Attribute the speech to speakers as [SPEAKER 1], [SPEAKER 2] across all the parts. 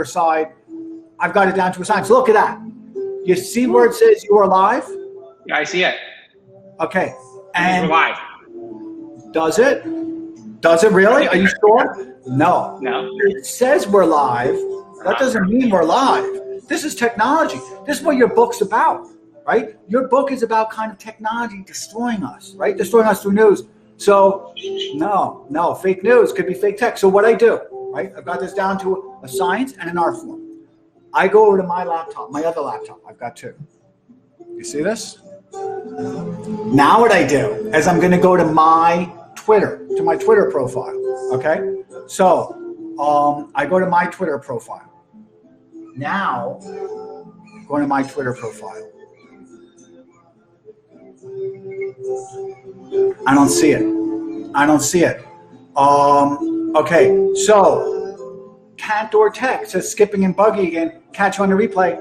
[SPEAKER 1] side. I've got it down to a science. Look at that. You see where it says you are live?
[SPEAKER 2] Yeah, I see it.
[SPEAKER 1] Okay. And
[SPEAKER 2] we're live.
[SPEAKER 1] Does it? Does it really? Are you sure? No.
[SPEAKER 2] No.
[SPEAKER 1] It says we're live. That doesn't mean we're live. This is technology. This is what your book's about, right? Your book is about kind of technology destroying us, right? Destroying us through news. So no, fake news could be fake tech. So what I do, right? I've got this down to a science and an art form. I go over to my laptop, my other laptop. I've got two. You see this? Now what I do is I'm going to go to my Twitter profile. Okay. So I go to my Twitter profile. Now, going to my Twitter profile. I don't see it. Okay, so Cantor Tech says skipping and buggy again. Catch you on the replay.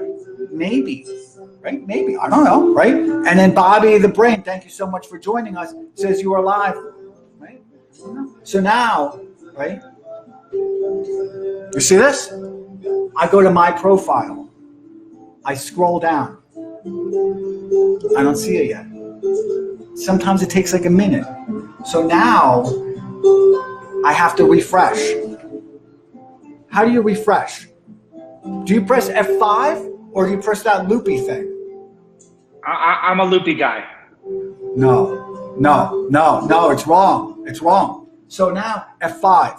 [SPEAKER 1] Maybe, right? Maybe. I don't know, right? And then Bobby the Brain, thank you so much for joining us, says you are live, right? So now, right? You see this? I go to my profile. I scroll down. I don't see it yet. Sometimes it takes like a minute. So now I have to refresh. How do you refresh? Do you press F5 or do you press that loopy thing?
[SPEAKER 2] I'm a loopy guy.
[SPEAKER 1] No, it's wrong. It's wrong. So now F5.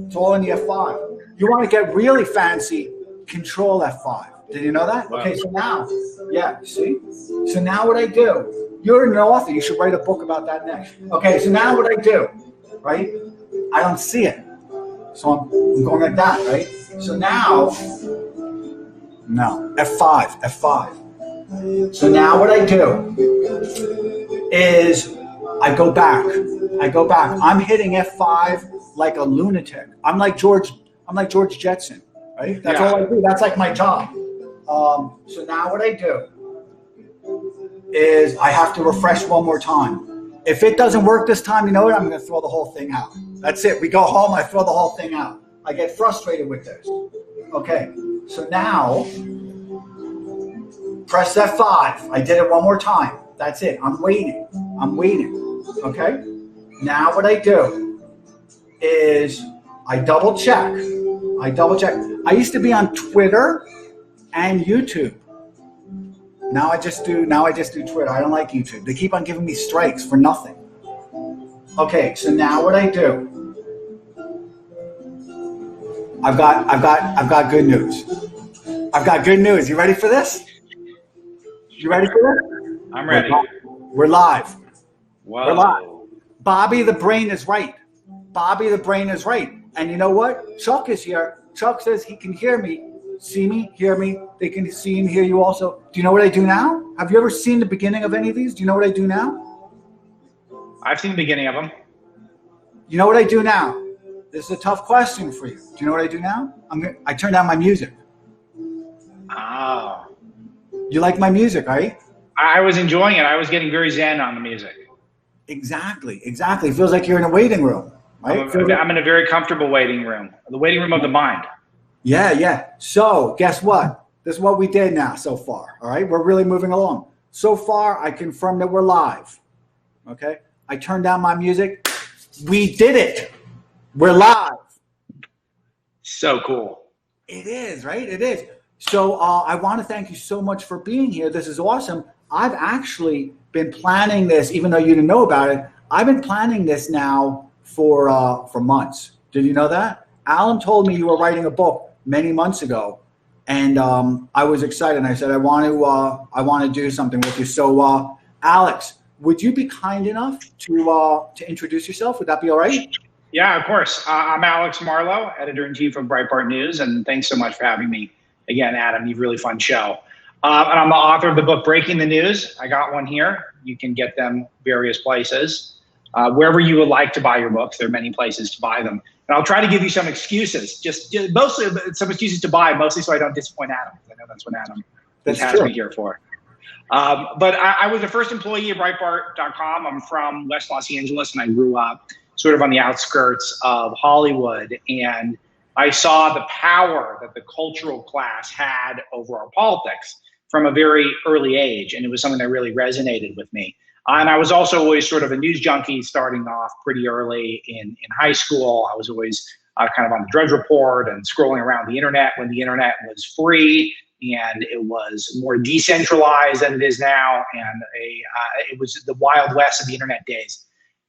[SPEAKER 1] It's all in the F5. You want to get really fancy, Control F5. Did you know that?
[SPEAKER 2] Wow.
[SPEAKER 1] Okay, so now, yeah, see? So now what I do, you're an author. You should write a book about that next. Okay, so now what I do, right? I don't see it. So I'm going like that, right? So now, no, F5. So now what I do is I go back. I'm hitting F5 like a lunatic. I'm like George Jetson, right? That's all I do. That's like my job. So now what I do is I have to refresh one more time. If it doesn't work this time, you know what? I'm going to throw the whole thing out. That's it. We go home. I throw the whole thing out. I get frustrated with this. Okay. So now press F5. I did it one more time. That's it. I'm waiting. Okay. Now what I do is I double check. I used to be on Twitter and YouTube. Now I just do Twitter. I don't like YouTube. They keep on giving me strikes for nothing. Okay, so now what I do? I've got good news. You ready for this?
[SPEAKER 2] I'm ready.
[SPEAKER 1] We're live.
[SPEAKER 2] Whoa.
[SPEAKER 1] We're live. Bobby the Brain is right. And you know what? Chuck is here. Chuck says he can hear me, see me, hear me. They can see and hear you also. Do you know what I do now? Have you ever seen the beginning of any of these? Do you know what I do now?
[SPEAKER 2] I've seen the beginning of them.
[SPEAKER 1] You know what I do now? This is a tough question for you. Do you know what I do now? I turn down my music.
[SPEAKER 2] Oh.
[SPEAKER 1] You like my music, right?
[SPEAKER 2] I was enjoying it. I was getting very zen on the music.
[SPEAKER 1] Exactly. It feels like you're in a waiting room, right?
[SPEAKER 2] I'm in a very comfortable waiting room. The waiting room of the mind.
[SPEAKER 1] Yeah. So guess what? This is what we did now so far. All right. We're really moving along. So far, I confirmed that we're live. Okay. I turned down my music. We did it. We're live.
[SPEAKER 2] So cool.
[SPEAKER 1] It is, right? It is. So I want to thank you so much for being here. This is awesome. I've actually been planning this, even though you didn't know about it. I've been planning this now for months. Did you know that? Alan told me you were writing a book many months ago, and I was excited. And I said I want to do something with you. So Alex, would you be kind enough to introduce yourself? Would that be all right?
[SPEAKER 2] Yeah, of course. I'm Alex Marlow, editor-in-chief of Breitbart News, and thanks so much for having me. Again, Adam, you've a really fun show. And I'm the author of the book Breaking the News. I got one here. You can get them various places. Wherever you would like to buy your books, there are many places to buy them. And I'll try to give you some excuses, just mostly some excuses to buy, mostly so I don't disappoint Adam. I know that's what Adam has me here for. But I was the first employee at Breitbart.com. I'm from West Los Angeles, and I grew up sort of on the outskirts of Hollywood. And I saw the power that the cultural class had over our politics from a very early age, and it was something that really resonated with me. And I was also always sort of a news junkie starting off pretty early in high school. I was always kind of on the Drudge Report and scrolling around the internet when the internet was free and it was more decentralized than it is now. And it was the Wild West of the internet days.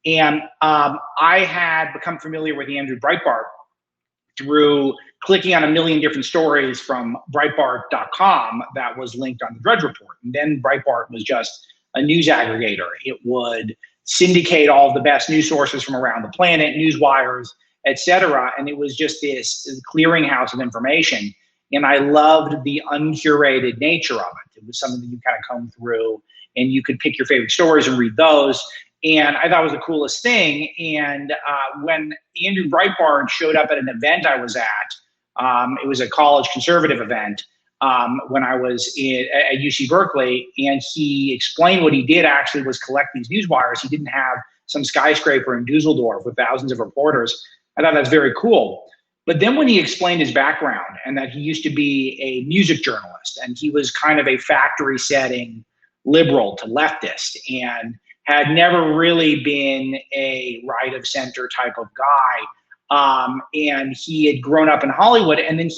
[SPEAKER 2] And I had become familiar with Andrew Breitbart through clicking on a million different stories from Breitbart.com that was linked on the Drudge Report. And then Breitbart was just a news aggregator. It would syndicate all of the best news sources from around the planet, news wires, etc. And it was just this clearinghouse of information. And I loved the uncurated nature of it. It was something that you kind of come through and you could pick your favorite stories and read those. And I thought it was the coolest thing. And when Andrew Breitbart showed up at an event I was at, it was a college conservative event when I was at UC Berkeley, and he explained what he did actually was collect these news wires. He didn't have some skyscraper in Dusseldorf with thousands of reporters. I thought that's very cool. But then when he explained his background and that he used to be a music journalist and he was kind of a factory setting liberal to leftist and had never really been a right of center type of guy. And he had grown up in Hollywood, and then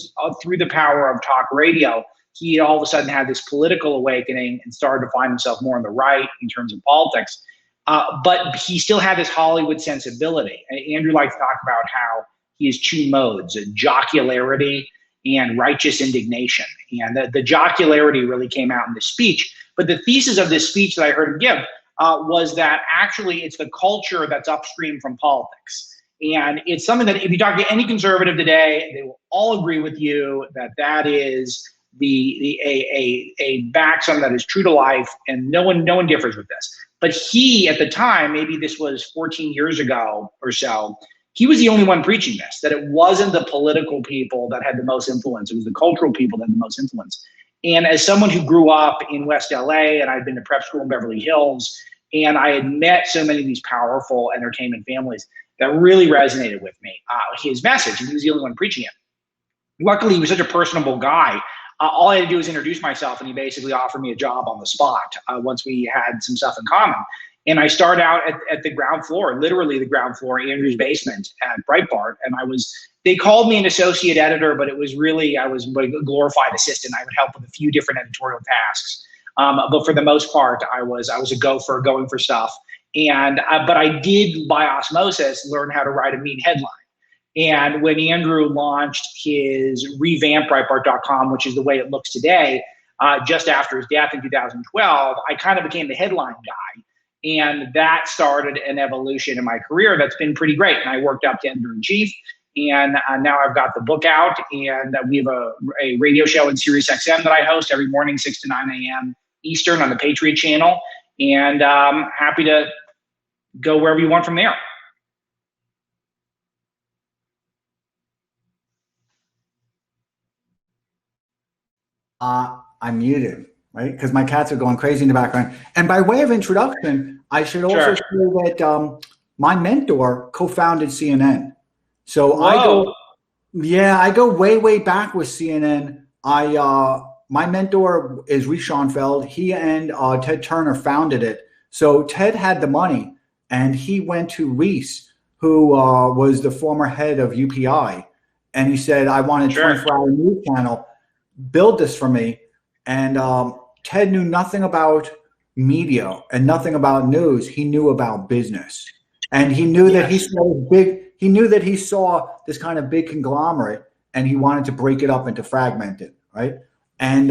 [SPEAKER 2] through the power of talk radio, he all of a sudden had this political awakening and started to find himself more on the right in terms of politics. But he still had this Hollywood sensibility. Andrew liked to talk about how he has two modes, jocularity and righteous indignation. And the jocularity really came out in this speech. But the thesis of this speech that I heard him give was that actually it's the culture that's upstream from politics. And it's something that if you talk to any conservative today, they will all agree with you that that is a maxim that is true to life, and no one differs with this. But he, at the time, maybe this was 14 years ago or so, he was the only one preaching this, that it wasn't the political people that had the most influence, it was the cultural people that had the most influence. And as someone who grew up in West LA, and I'd been to prep school in Beverly Hills, and I had met so many of these powerful entertainment families, that really resonated with me, his message, and he was the only one preaching it. Luckily, he was such a personable guy. All I had to do was introduce myself, and he basically offered me a job on the spot once we had some stuff in common. And I started out at the ground floor, literally the ground floor, Andrew's basement at Breitbart. And they called me an associate editor, but it was really, I was a glorified assistant. I would help with a few different editorial tasks. But for the most part, I was a gopher going for stuff. And but I did, by osmosis, learn how to write a mean headline. And when Andrew launched his revamped Breitbart.com, which is the way it looks today, just after his death in 2012, I kind of became the headline guy. And that started an evolution in my career that's been pretty great. And I worked up to editor-in-chief. And now I've got the book out. And we have a radio show in SiriusXM that I host every morning, 6 to 9 a.m. Eastern on the Patriot channel. And happy to go wherever you want from there.
[SPEAKER 1] I'm muted, right? Because my cats are going crazy in the background. And by way of introduction, I should also say that my mentor co-founded CNN. So I go way, way back with CNN. My mentor is Reese Schonfeld. He and Ted Turner founded it. So Ted had the money, and he went to Reese, who was the former head of UPI, and he said, I want a 24-hour news channel. Build this for me. And Ted knew nothing about media and nothing about news. He knew about business. And he knew that he saw this kind of big conglomerate, and he wanted to break it up and to fragment it, right? And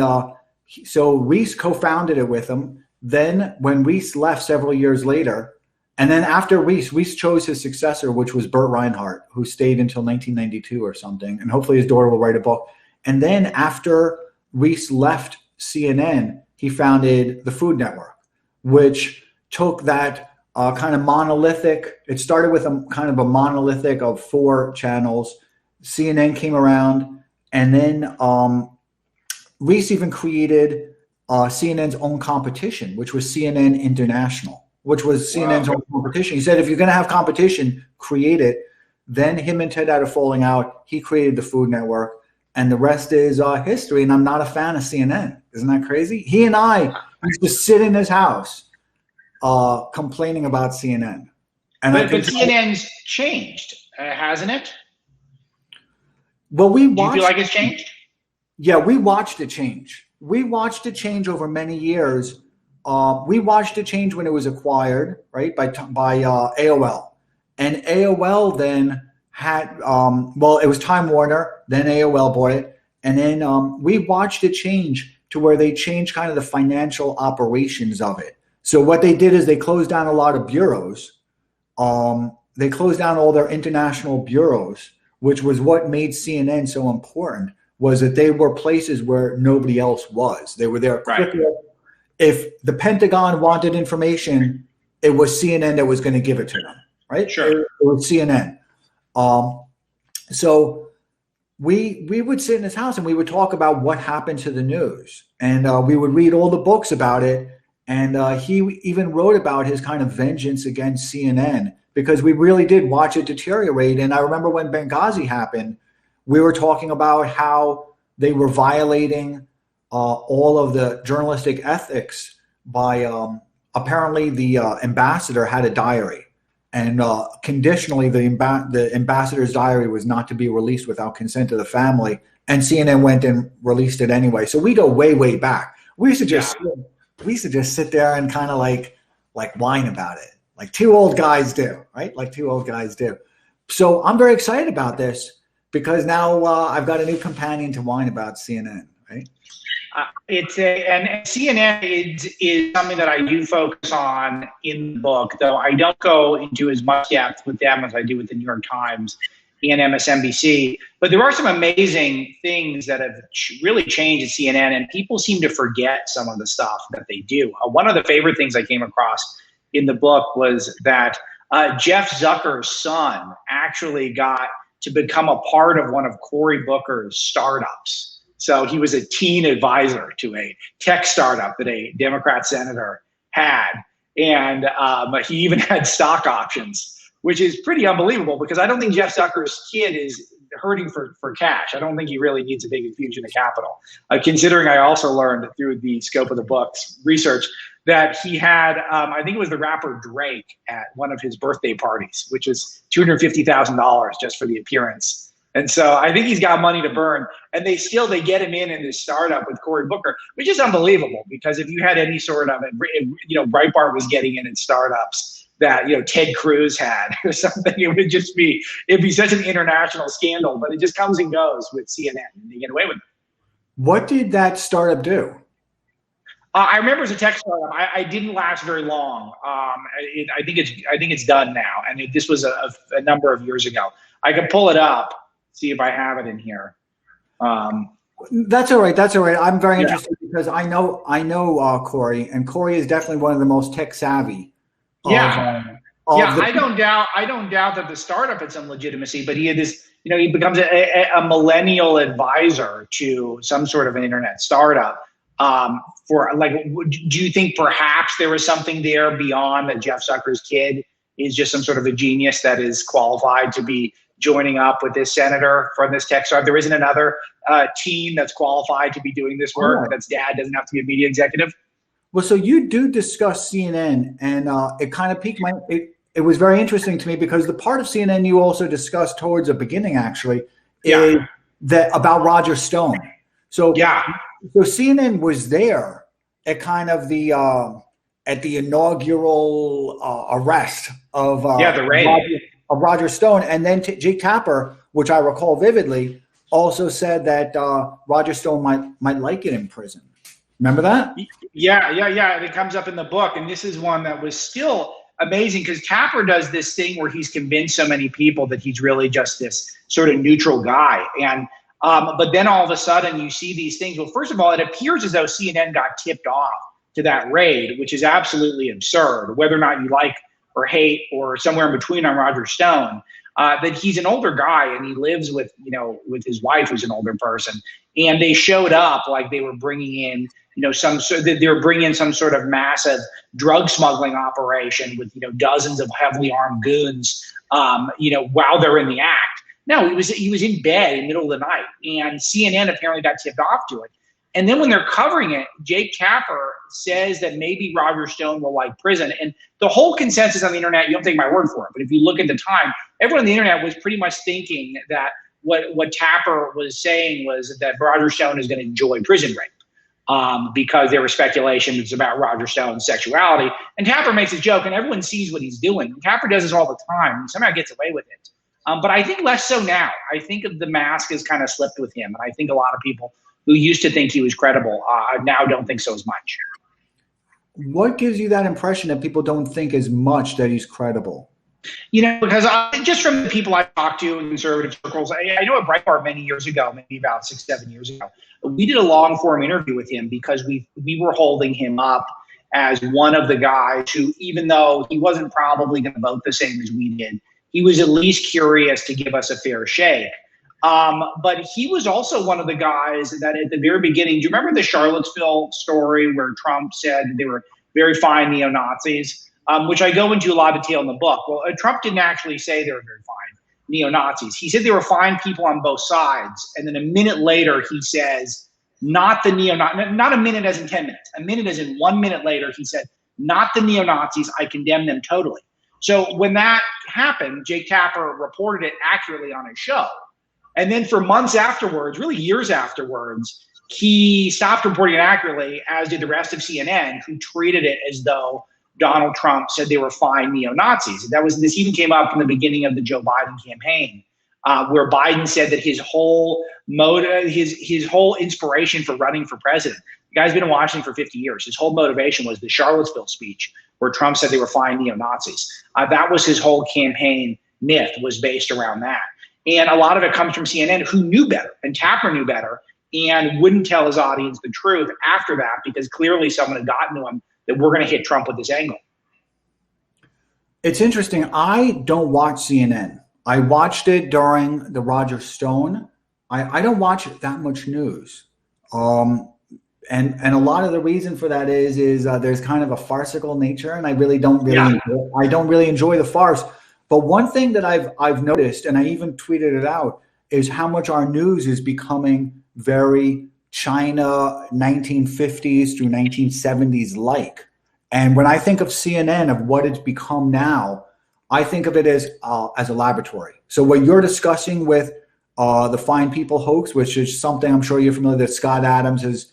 [SPEAKER 1] so Reese co-founded it with him. Then when Reese left several years later, and then after Reese chose his successor, which was Burt Reinhardt, who stayed until 1992 or something, and hopefully his daughter will write a book. And then after Reese left CNN, he founded the Food Network, which took that kind of monolithic, it started with a kind of a monolithic of 4 channels. CNN came around, and then Reese even created CNN's own competition, which was CNN International, which was CNN's own competition. He said, if you're going to have competition, create it. Then him and Ted had a falling out. He created the Food Network, and the rest is history. And I'm not a fan of CNN. Isn't that crazy? He and I used to sit in his house complaining about CNN. And
[SPEAKER 2] but CNN's changed, hasn't it?
[SPEAKER 1] Well,
[SPEAKER 2] do you feel like it's changed?
[SPEAKER 1] Yeah, we watched it change. We watched it change over many years. We watched it change when it was acquired, right, by AOL. And AOL then had, it was Time Warner, then AOL bought it. And then we watched it change to where they changed kind of the financial operations of it. So what they did is they closed down a lot of bureaus. They closed down all their international bureaus, which was what made CNN so important, was that they were places where nobody else was. They were there quickly. Right. If the Pentagon wanted information, it was CNN that was going to give it to them, right?
[SPEAKER 2] Sure.
[SPEAKER 1] It was CNN. So we would sit in his house and we would talk about what happened to the news. And we would read all the books about it. And he even wrote about his kind of vengeance against CNN, because we really did watch it deteriorate. And I remember when Benghazi happened, we were talking about how they were violating all of the journalistic ethics by apparently the ambassador had a diary, and conditionally the ambassador's diary was not to be released without consent of the family, and CNN went and released it anyway. So we go way, way back. We used to just sit there and kind of like whine about it, like two old guys do, right? Like two old guys do. So I'm very excited about this, because now I've got a new companion to whine about CNN, right?
[SPEAKER 2] And CNN is something that I do focus on in the book, though I don't go into as much depth with them as I do with the New York Times and MSNBC. But there are some amazing things that have really changed at CNN, and people seem to forget some of the stuff that they do. One of the favorite things I came across in the book was that Jeff Zuckers' son actually got to become a part of one of Cory Booker's startups. So he was a teen advisor to a tech startup that a Democrat senator had. And he even had stock options, which is pretty unbelievable, because I don't think Jeff Zuckers' kid is hurting for cash. I don't think he really needs a big infusion of capital. Considering I also learned through the scope of the book's research that he had, I think it was the rapper Drake at one of his birthday parties, which is $250,000 just for the appearance. And so I think he's got money to burn, and they get him in this startup with Cory Booker, which is unbelievable, because if you had any sort of, Breitbart was getting in startups that, Ted Cruz had or something, it'd be such an international scandal, but it just comes and goes with CNN and they get away with it.
[SPEAKER 1] What did that startup do?
[SPEAKER 2] I remember as a tech startup, I didn't last very long. I think it's done now, and this was a number of years ago. I could pull it up, see if I have it in here.
[SPEAKER 1] That's all right. I'm very interested, because I know Cory, and Cory is definitely one of the most tech savvy.
[SPEAKER 2] I don't doubt that the startup had some legitimacy, but he had this. He becomes a millennial advisor to some sort of an internet startup. Do you think perhaps there was something there beyond that Jeff Zuckers' kid is just some sort of a genius that is qualified to be joining up with this senator from this tech startup? There isn't another teen that's qualified to be doing this work. That's dad doesn't have to be a media executive.
[SPEAKER 1] Well, so you do discuss CNN, and it kind of piqued it was very interesting to me, because the part of CNN you also discussed towards the beginning actually is that about Roger Stone. So CNN was there at kind of the inaugural arrest of
[SPEAKER 2] the raid
[SPEAKER 1] of Roger Stone, and then Jake Tapper, which I recall vividly, also said that Roger Stone might like it in prison. Remember that?
[SPEAKER 2] Yeah. It comes up in the book, and this is one that was still amazing, because Tapper does this thing where he's convinced so many people that he's really just this sort of neutral guy, and but then all of a sudden you see these things. Well, first of all, it appears as though CNN got tipped off to that raid, which is absolutely absurd, whether or not you like or hate or somewhere in between on Roger Stone. That he's an older guy, and he lives with his wife, who's an older person, and they showed up like they were bringing in they were bringing in some sort of massive drug smuggling operation with dozens of heavily armed goons while they're in the act. No, he was in bed in the middle of the night, and CNN apparently got tipped off to it. And then when they're covering it, Jake Tapper says that maybe Roger Stone will like prison. And the whole consensus on the internet, you don't take my word for it, but if you look at the time, everyone on the internet was pretty much thinking that what Tapper was saying was that Roger Stone is going to enjoy prison rape because there was speculation about Roger Stone's sexuality. And Tapper makes a joke, and everyone sees what he's doing. And Tapper does this all the time. And somehow gets away with it. But I think less so now. I think the mask has kind of slipped with him. And I think a lot of people who used to think he was credible now don't think so as much.
[SPEAKER 1] What gives you that impression that people don't think as much that he's credible?
[SPEAKER 2] Because just from the people I talked to in conservative circles, I know at Breitbart many years ago, maybe about 6-7 years ago, we did a long form interview with him because we were holding him up as one of the guys who, even though he wasn't probably going to vote the same as we did, he was at least curious to give us a fair shake. But he was also one of the guys that at the very beginning, do you remember the Charlottesville story where Trump said they were very fine neo-Nazis, which I go into a lot of detail in the book. Well, Trump didn't actually say they were very fine neo-Nazis. He said they were fine people on both sides. And then a minute later, he says, not a minute as in 10 minutes, a minute as in 1 minute later, he said, not the neo-Nazis, I condemn them totally. So when that happened, Jake Tapper reported it accurately on his show. And then for months afterwards, really years afterwards, he stopped reporting it accurately, as did the rest of CNN, who treated it as though Donald Trump said they were fine neo-Nazis. This even came up in the beginning of the Joe Biden campaign, where Biden said that his whole inspiration for running for president, the guy's been in Washington for 50 years. His whole motivation was the Charlottesville speech, where Trump said they were fine neo-Nazis. That was his whole campaign myth, was based around that. And a lot of it comes from CNN, who knew better, and Tapper knew better, and wouldn't tell his audience the truth after that, because clearly someone had gotten to him that we're going to hit Trump with this angle.
[SPEAKER 1] It's interesting. I don't watch CNN. I watched it during the Roger Stone. I don't watch that much news. And a lot of the reason for that is there's kind of a farcical nature, and I don't really enjoy the farce. But one thing that I've noticed, and I even tweeted it out, is how much our news is becoming very China 1950s through 1970s like. And when I think of CNN, of what it's become now, I think of it as a laboratory. So what you're discussing with the Fine People hoax, which is something I'm sure you're familiar with, that Scott Adams has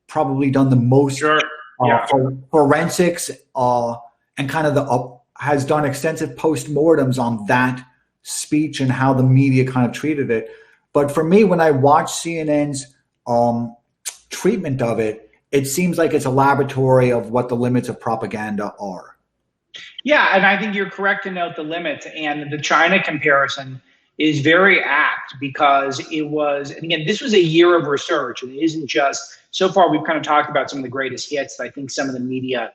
[SPEAKER 1] probably done the most for forensics and kind of has done extensive postmortems on that speech and how the media kind of treated it. But for me, when I watch CNN's treatment of it, it seems like it's a laboratory of what the limits of propaganda are.
[SPEAKER 2] Yeah, and I think you're correct to note the limits. And the China comparison is very apt, because it was, and again, this was a year of research. And it isn't just, so far we've kind of talked about some of the greatest hits that I think some of the media,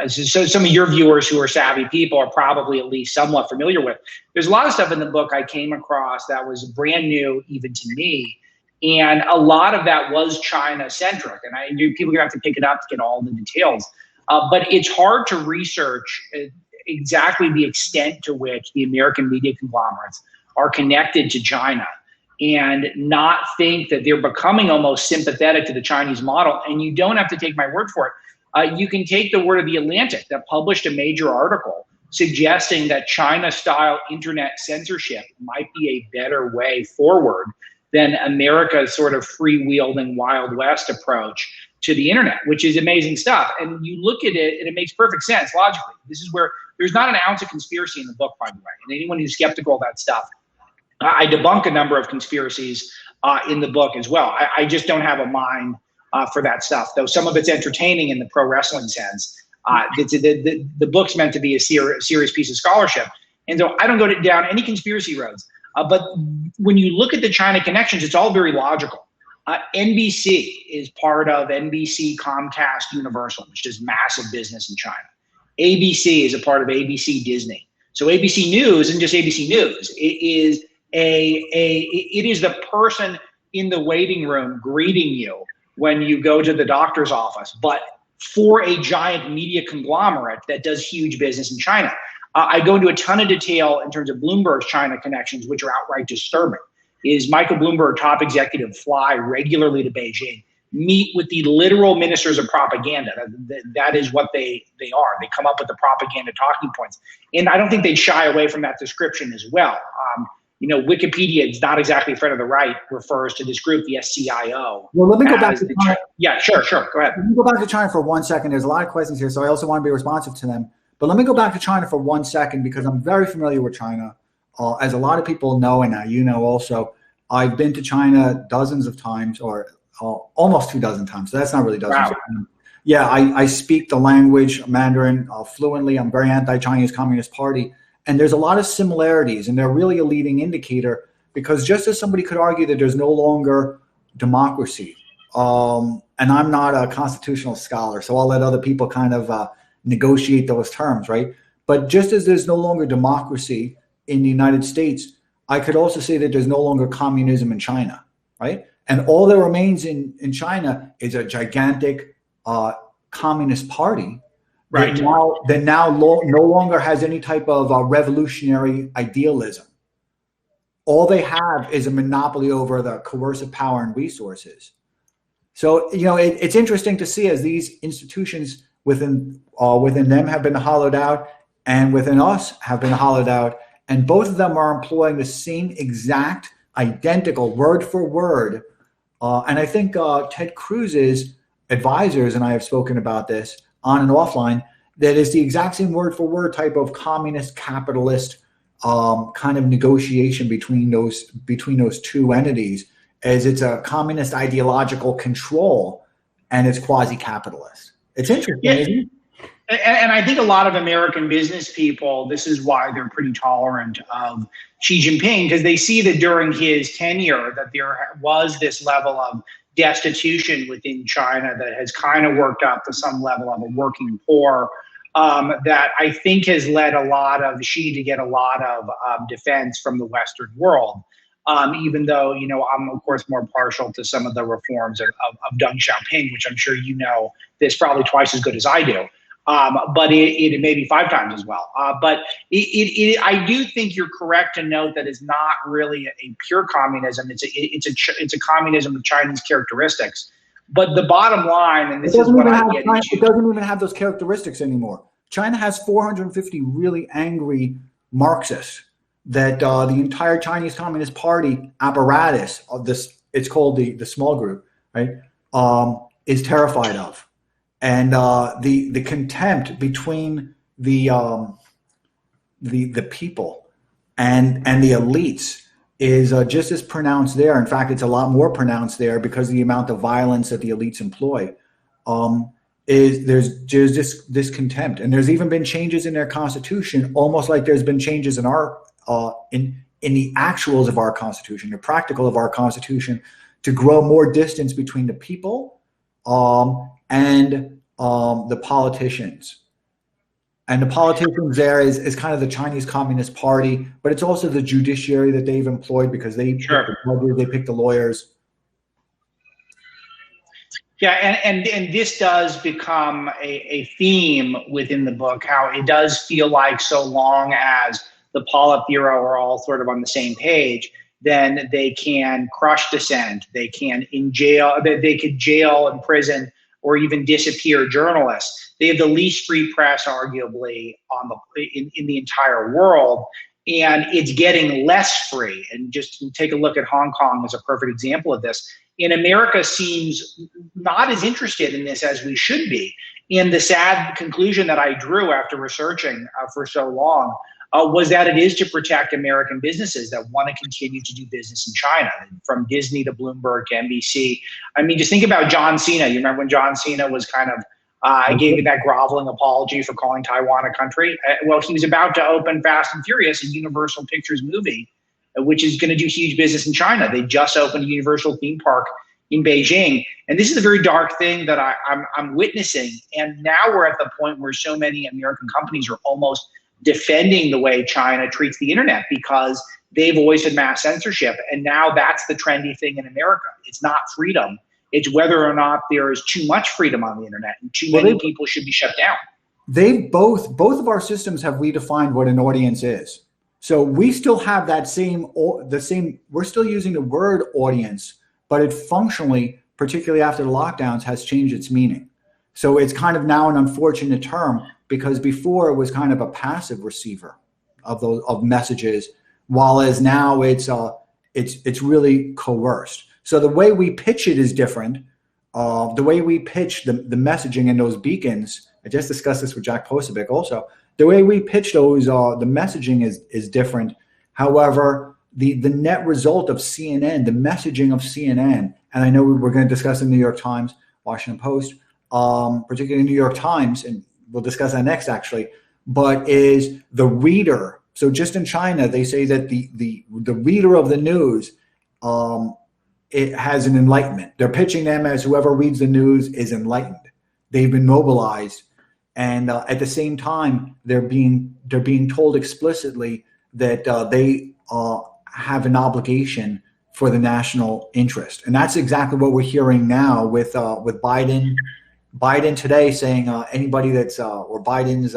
[SPEAKER 2] so some of your viewers who are savvy people are probably at least somewhat familiar with. There's a lot of stuff in the book I came across that was brand new even to me. And a lot of that was China-centric. And people are going to have to pick it up to get all the details. But it's hard to research exactly the extent to which the American media conglomerates are connected to China, and not think that they're becoming almost sympathetic to the Chinese model. And you don't have to take my word for it. You can take the word of The Atlantic, that published a major article suggesting that China-style internet censorship might be a better way forward than America's sort of freewheeling Wild West approach to the internet, which is amazing stuff. And you look at it, and it makes perfect sense logically. This is where there's not an ounce of conspiracy in the book, by the way. And anyone who's skeptical of that stuff, I debunk a number of conspiracies in the book as well. I just don't have a mind for that stuff, though some of it's entertaining in the pro wrestling sense. The book's meant to be a serious piece of scholarship. And so I don't go down any conspiracy roads. But when you look at the China connections, it's all very logical. NBC is part of NBC, Comcast, Universal, which does massive business in China. ABC is a part of ABC Disney. So ABC News isn't just ABC News. It is the person in the waiting room greeting you when you go to the doctor's office, but for a giant media conglomerate that does huge business in China. I go into a ton of detail in terms of Bloomberg's China connections, which are outright disturbing. Is Michael Bloomberg, top executive, fly regularly to Beijing, meet with the literal ministers of propaganda. That is what they are. They come up with the propaganda talking points. And I don't think they'd shy away from that description as well. Wikipedia is not exactly a friend of the right, refers to this group, the SCIO.
[SPEAKER 1] Well, let me go back to China.
[SPEAKER 2] Yeah, sure. Go ahead.
[SPEAKER 1] Let me go back to China for 1 second. There's a lot of questions here, so I also want to be responsive to them. But let me go back to China for 1 second because I'm very familiar with China. As a lot of people know, and you know also, I've been to China dozens of times, or almost 24 times. So that's not really dozens.
[SPEAKER 2] Wow.
[SPEAKER 1] Yeah, I speak the language Mandarin fluently. I'm very anti-Chinese Communist Party. And there's a lot of similarities, and they're really a leading indicator because just as somebody could argue that there's no longer democracy, and I'm not a constitutional scholar, so I'll let other people kind of negotiate those terms, right? But just as there's no longer democracy in the United States, I could also say that there's no longer communism in China, right? And all that remains in China is a gigantic communist party.
[SPEAKER 2] Right.
[SPEAKER 1] That now no longer has any type of revolutionary idealism. All they have is a monopoly over the coercive power and resources. So, it's interesting to see as these institutions within them have been hollowed out and within us have been hollowed out. And both of them are employing the same exact, identical, word for word. And I think Ted Cruz's advisors, and I have spoken about this on and offline, that is the exact same word for word type of communist capitalist kind of negotiation between those two entities, as it's a communist ideological control and it's quasi-capitalist. It's interesting, isn't it?
[SPEAKER 2] And I think a lot of American business people, this is why they're pretty tolerant of Xi Jinping, because they see that during his tenure that there was this level of destitution within China that has kind of worked up to some level of a working poor that I think has led a lot of Xi to get a lot of defense from the Western world. Even though, I'm of course more partial to some of the reforms of Deng Xiaoping, which I'm sure this probably twice as good as I do. But it may be 5 times as well. But I do think you're correct to note that it's not really a pure communism. It's a communism with Chinese characteristics. But the bottom line, and this is what I get into,
[SPEAKER 1] it doesn't even have those characteristics anymore. China has 450 really angry Marxists that the entire Chinese Communist Party apparatus of this, it's called the small group, right, is terrified of. And the contempt between the people and the elites is just as pronounced there. In fact, it's a lot more pronounced there because of the amount of violence that the elites employ. There's just this contempt, and there's even been changes in their constitution, almost like there's been changes in our in the actuals of our constitution, the practical of our constitution, to grow more distance between the people and the politicians. And the politicians there is kind of the Chinese Communist Party, but it's also the judiciary that they've employed because they pick the judges, they pick the lawyers.
[SPEAKER 2] Yeah, and this does become a theme within the book, how it does feel like so long as the Politburo are all sort of on the same page, then they can crush dissent, they can they could jail, imprison, or even disappear journalists. They have the least free press, arguably, in the entire world, and it's getting less free. And just take a look at Hong Kong as a perfect example of this. And America seems not as interested in this as we should be. And the sad conclusion that I drew after researching for so long was that it is to protect American businesses that want to continue to do business in China, from Disney to Bloomberg to NBC. I mean, just think about John Cena. You remember when John Cena was kind of gave that groveling apology for calling Taiwan a country? Well, he was about to open Fast and Furious, a Universal Pictures movie, which is going to do huge business in China. They just opened a Universal theme park in Beijing. And this is a very dark thing that I'm witnessing. And now we're at the point where so many American companies are almost defending the way China treats the internet because they've always had mass censorship. And now that's the trendy thing in America. It's not freedom. It's whether or not there is too much freedom on the internet and too many people should be shut down.
[SPEAKER 1] both of our systems have redefined what an audience is. So we still have that we're still using the word audience, but it functionally, particularly after the lockdowns, has changed its meaning. So it's kind of now an unfortunate term, because before it was kind of a passive receiver of messages, while as now it's really coerced. So the way we pitch it is different. The way we pitch the messaging in those beacons, I just discussed this with Jack Posobiec also. The way we pitch those, the messaging is different. However, the net result of CNN, the messaging of CNN, and I know we're going to discuss in the New York Times, Washington Post, particularly New York Times, and we'll discuss that next actually, but is the reader. So just in China, they say that the reader of the news, it has an enlightenment. They're pitching them as whoever reads the news is enlightened. They've been mobilized. And at the same time, they're being told explicitly that they have an obligation for the national interest, and that's exactly what we're hearing now with Biden. Biden today saying anybody that's or Biden's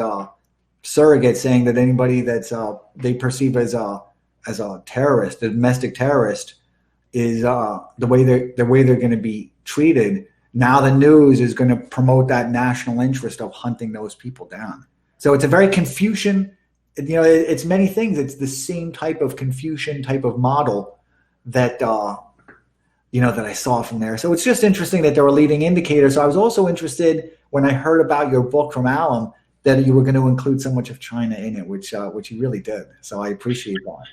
[SPEAKER 1] surrogate saying that anybody that's they perceive as a terrorist, a domestic terrorist, is the way they're going to be treated. Now the news is going to promote that national interest of hunting those people down. So it's a very Confucian, it's many things. It's the same type of Confucian type of model that, that I saw from there. So it's just interesting that there were leading indicators. So I was also interested when I heard about your book from Alan that you were going to include so much of China in it, which you really did. So I appreciate that.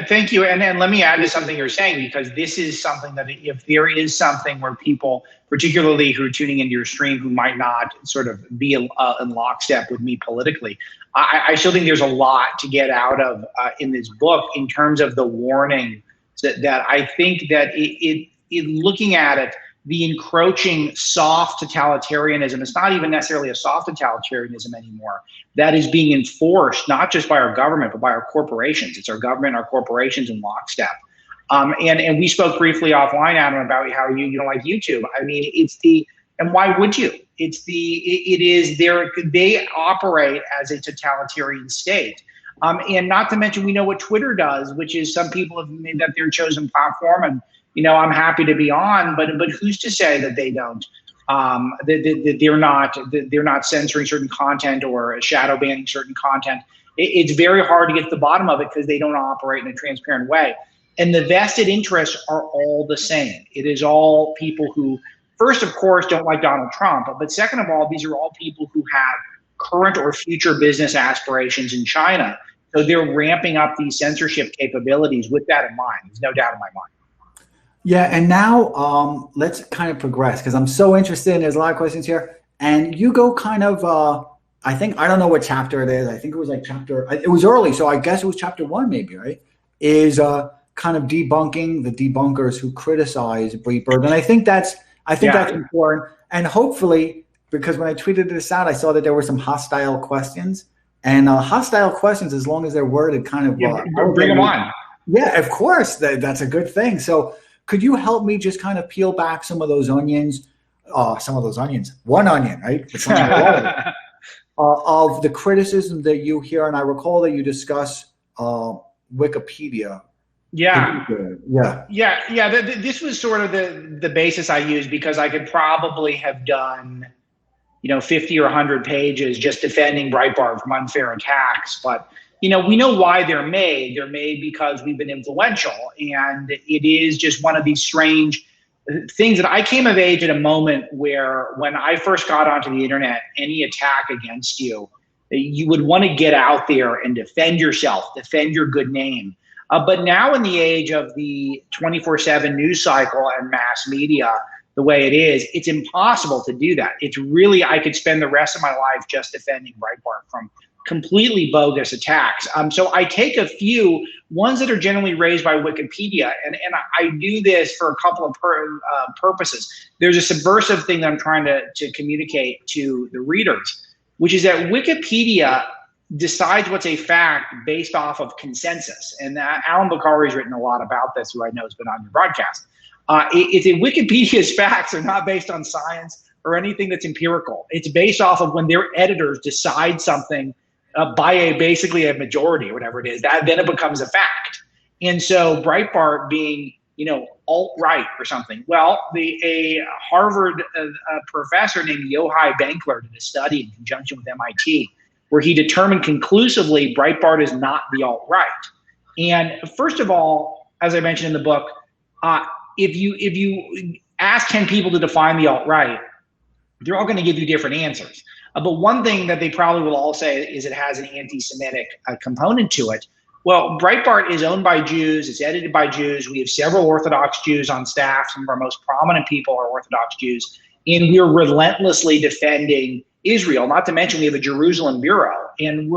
[SPEAKER 2] Thank you. And let me add to something you're saying, because this is something that if there is something where people, particularly who are tuning into your stream, who might not sort of be in lockstep with me politically, I still think there's a lot to get out of in this book in terms of the warning that I think that it looking at it, the encroaching soft totalitarianism, it's not even necessarily a soft totalitarianism anymore, that is being enforced not just by our government, but by our corporations. It's our government, our corporations in lockstep. And we spoke briefly offline, Adam, about how you don't like YouTube. I mean, and why would you? They operate as a totalitarian state. And not to mention, we know what Twitter does, which is some people have made that their chosen platform, and I'm happy to be on, but who's to say that they don't? That they're not censoring certain content or shadow banning certain content. It's very hard to get to the bottom of it because they don't operate in a transparent way. And the vested interests are all the same. It is all people who, first, of course, don't like Donald Trump, but second of all, these are all people who have current or future business aspirations in China. So they're ramping up these censorship capabilities with that in mind. There's no doubt in my mind.
[SPEAKER 1] Yeah, and now let's kind of progress, because I'm so interested, and there's a lot of questions here. And you go kind of, I don't know what chapter it is. I think it was like it was early, so I guess it was chapter 1 maybe, right? Is kind of debunking the debunkers who criticize Breitbart. And I think that's important. And hopefully, because when I tweeted this out, I saw that there were some hostile questions. And hostile questions, as long as they're worded kind of...
[SPEAKER 2] bring them on.
[SPEAKER 1] Yeah, of course. That's a good thing. So could you help me just kind of peel back some of those onions? One onion, right? Of the criticism that you hear. And I recall that you discuss Wikipedia.
[SPEAKER 2] This was sort of the basis I used, because I could probably have done 50 or 100 pages just defending Breitbart from unfair attacks. But, we know why they're made. They're made because we've been influential. And it is just one of these strange things that I came of age at a moment where, when I first got onto the internet, any attack against you would want to get out there and defend yourself, defend your good name. But now, in the age of the 24/7 news cycle and mass media, the way it is, it's impossible to do that. It's really, I could spend the rest of my life just defending Breitbart from completely bogus attacks. So I take a few ones that are generally raised by Wikipedia, and I do this for a couple of purposes. There's a subversive thing that I'm trying to communicate to the readers, which is that Wikipedia decides what's a fact based off of consensus. And Alan Bakari's written a lot about this, who I know has been on your broadcast. It's Wikipedia's facts are not based on science or anything that's empirical. It's based off of when their editors decide something by basically a majority or whatever it is, that then it becomes a fact. And so Breitbart being, alt-right or something. Well, a Harvard professor named Yochai Benkler did a study in conjunction with MIT where he determined conclusively Breitbart is not the alt-right. And first of all, as I mentioned in the book, if you ask 10 people to define the alt-right, they're all going to give you different answers. But one thing that they probably will all say is it has an anti-Semitic component to it. Well, Breitbart is owned by Jews. It's edited by Jews. We have several Orthodox Jews on staff. Some of our most prominent people are Orthodox Jews. And we're relentlessly defending Israel, not to mention we have a Jerusalem bureau. And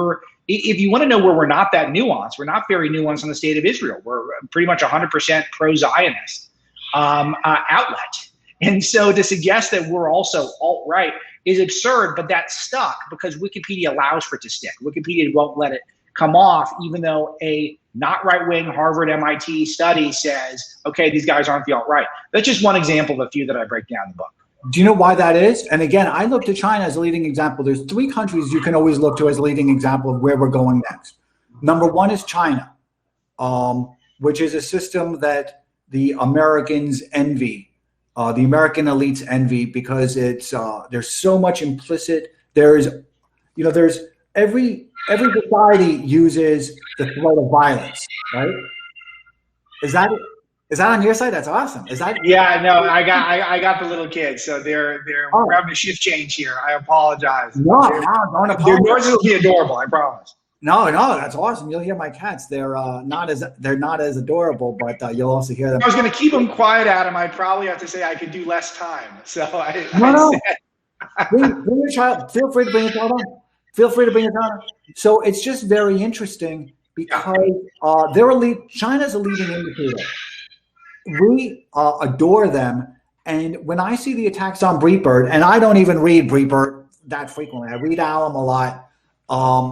[SPEAKER 2] if you want to know where we're not that nuanced, we're not very nuanced on the state of Israel. We're pretty much 100% pro-Zionist outlet. And so to suggest that we're also alt-right is absurd, but that's stuck because Wikipedia allows for it to stick. Wikipedia won't let it come off, even though a not right-wing Harvard MIT study says, okay, these guys aren't the alt-right. That's just one example of a few that I break down in the book.
[SPEAKER 1] Do you know why that is? And again, I look to China as a leading example. There's 3 countries you can always look to as a leading example of where we're going next. Number 1 is China, which is a system that the Americans envy. The American elites envy because it's there's so much implicit. There's every society uses the threat of violence, right? Is that on your side? That's awesome. Is that?
[SPEAKER 2] Yeah, no, I got the little kids, so we're having a shift change here. I apologize.
[SPEAKER 1] No, don't apologize.
[SPEAKER 2] Your noise will be adorable, I promise.
[SPEAKER 1] No, that's awesome. You'll hear my cats. They're not as adorable, but you'll also hear them.
[SPEAKER 2] I was going to keep them quiet, Adam. I'd probably have to say I could do less time. So
[SPEAKER 1] bring your child. Feel free to bring your child on. Feel free to bring your child on. So it's just very interesting because China's a leading indicator. We adore them, and when I see the attacks on Breitbart, and I don't even read Breitbart that frequently. I read Alum a lot.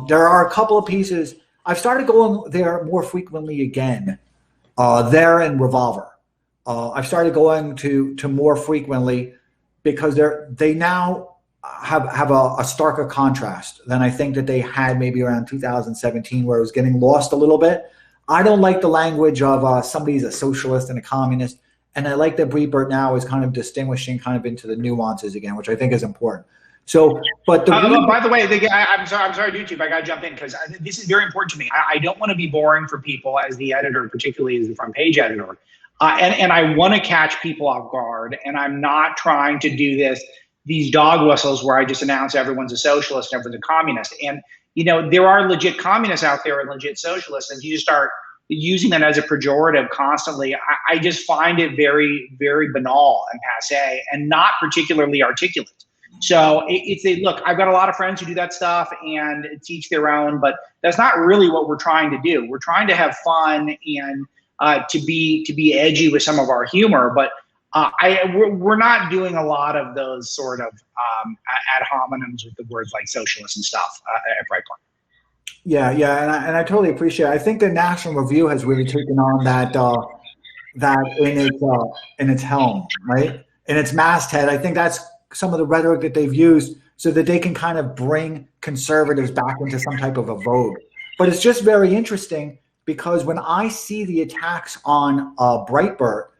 [SPEAKER 1] There are a couple of pieces. I've started going there more frequently again. There and Revolver. I've started going to more frequently because they now have a starker contrast than I think that they had maybe around 2017, where it was getting lost a little bit. I don't like the language of somebody's a socialist and a communist, and I like that Breitbart now is kind of distinguishing kind of into the nuances again, which I think is important. So, but
[SPEAKER 2] by the way, I'm sorry, YouTube. I got to jump in because this is very important to me. I don't want to be boring for people as the editor, particularly as the front page editor, and I want to catch people off guard. And I'm not trying to do these dog whistles where I just announce everyone's a socialist and everyone's a communist. And there are legit communists out there and legit socialists, and you just start using that as a pejorative constantly. I just find it very, very banal and passé and not particularly articulate. So look, I've got a lot of friends who do that stuff and teach their own, but that's not really what we're trying to do. We're trying to have fun and to be edgy with some of our humor, but we're not doing a lot of those sort of ad hominems with the words like socialist and stuff at Breitbart.
[SPEAKER 1] Yeah, and I totally appreciate it. I think the National Review has really taken on that in its helm, right? In its masthead. I think that's some of the rhetoric that they've used so that they can kind of bring conservatives back into some type of a vogue. But it's just very interesting because when I see the attacks on Breitbart,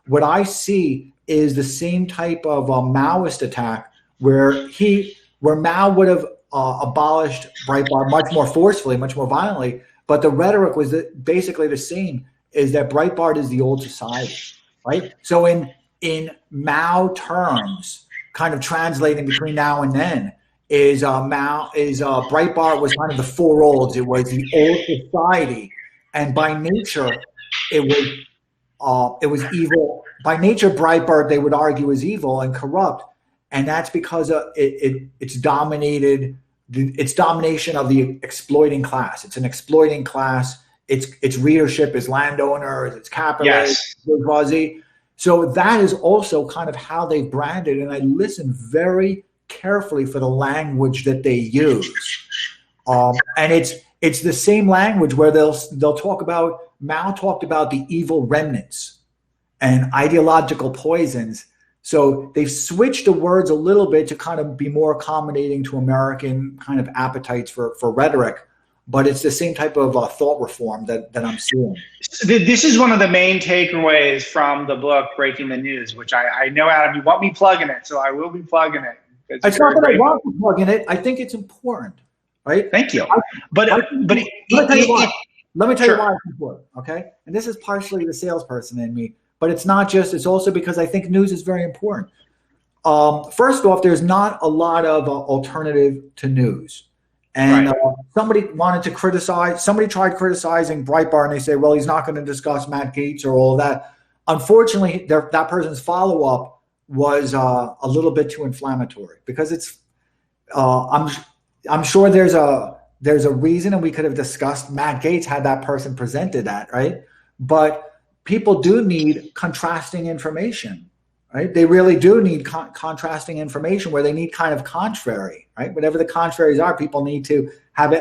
[SPEAKER 1] what I see is the same type of Maoist attack where Mao would have abolished Breitbart much more forcefully, much more violently, but the rhetoric was basically the same, is that Breitbart is the old society, right? So in Mao terms, kind of translating between now and then, Breitbart was kind of the 4 olds. It was the old society, and by nature, it was evil. By nature, Breitbart, they would argue, is evil and corrupt, and that's because it's dominated. It's domination of the exploiting class. It's an exploiting class. Its readership is landowners. It's capitalists, bourgeoisie. So that is also kind of how they branded, and I listen very carefully for the language that they use. And it's the same language where they'll talk about, Mao talked about the evil remnants and ideological poisons. So they've switched the words a little bit to kind of be more accommodating to American kind of appetites for rhetoric. But it's the same type of thought reform that I'm seeing.
[SPEAKER 2] This is one of the main takeaways from the book, Breaking the News, which I know, Adam, you want me plugging it, so I will be plugging it.
[SPEAKER 1] It's not that I want to plug in it. I think it's important, right?
[SPEAKER 2] Thank you.
[SPEAKER 1] Let me tell you why it's important, okay? And this is partially the salesperson in me, but it's not just, it's also because I think news is very important. First off, there's not a lot of alternative to news. And somebody tried criticizing Breitbart, and they say, well, he's not going to discuss Matt Gaetz or all of that. Unfortunately, that person's follow-up was a little bit too inflammatory, because it's I'm sure there's a reason, and we could have discussed Matt Gaetz had that person presented that, right? But people do need contrasting information. Right? They really do need contrasting information where they need kind of contrary, right? Whatever the contraries are, people need to have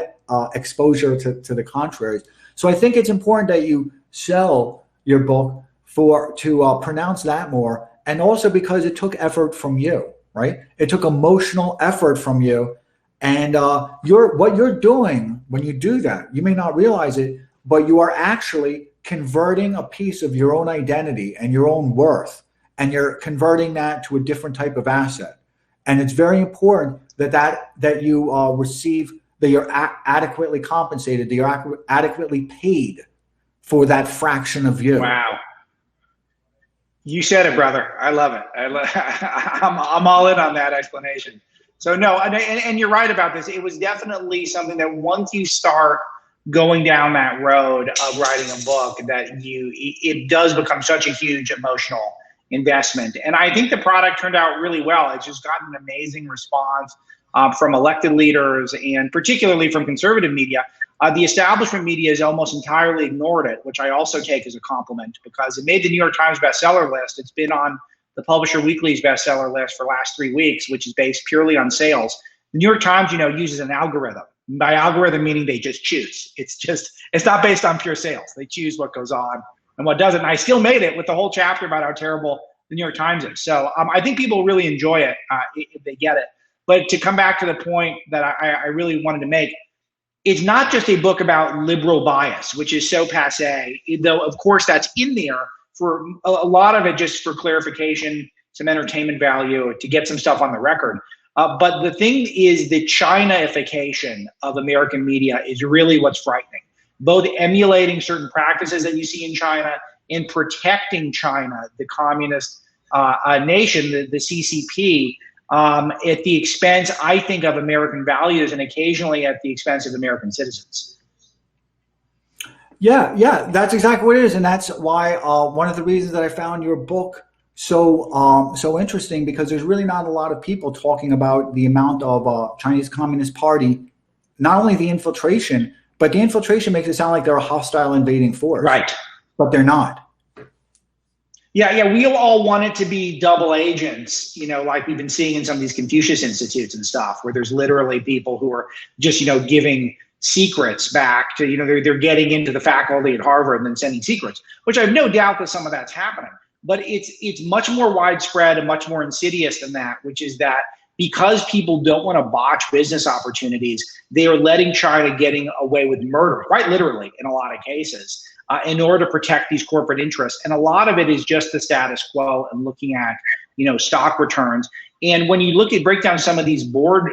[SPEAKER 1] exposure to the contraries. So I think it's important that you sell your book to pronounce that more, and also because it took effort from you, right? It took emotional effort from you, and what you're doing when you do that, you may not realize it, but you are actually converting a piece of your own identity and your own worth. And you're converting that to a different type of asset. And it's very important that you receive, that you're adequately compensated, that you're adequately paid for that fraction of you.
[SPEAKER 2] Wow. You said it, brother. I love it. I'm all in on that explanation. So no, and you're right about this. It was definitely something that once you start going down that road of writing a book, that it does become such a huge emotional investment. And I think the product turned out really well. It's just gotten an amazing response from elected leaders, and particularly from conservative media. The establishment media has almost entirely ignored it, which I also take as a compliment, because it made the New York Times bestseller list. It's been on the Publisher Weekly's bestseller list for the last 3 weeks, which is based purely on sales. The New York Times, uses an algorithm. By algorithm, meaning they just choose. It's not based on pure sales. They choose what goes on and what doesn't. And I still made it with the whole chapter about how terrible the New York Times is. So I think people really enjoy it if they get it. But to come back to the point that I really wanted to make, it's not just a book about liberal bias, which is so passé, though of course that's in there for a lot of it, just for clarification, some entertainment value, to get some stuff on the record. But the thing is, the China-ification of American media is really what's frightening. Both emulating certain practices that you see in China and protecting China, the communist nation, the CCP, at the expense, I think, of American values, and occasionally at the expense of American citizens.
[SPEAKER 1] Yeah, that's exactly what it is. And that's why one of the reasons that I found your book so interesting, because there's really not a lot of people talking about the amount of Chinese Communist Party, not only the infiltration, but the infiltration makes it sound like they're a hostile invading force.
[SPEAKER 2] Right.
[SPEAKER 1] But they're not.
[SPEAKER 2] Yeah, we all want it to be double agents, like we've been seeing in some of these Confucius Institutes and stuff, where there's literally people who are just, giving secrets back to, they're getting into the faculty at Harvard and then sending secrets, which I have no doubt that some of that's happening. But it's much more widespread and much more insidious than that, which is that because people don't want to botch business opportunities, they are letting China getting away with murder, quite literally in a lot of cases, in order to protect these corporate interests. And a lot of it is just the status quo and looking at, stock returns. And when you break down some of these boards,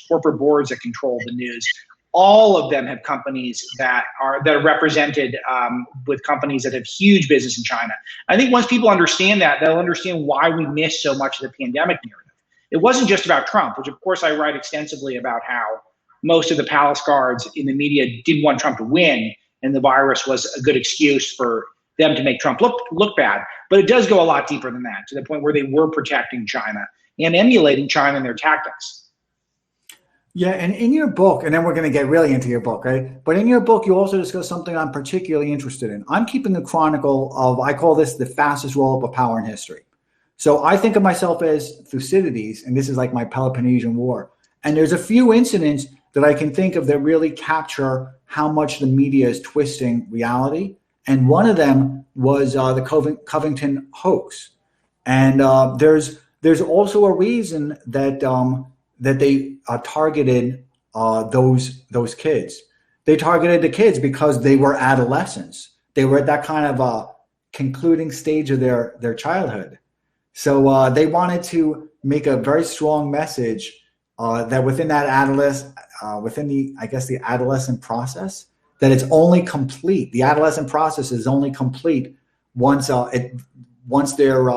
[SPEAKER 2] corporate boards that control the news, all of them have companies that are represented with companies that have huge business in China. I think once people understand that, they'll understand why we missed so much of the pandemic narrative. It wasn't just about Trump, which of course I write extensively about how most of the palace guards in the media didn't want Trump to win, and the virus was a good excuse for them to make Trump look bad. But it does go a lot deeper than that, to the point where they were protecting China and emulating China in their tactics.
[SPEAKER 1] Yeah, and in your book, and then we're going to get really into your book, right? But in your book, you also discuss something I'm particularly interested in. I'm keeping a chronicle of, I call this the fastest roll-up of power in history. So I think of myself as Thucydides, and this is like my Peloponnesian War. And there's a few incidents that I can think of that really capture how much the media is twisting reality. And one of them was the Covington Hoax. And there's also a reason that that they targeted those kids. They targeted the kids because they were adolescents. They were at that kind of concluding stage of their childhood. So they wanted to make a very strong message that within that within the adolescent process, that it's only complete. The adolescent process is only complete once their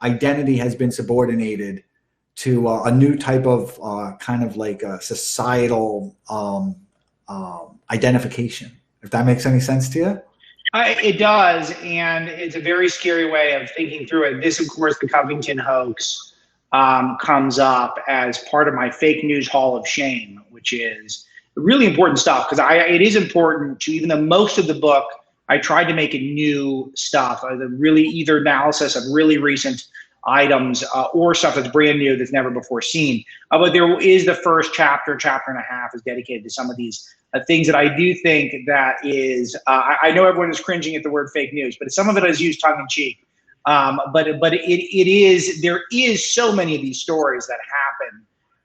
[SPEAKER 1] identity has been subordinated to a new type of kind of like a societal identification. If that makes any sense to you?
[SPEAKER 2] It does, and it's a very scary way of thinking through it. This, of course, the Covington hoax comes up as part of my fake news hall of shame, which is really important stuff, because it is important to, even though most of the book, I tried to make it new stuff, the really either analysis of really recent items or stuff that's brand new that's never before seen. But there is the first chapter and a half is dedicated to some of these things that I do think that is, I know everyone is cringing at the word fake news, but some of it is used tongue in cheek. But there is so many of these stories that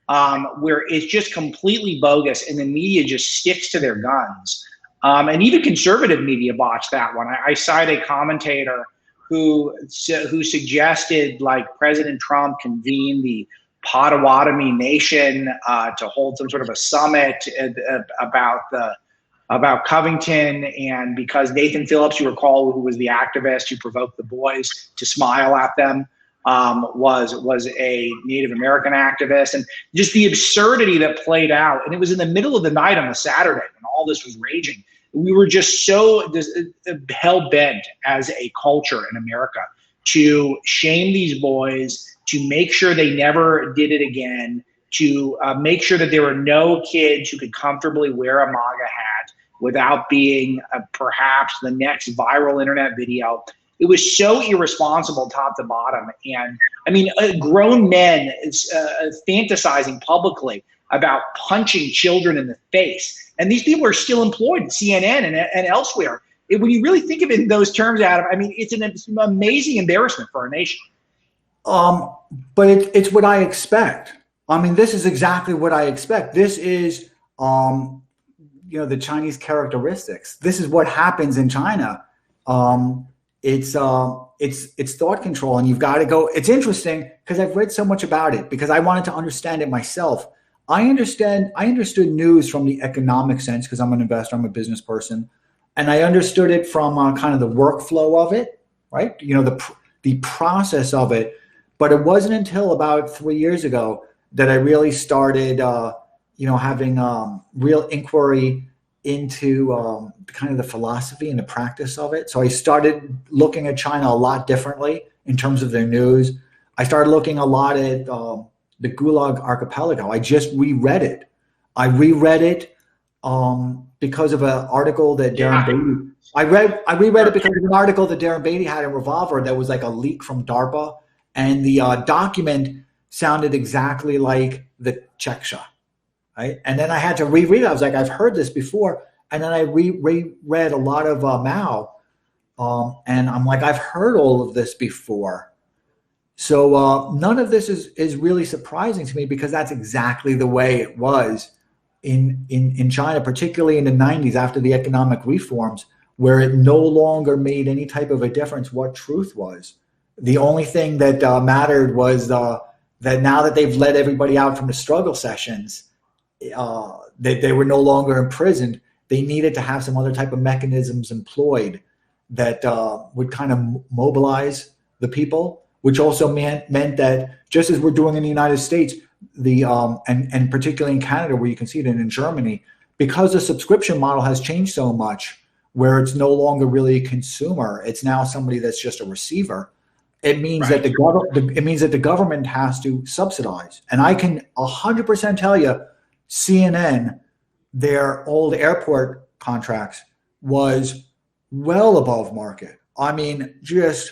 [SPEAKER 2] happen where it's just completely bogus and the media just sticks to their guns. And even conservative media botched that one. I cite a commentator who suggested like President Trump convene the Potawatomi Nation to hold some sort of a summit about Covington, and because Nathan Phillips, you recall, who was the activist who provoked the boys to smile at them, was a Native American activist, and just the absurdity that played out. And it was in the middle of the night on a Saturday when all this was raging. We were just so hell-bent as a culture in America to shame these boys, to make sure they never did it again, to make sure that there were no kids who could comfortably wear a MAGA hat without being perhaps the next viral internet video. It was so irresponsible top to bottom. And I mean, grown men fantasizing publicly about punching children in the face. And these people are still employed at CNN and elsewhere. When you really think of it in those terms, Adam, I mean, it's an amazing embarrassment for our nation.
[SPEAKER 1] But it's what I expect. I mean, this is exactly what I expect. This is, the Chinese characteristics. This is what happens in China. It's thought control, and you've got to go. It's interesting because I've read so much about it because I wanted to understand it myself. I understood news from the economic sense because I'm an investor, I'm a business person, and I understood it from kind of the workflow of it, right? The process of it. But it wasn't until about 3 years ago that I really started, having real inquiry into kind of the philosophy and the practice of it. So I started looking at China a lot differently in terms of their news. I started looking a lot at the Gulag Archipelago. I just reread it. I reread it because of an article that Darren Beatty. I reread it because of an article that Darren Beatty had in Revolver that was like a leak from DARPA, and the document sounded exactly like the Cheksha, right? And then I had to reread it. I was like, I've heard this before. And then I reread a lot of Mao, and I'm like, I've heard all of this before. So none of this is really surprising to me because that's exactly the way it was in China, particularly in the 90s after the economic reforms, where it no longer made any type of a difference what truth was. The only thing that mattered was that now that they've let everybody out from the struggle sessions, that they were no longer imprisoned, they needed to have some other type of mechanisms employed that would kind of mobilize the people, which also meant that just as we're doing in the United States, and particularly in Canada, where you can see it, and in Germany, because the subscription model has changed so much, where it's no longer really a consumer, it's now somebody that's just a receiver. It means that the government has to subsidize. And I can 100% tell you, CNN, their old airport contracts was well above market. I mean, just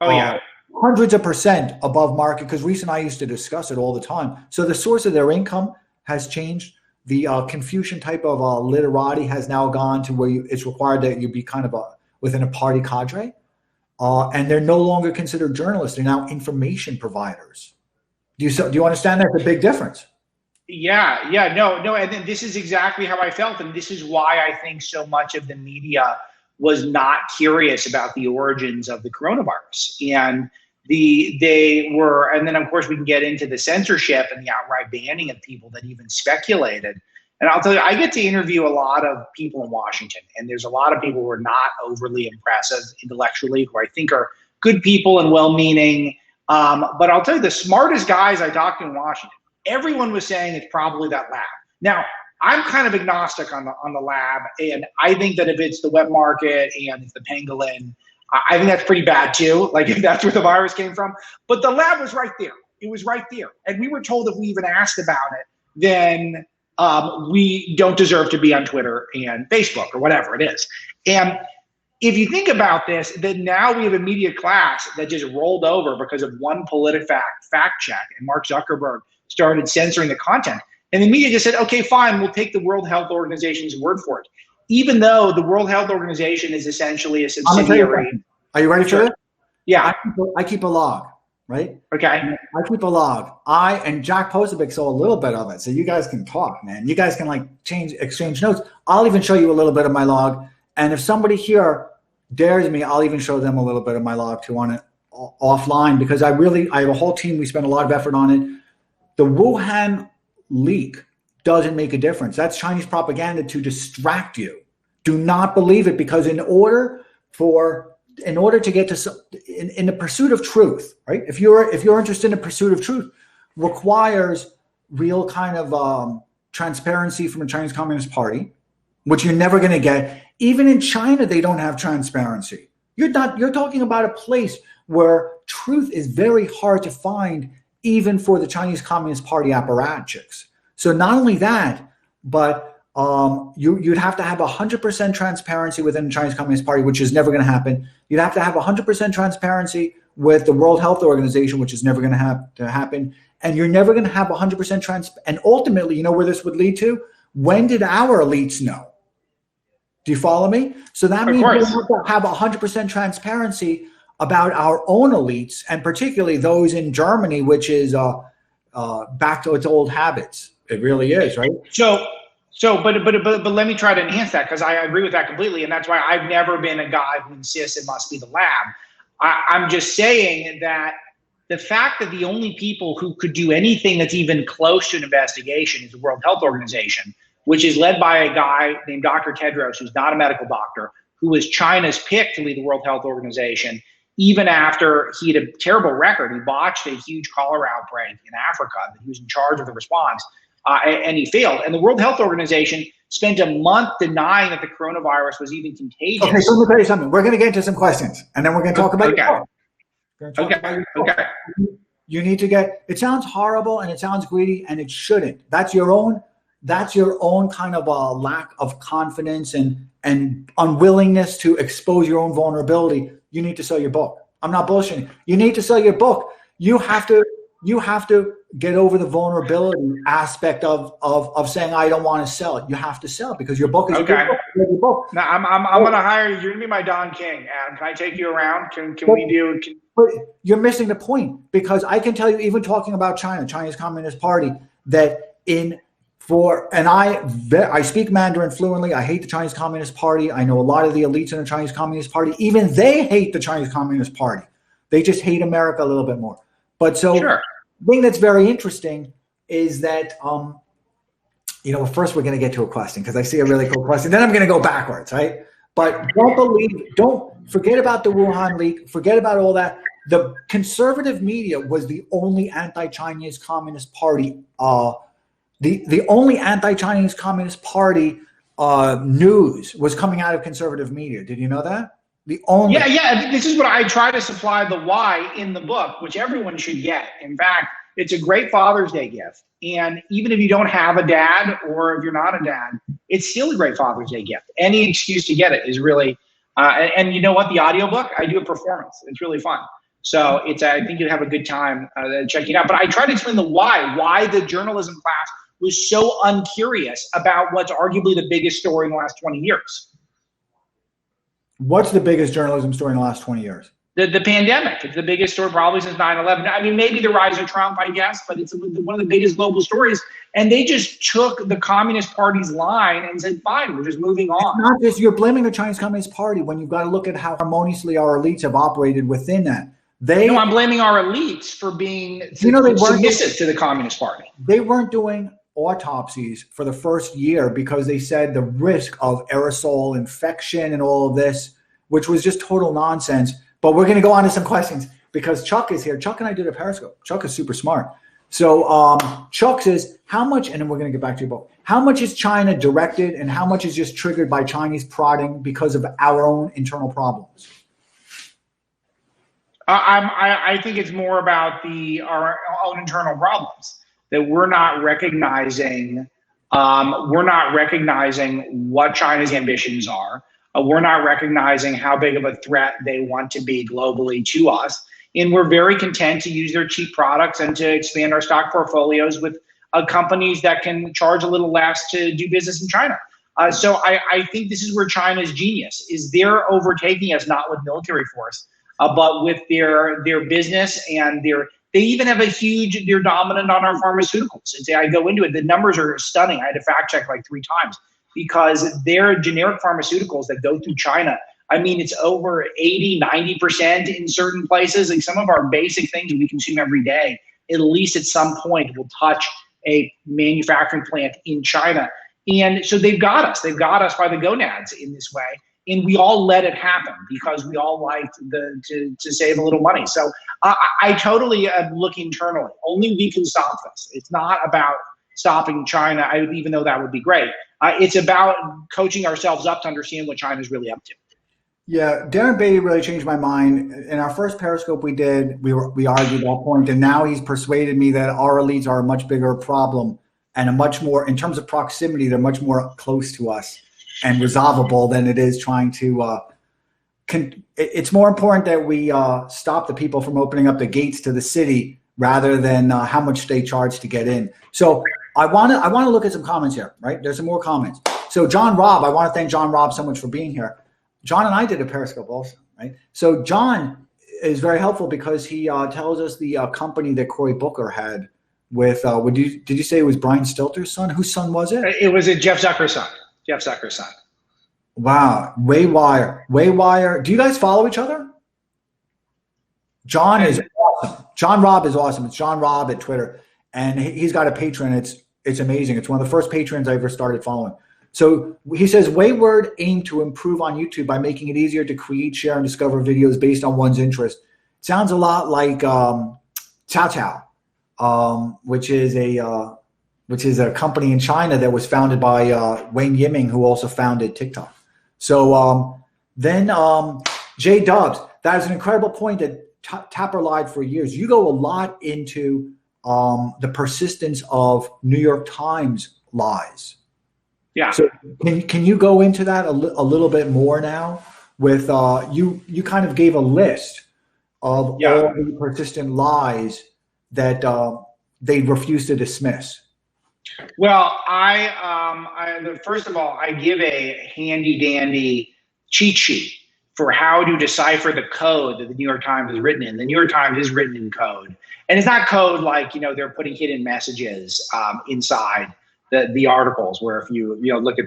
[SPEAKER 1] hundreds of % above market, because Reese and I used to discuss it all the time. So the source of their income has changed. The Confucian type of literati has now gone to where it's required that you be kind of within a party cadre. and they're no longer considered journalists. They're now information providers. Do you understand that's a big difference?
[SPEAKER 2] Yeah, no, and then this is exactly how I felt, and this is why I think so much of the media was not curious about the origins of the coronavirus, and and then of course we can get into the censorship and the outright banning of people that even speculated. And I'll tell you, I get to interview a lot of people in Washington, and there's a lot of people who are not overly impressive intellectually, who I think are good people and well-meaning. But I'll tell you, the smartest guys I talked to in Washington, everyone was saying it's probably that lab. Now, I'm kind of agnostic on the lab, and I think that if it's the wet market and it's the pangolin, I think that's pretty bad too, like if that's where the virus came from. But the lab was right there. It was right there. And we were told if we even asked about it, then we don't deserve to be on Twitter and Facebook or whatever it is. And if you think about this, then now we have a media class that just rolled over because of one PolitiFact fact check, and Mark Zuckerberg started censoring the content. And the media just said, okay, fine, we'll take the World Health Organization's word for it. Even though the World Health Organization is essentially a subsidiary.
[SPEAKER 1] Are you ready for this?
[SPEAKER 2] Yeah.
[SPEAKER 1] I keep a log, right?
[SPEAKER 2] Okay.
[SPEAKER 1] I keep a log. And Jack Posobiec saw a little bit of it, so you guys can talk, man. You guys can exchange notes. I'll even show you a little bit of my log. And if somebody here dares me, I'll even show them a little bit of my log too on it offline, because I have a whole team. We spend a lot of effort on it. The Wuhan leak doesn't make a difference. That's Chinese propaganda to distract you. Do not believe it, because in order to get to in the pursuit of truth, right? If you're interested in the pursuit of truth, requires real kind of transparency from the Chinese Communist Party, which you're never going to get. Even in China, they don't have transparency. You're talking about a place where truth is very hard to find, even for the Chinese Communist Party apparatchiks. So not only that, but you'd have to have 100% transparency within the Chinese Communist Party, which is never going to happen. You'd have to have 100% transparency with the World Health Organization, which is never going to happen. And you're never going to have 100% And ultimately, you know where this would lead to? When did our elites know? Do you follow me? So that means we have to have 100% transparency about our own elites, and particularly those in Germany, which is back to its old habits. It really is, right?
[SPEAKER 2] But let me try to enhance that, because I agree with that completely, and that's why I've never been a guy who insists it must be the lab. I'm just saying that the fact that the only people who could do anything that's even close to an investigation is the World Health Organization, which is led by a guy named Dr. Tedros, who's not a medical doctor, who was China's pick to lead the World Health Organization, even after he had a terrible record. He botched a huge cholera outbreak in Africa, that he was in charge of the response, and he failed. And the World Health Organization spent a month denying that the coronavirus was even contagious.
[SPEAKER 1] Okay, so let me tell you something. We're going to get into some questions, and then we're going to talk about
[SPEAKER 2] Okay.
[SPEAKER 1] You need to get, it sounds horrible and it sounds greedy, and it shouldn't. That's your own kind of a lack of confidence and unwillingness to expose your own vulnerability. You need to sell your book. I'm not bullshitting. You need to sell your book. You have to get over the vulnerability aspect of saying, I don't want to sell it. You have to sell it, because your book is
[SPEAKER 2] okay.
[SPEAKER 1] Your book.
[SPEAKER 2] Now I'm going to hire you. You're going to be my Don King, Adam. Can I take you around?
[SPEAKER 1] But you're missing the point, because I can tell you, even talking about China, Chinese Communist Party, that I speak Mandarin fluently. I hate the Chinese Communist Party. I know a lot of the elites in the Chinese Communist Party. Even they hate the Chinese Communist Party. They just hate America a little bit more. But sure. The thing that's very interesting is that, first we're going to get to a question, because I see a really cool question. Then I'm going to go backwards, right? But don't forget about the Wuhan leak. Forget about all that. The conservative media was the only anti-Chinese Communist Party The only anti-Chinese Communist Party news was coming out of conservative media. Did you know that? The only.
[SPEAKER 2] Yeah. This is what I try to supply the why in the book, which everyone should get. In fact, it's a great Father's Day gift. And even if you don't have a dad, or if you're not a dad, it's still a great Father's Day gift. Any excuse to get it is really, and you know what? The audiobook, I do a performance. It's really fun. So I think you'd have a good time checking it out. But I try to explain the why the journalism class was so uncurious about what's arguably the biggest story in the last 20 years.
[SPEAKER 1] What's the biggest journalism story in the last 20 years?
[SPEAKER 2] The pandemic. It's the biggest story probably since 9/11. I mean, maybe the rise of Trump, I guess, but it's one of the biggest global stories. And they just took the Communist Party's line and said, fine, we're just moving on.
[SPEAKER 1] It's not just you're blaming the Chinese Communist Party when you've got to look at how harmoniously our elites have operated within that.
[SPEAKER 2] No, I'm blaming our elites for being submissive to the Communist Party.
[SPEAKER 1] They weren't doing autopsies for the first year because they said the risk of aerosol infection and all of this, which was just total nonsense. But we're going to go on to some questions because Chuck is here. Chuck and I did a Periscope. Chuck is super smart. So Chuck says, how much, and then we're going to get back to your book, how much is China directed and how much is just triggered by Chinese prodding because of our own internal problems?
[SPEAKER 2] I think it's more about our own internal problems, that we're not recognizing what China's ambitions are. We're not recognizing how big of a threat they want to be globally to us. And we're very content to use their cheap products and to expand our stock portfolios with companies that can charge a little less to do business in China. So I think this is where China's genius is. They're overtaking us not with military force, but with their business and they even have they're dominant on our pharmaceuticals. And I go into it, the numbers are stunning. I had to fact check like 3 times because their generic pharmaceuticals that go through China, I mean, it's over 80, 90% in certain places. Like some of our basic things that we consume every day, at least at some point will touch a manufacturing plant in China. And so they've got us. They've got us by the gonads in this way. And we all let it happen because we all like to save a little money. So I totally look internally. Only we can stop this. It's not about stopping China, even though that would be great. It's about coaching ourselves up to understand what China's really up to.
[SPEAKER 1] Yeah, Darren Beatty really changed my mind. In our first Periscope we did, we argued that point, and now he's persuaded me that our elites are a much bigger problem and a much more, in terms of proximity, they're much more close to us and resolvable than it is trying to it's more important that we stop the people from opening up the gates to the city rather than how much they charge to get in. So I want to look at some comments here, right? There's some more comments. So John Robb, I want to thank John Robb so much for being here. John and I did a Periscope also, right? So John is very helpful because he tells us the company that Cory Booker had with, did you say it was Brian Stelter's son? Whose son was it?
[SPEAKER 2] It was Jeff Zuckers' son. Jeff Zuckers' son.
[SPEAKER 1] Wow. Waywire. Do you guys follow each other? John is awesome. John Robb is awesome. It's John Robb at Twitter. And he's got a Patreon. It's amazing. It's one of the first patrons I ever started following. So he says, Wayward aimed to improve on YouTube by making it easier to create, share, and discover videos based on one's interest. Sounds a lot like Cao Cao, which is a company in China that was founded by Wayne Yiming, who also founded TikTok. So then Jay Dubs, that is an incredible point that Tapper lied for years. You go a lot into the persistence of New York Times lies.
[SPEAKER 2] Yeah.
[SPEAKER 1] So can you go into that a little bit more now? With you kind of gave a list of all the persistent lies that they refuse to dismiss.
[SPEAKER 2] Well, first of all, I give a handy dandy cheat sheet for how to decipher the code that the New York Times is written in. The New York Times is written in code, and it's not code like they're putting hidden messages inside the articles. Where if you look at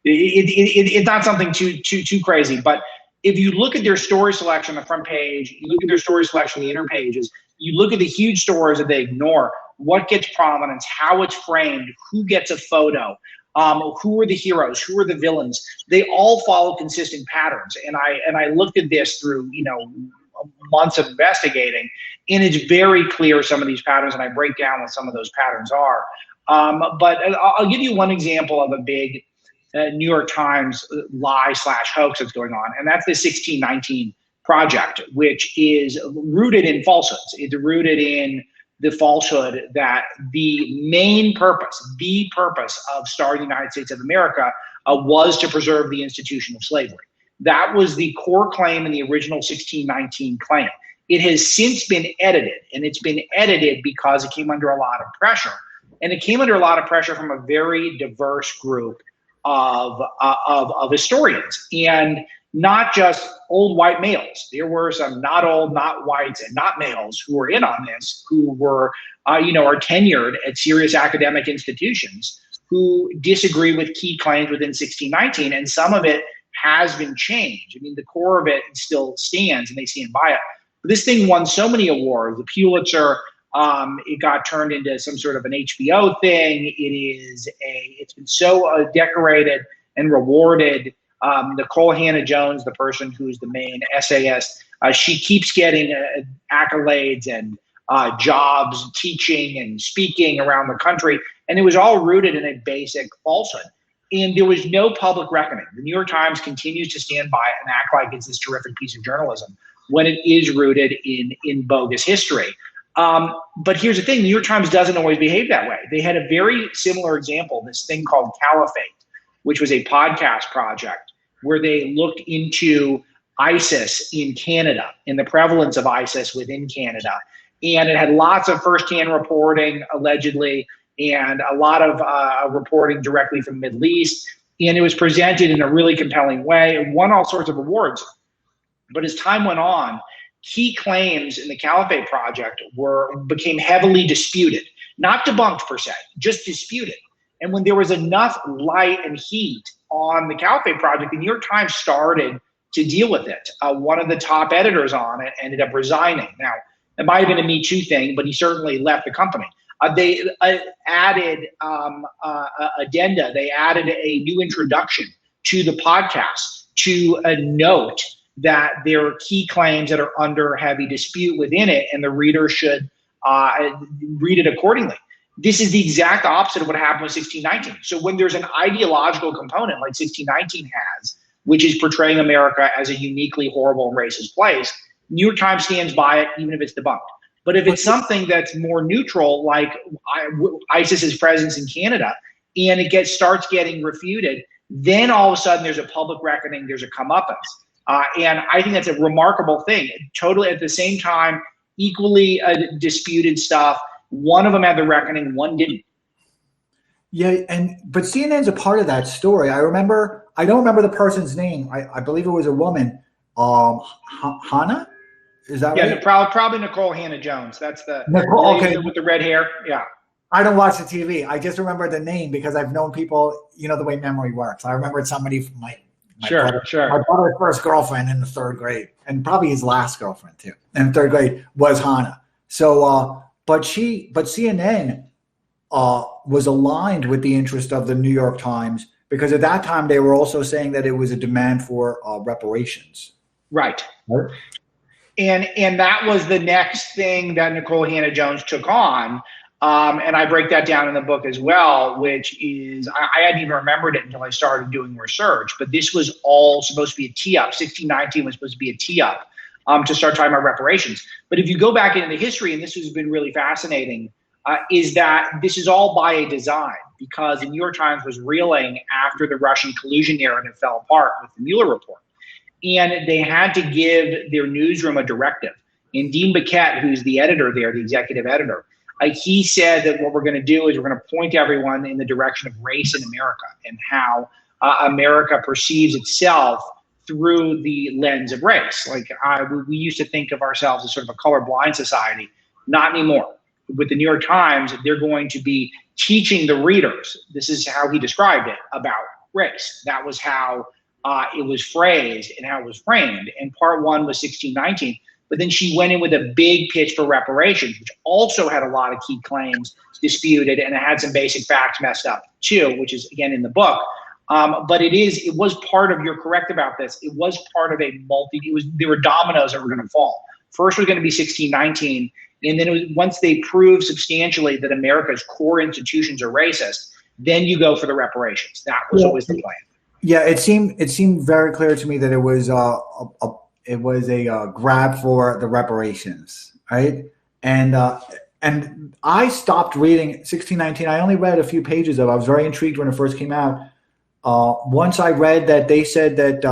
[SPEAKER 2] it's not something too crazy. But if you look at their story selection on the front page, you look at their story selection on the inner pages, you look at the huge stories that they ignore. What gets prominence, how it's framed, who gets a photo, who are the heroes, who are the villains. They all follow consistent patterns. And I looked at this through, months of investigating, and it's very clear some of these patterns, and I break down what some of those patterns are. But I'll give you one example of a big New York Times lie/hoax that's going on, and that's the 1619 Project, which is rooted in falsehoods. It's rooted in the falsehood that the purpose of starting the United States of America was to preserve the institution of slavery. That was the core claim in the original 1619 claim. It has since been edited, and it's been edited because it came under a lot of pressure. And it came under a lot of pressure from a very diverse group of historians. And not just old white males. There were some not old, not whites, and not males who were in on this, who were, are tenured at serious academic institutions, who disagree with key claims within 1619, and some of it has been changed. I mean, the core of it still stands, and they stand by it. But this thing won so many awards. The Pulitzer, it got turned into some sort of an HBO thing. It's been so decorated and rewarded. Nicole Hannah-Jones, the person who's the main essayist, she keeps getting accolades and jobs teaching and speaking around the country. And it was all rooted in a basic falsehood. And there was no public reckoning. The New York Times continues to stand by it and act like it's this terrific piece of journalism when it is rooted in bogus history. But here's the thing, the New York Times doesn't always behave that way. They had a very similar example, this thing called Caliphate, which was a podcast project where they looked into ISIS in Canada and the prevalence of ISIS within Canada. And it had lots of firsthand reporting, allegedly, and a lot of reporting directly from the Middle East. And it was presented in a really compelling way. It won all sorts of awards. But as time went on, key claims in the Caliphate project became heavily disputed. Not debunked per se, just disputed. And when there was enough light and heat on the Caliphate project, the New York Times started to deal with it. One of the top editors on it ended up resigning. Now, it might have been a Me Too thing, but he certainly left the company. They added addenda. They added a new introduction to the podcast to note that there are key claims that are under heavy dispute within it, and the reader should read it accordingly. This is the exact opposite of what happened with 1619. So when there's an ideological component like 1619 has, which is portraying America as a uniquely horrible and racist place, New York Times stands by it, even if it's debunked. But if it's something that's more neutral, like ISIS's presence in Canada, and it starts getting refuted, then all of a sudden there's a public reckoning, there's a comeuppance. And I think that's a remarkable thing. Totally at the same time, equally disputed stuff. One of them had the reckoning, one didn't.
[SPEAKER 1] Yeah, but CNN's a part of that story. I don't remember the person's name. I believe it was a woman. Hannah? Is that right?
[SPEAKER 2] Yeah, probably Nicole Hannah-Jones. That's the
[SPEAKER 1] Nicole, okay,
[SPEAKER 2] with the red hair. Yeah.
[SPEAKER 1] I don't watch the TV. I just remember the name because I've known people. You know the way memory works. I remembered somebody from my brother's first girlfriend in the third grade, and probably his last girlfriend too, in third grade was Hannah. So, but CNN was aligned with the interest of the New York Times because at that time they were also saying that it was a demand for reparations.
[SPEAKER 2] Right. And that was the next thing that Nicole Hannah-Jones took on. And I break that down in the book as well, which is, I hadn't even remembered it until I started doing research, but this was all supposed to be a tee-up. 1619 was supposed to be a tee-up to start talking about reparations. But if you go back into the history, and this has been really fascinating, is that this is all by a design, because the New York Times was reeling after the Russian collusion narrative fell apart with the Mueller report. And they had to give their newsroom a directive. And Dean Baquette, who's the editor there, the executive editor, he said that what we're going to do is we're going to point everyone in the direction of race in America and how America perceives itself through the lens of race. Like we used to think of ourselves as sort of a colorblind society. Not anymore. With the New York Times, they're going to be teaching the readers. This is how he described it about race. That was how it was phrased and how it was framed. And part one was 1619. But then she went in with a big pitch for reparations, which also had a lot of key claims disputed, and it had some basic facts messed up too, which is again in the book. But it was part of, you're correct about this, it was part of there were dominoes that were going to fall. First was going to be 1619, and then once they proved substantially that America's core institutions are racist, then you go for the reparations. That was always the plan.
[SPEAKER 1] Yeah, it seemed very clear to me that it was a grab for the reparations, right? And I stopped reading 1619. I only read a few pages of it. I was very intrigued when it first came out. Once I read that they said that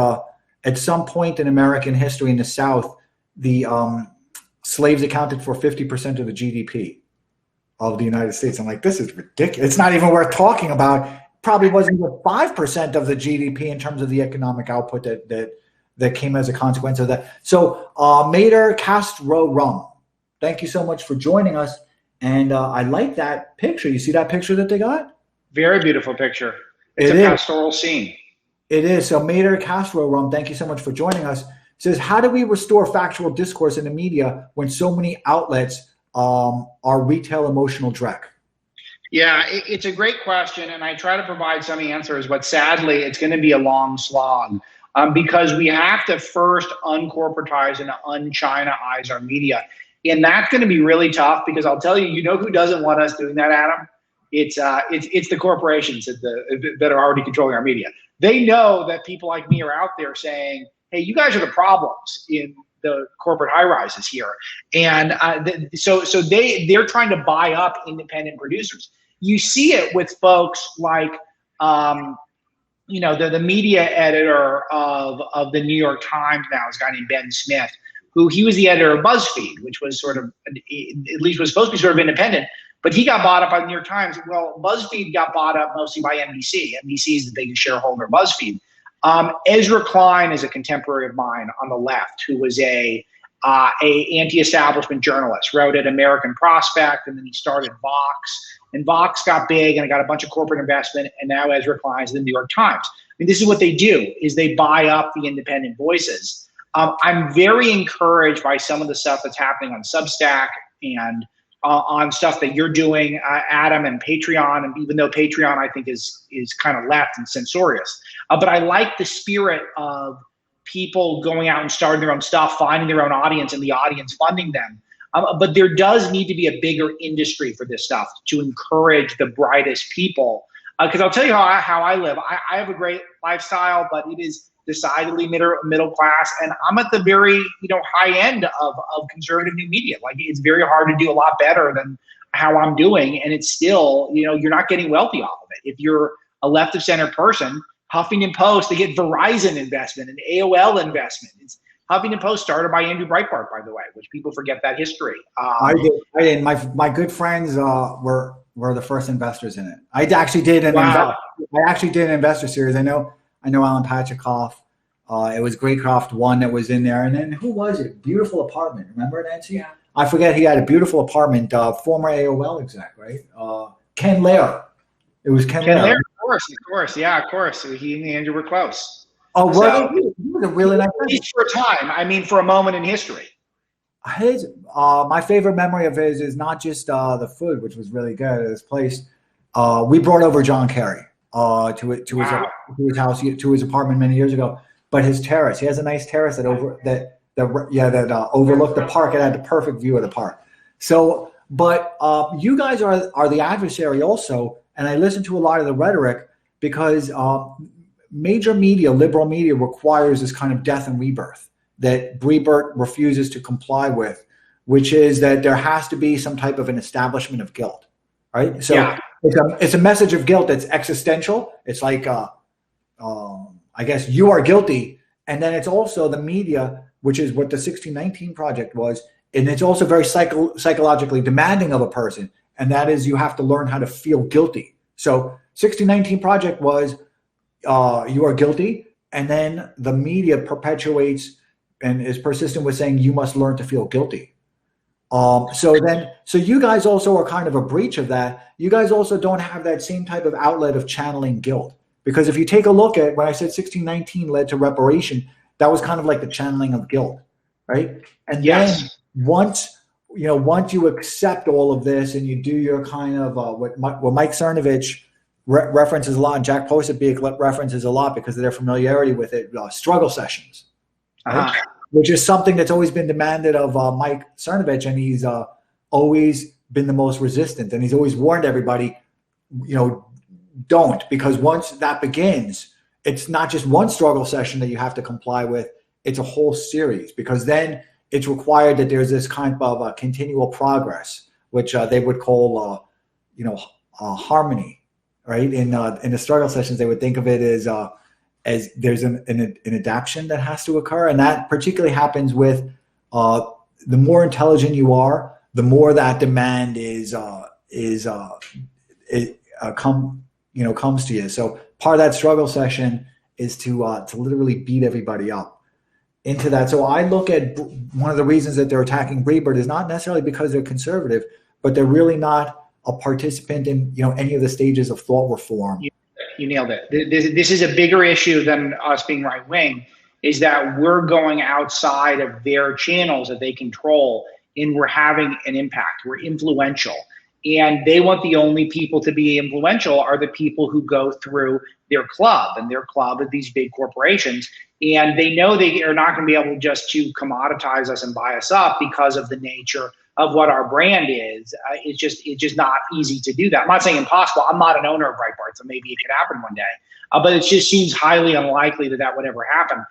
[SPEAKER 1] at some point in American history in the South, the slaves accounted for 50% of the GDP of the United States. I'm like, this is ridiculous. It's not even worth talking about. Probably wasn't even 5% of the GDP in terms of the economic output that that came as a consequence of that. So Mater Castro Rum, thank you so much for joining us. And I like that picture. You see that picture that they got?
[SPEAKER 2] Very beautiful picture. It's a pastoral scene.
[SPEAKER 1] It is. So Mater Castro Rum, thank you so much for joining us. Says, how do we restore factual discourse in the media when so many outlets are retail emotional dreck?
[SPEAKER 2] Yeah, it's a great question, and I try to provide some answers, but sadly, it's going to be a long slog because we have to first uncorporatize and un-China-ize our media. And that's going to be really tough because I'll tell you, you know who doesn't want us doing that, Adam? It's the corporations that are already controlling our media. They know that people like me are out there saying, hey, you guys are the problems in the corporate high rises here. And so they're trying to buy up independent producers. You see it with folks like, the media editor of the New York Times now is a guy named Ben Smith, who he was the editor of BuzzFeed, which was sort of, at least was supposed to be sort of independent, but he got bought up by the New York Times. Well, BuzzFeed got bought up mostly by NBC. NBC is the biggest shareholder of BuzzFeed. Ezra Klein is a contemporary of mine on the left who was a anti-establishment journalist, wrote at American Prospect, and then he started Vox. And Vox got big and got a bunch of corporate investment, and now Ezra Klein's in the New York Times. I mean, this is what they do, is they buy up the independent voices. I'm very encouraged by some of the stuff that's happening on Substack and on stuff that you're doing, Adam, and Patreon. And even though Patreon, I think, is kind of left and censorious. But I like the spirit of people going out and starting their own stuff, finding their own audience, and the audience funding them. But there does need to be a bigger industry for this stuff to encourage the brightest people. Because I'll tell you how I live. I have a great lifestyle, but it is decidedly middle class, and I'm at the very high end of conservative new media. Like, it's very hard to do a lot better than how I'm doing, and it's still you're not getting wealthy off of it. If you're a left of center person, Huffington Post, they get Verizon investment and AOL investment. It's Huffington Post started by Andrew Breitbart, by the way, which people forget that history.
[SPEAKER 1] I did. My good friends were the first investors in it. I actually did an investor series. I know Alan Patrick. It was Graycroft one that was in there, and then who was it? Beautiful Apartment. Remember, Nancy? Yeah. I forget. He had a beautiful apartment. Former AOL exec, right? Ken Lair. It was Ken Lair.
[SPEAKER 2] Of course. Yeah, of course. He and Andrew were close.
[SPEAKER 1] Oh, well, he was a really nice
[SPEAKER 2] at least for a time. I mean, for a moment in history.
[SPEAKER 1] My favorite memory of his is not just the food, which was really good at his place. We brought over John Kerry to his house, to his apartment many years ago. But his terrace, he has a nice terrace that overlooked the park. It had the perfect view of the park. So, but you guys are the adversary also, and I listen to a lot of the rhetoric because major media, liberal media, requires this kind of death and rebirth that Breitbart refuses to comply with, which is that there has to be some type of an establishment of guilt, right? So yeah. It's a message of guilt that's existential. It's like, I guess you are guilty. And then it's also the media, which is what the 1619 Project was. And it's also very psychologically demanding of a person. And that is, you have to learn how to feel guilty. So 1619 Project was, you are guilty. And then the media perpetuates and is persistent with saying you must learn to feel guilty. So you guys also are kind of a breach of that. You guys also don't have that same type of outlet of channeling guilt. Because if you take a look at when I said 1619 led to reparation, that was kind of like the channeling of guilt, right? And then once you accept all of this and you do your kind of what Mike Cernovich references a lot, and Jack Posobiec references a lot because of their familiarity with it, struggle sessions, right? Which is something that's always been demanded of Mike Cernovich, and he's always been the most resistant, and he's always warned everybody, don't, because once that begins, it's not just one struggle session that you have to comply with, it's a whole series, because then it's required that there's this kind of continual progress, which they would call, harmony, right? In the struggle sessions, they would think of it as there's an adaptation that has to occur, and that particularly happens with the more intelligent you are, the more that demand comes to you. So part of that struggle session is to literally beat everybody up. into that. So I look at one of the reasons that they're attacking Breitbart is not necessarily because they're conservative, but they're really not a participant in any of the stages of thought reform.
[SPEAKER 2] You nailed it. This is a bigger issue than us being right wing, is that we're going outside of their channels that they control, and we're having an impact. We're influential. And they want the only people to be influential are the people who go through their club, and their club are these big corporations. And they know they are not going to be able just to commoditize us and buy us up because of the nature of what our brand is. It's just not easy to do that. I'm not saying impossible. I'm not an owner of Breitbart, so maybe it could happen one day. But it just seems highly unlikely that that would ever happen.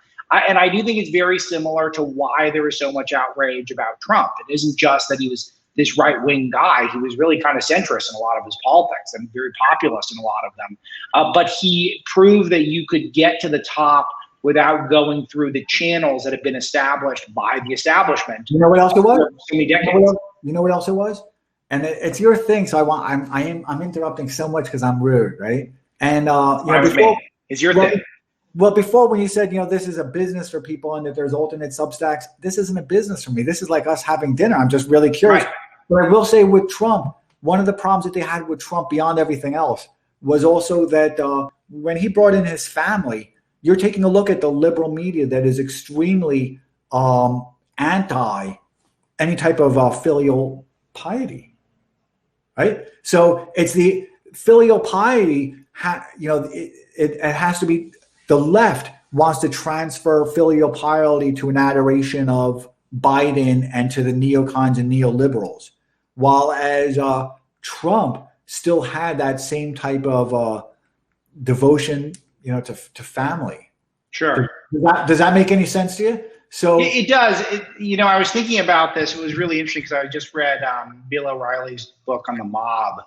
[SPEAKER 2] And I do think it's very similar to why there was so much outrage about Trump. It isn't just that he was this right-wing guy. He was really kind of centrist in a lot of his politics and very populist in a lot of them. But he proved that you could get to the top without going through the channels that have been established by the establishment.
[SPEAKER 1] You know what else it was?
[SPEAKER 2] So many decades.
[SPEAKER 1] You know what else it was? And it's your thing, so I'm interrupting so much because I'm rude, right? And
[SPEAKER 2] it's your thing.
[SPEAKER 1] Well, before when you said, this is a business for people and that there's alternate Substacks, this isn't a business for me. This is like us having dinner. I'm just really curious.
[SPEAKER 2] Right.
[SPEAKER 1] But I will say with Trump, one of the problems that they had with Trump beyond everything else was also that when he brought in his family, you're taking a look at the liberal media that is extremely anti any type of filial piety, right? So it's the filial piety, it has to be. The left wants to transfer filial piety to an adoration of Biden and to the neocons and neoliberals, while as Trump still had that same type of devotion, to family.
[SPEAKER 2] Sure.
[SPEAKER 1] Does that make any sense to you? So
[SPEAKER 2] it does. I was thinking about this. It was really interesting because I just read Bill O'Reilly's book on the mob,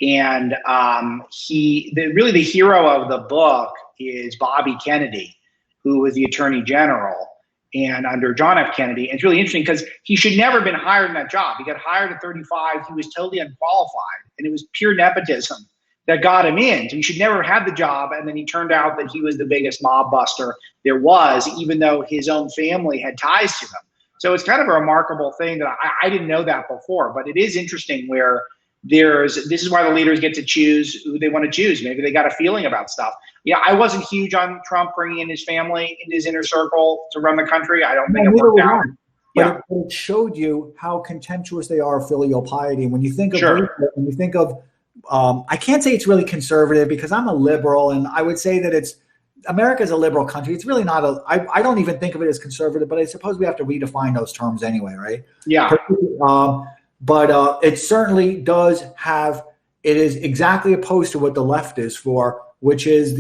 [SPEAKER 2] and really the hero of the book is Bobby Kennedy, who was the Attorney General and under John F. Kennedy. And it's really interesting because he should never have been hired in that job. He got hired at 35. He was totally unqualified, and it was pure nepotism that got him in. So he should never have had the job. And then he turned out that he was the biggest mob buster there was, even though his own family had ties to him. So it's kind of a remarkable thing that I didn't know that before, but it is interesting where this is why the leaders get to choose who they want to choose. Maybe they got a feeling about stuff. Yeah, I wasn't huge on Trump bringing in his family into his inner circle to run the country. I don't think it worked out.
[SPEAKER 1] But it showed you how contemptuous they are of filial piety. And when you think of, I can't say it's really conservative because I'm a liberal, and I would say that America's a liberal country. It's really not I don't even think of it as conservative, but I suppose we have to redefine those terms anyway, right?
[SPEAKER 2] Yeah.
[SPEAKER 1] But it certainly does it is exactly opposed to what the left is for, which is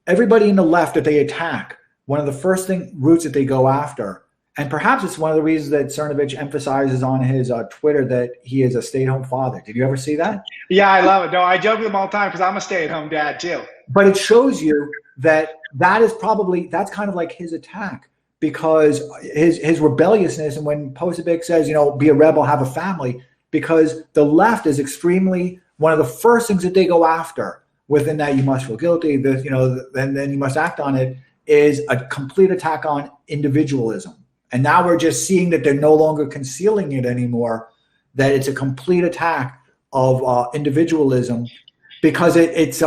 [SPEAKER 1] everybody in the left that they attack, one of the first roots that they go after. And perhaps it's one of the reasons that Cernovich emphasizes on his Twitter that he is a stay-at-home father. Did you ever see that?
[SPEAKER 2] Yeah, I love it. No, I joke with him all the time because I'm a stay-at-home dad too.
[SPEAKER 1] But it shows you that's kind of like his attack, because his rebelliousness, and when Posebik says, be a rebel, have a family, because the left is extremely, one of the first things that they go after within that you must feel guilty, then you must act on it, is a complete attack on individualism. And now we're just seeing that they're no longer concealing it anymore, that it's a complete attack of individualism, because it's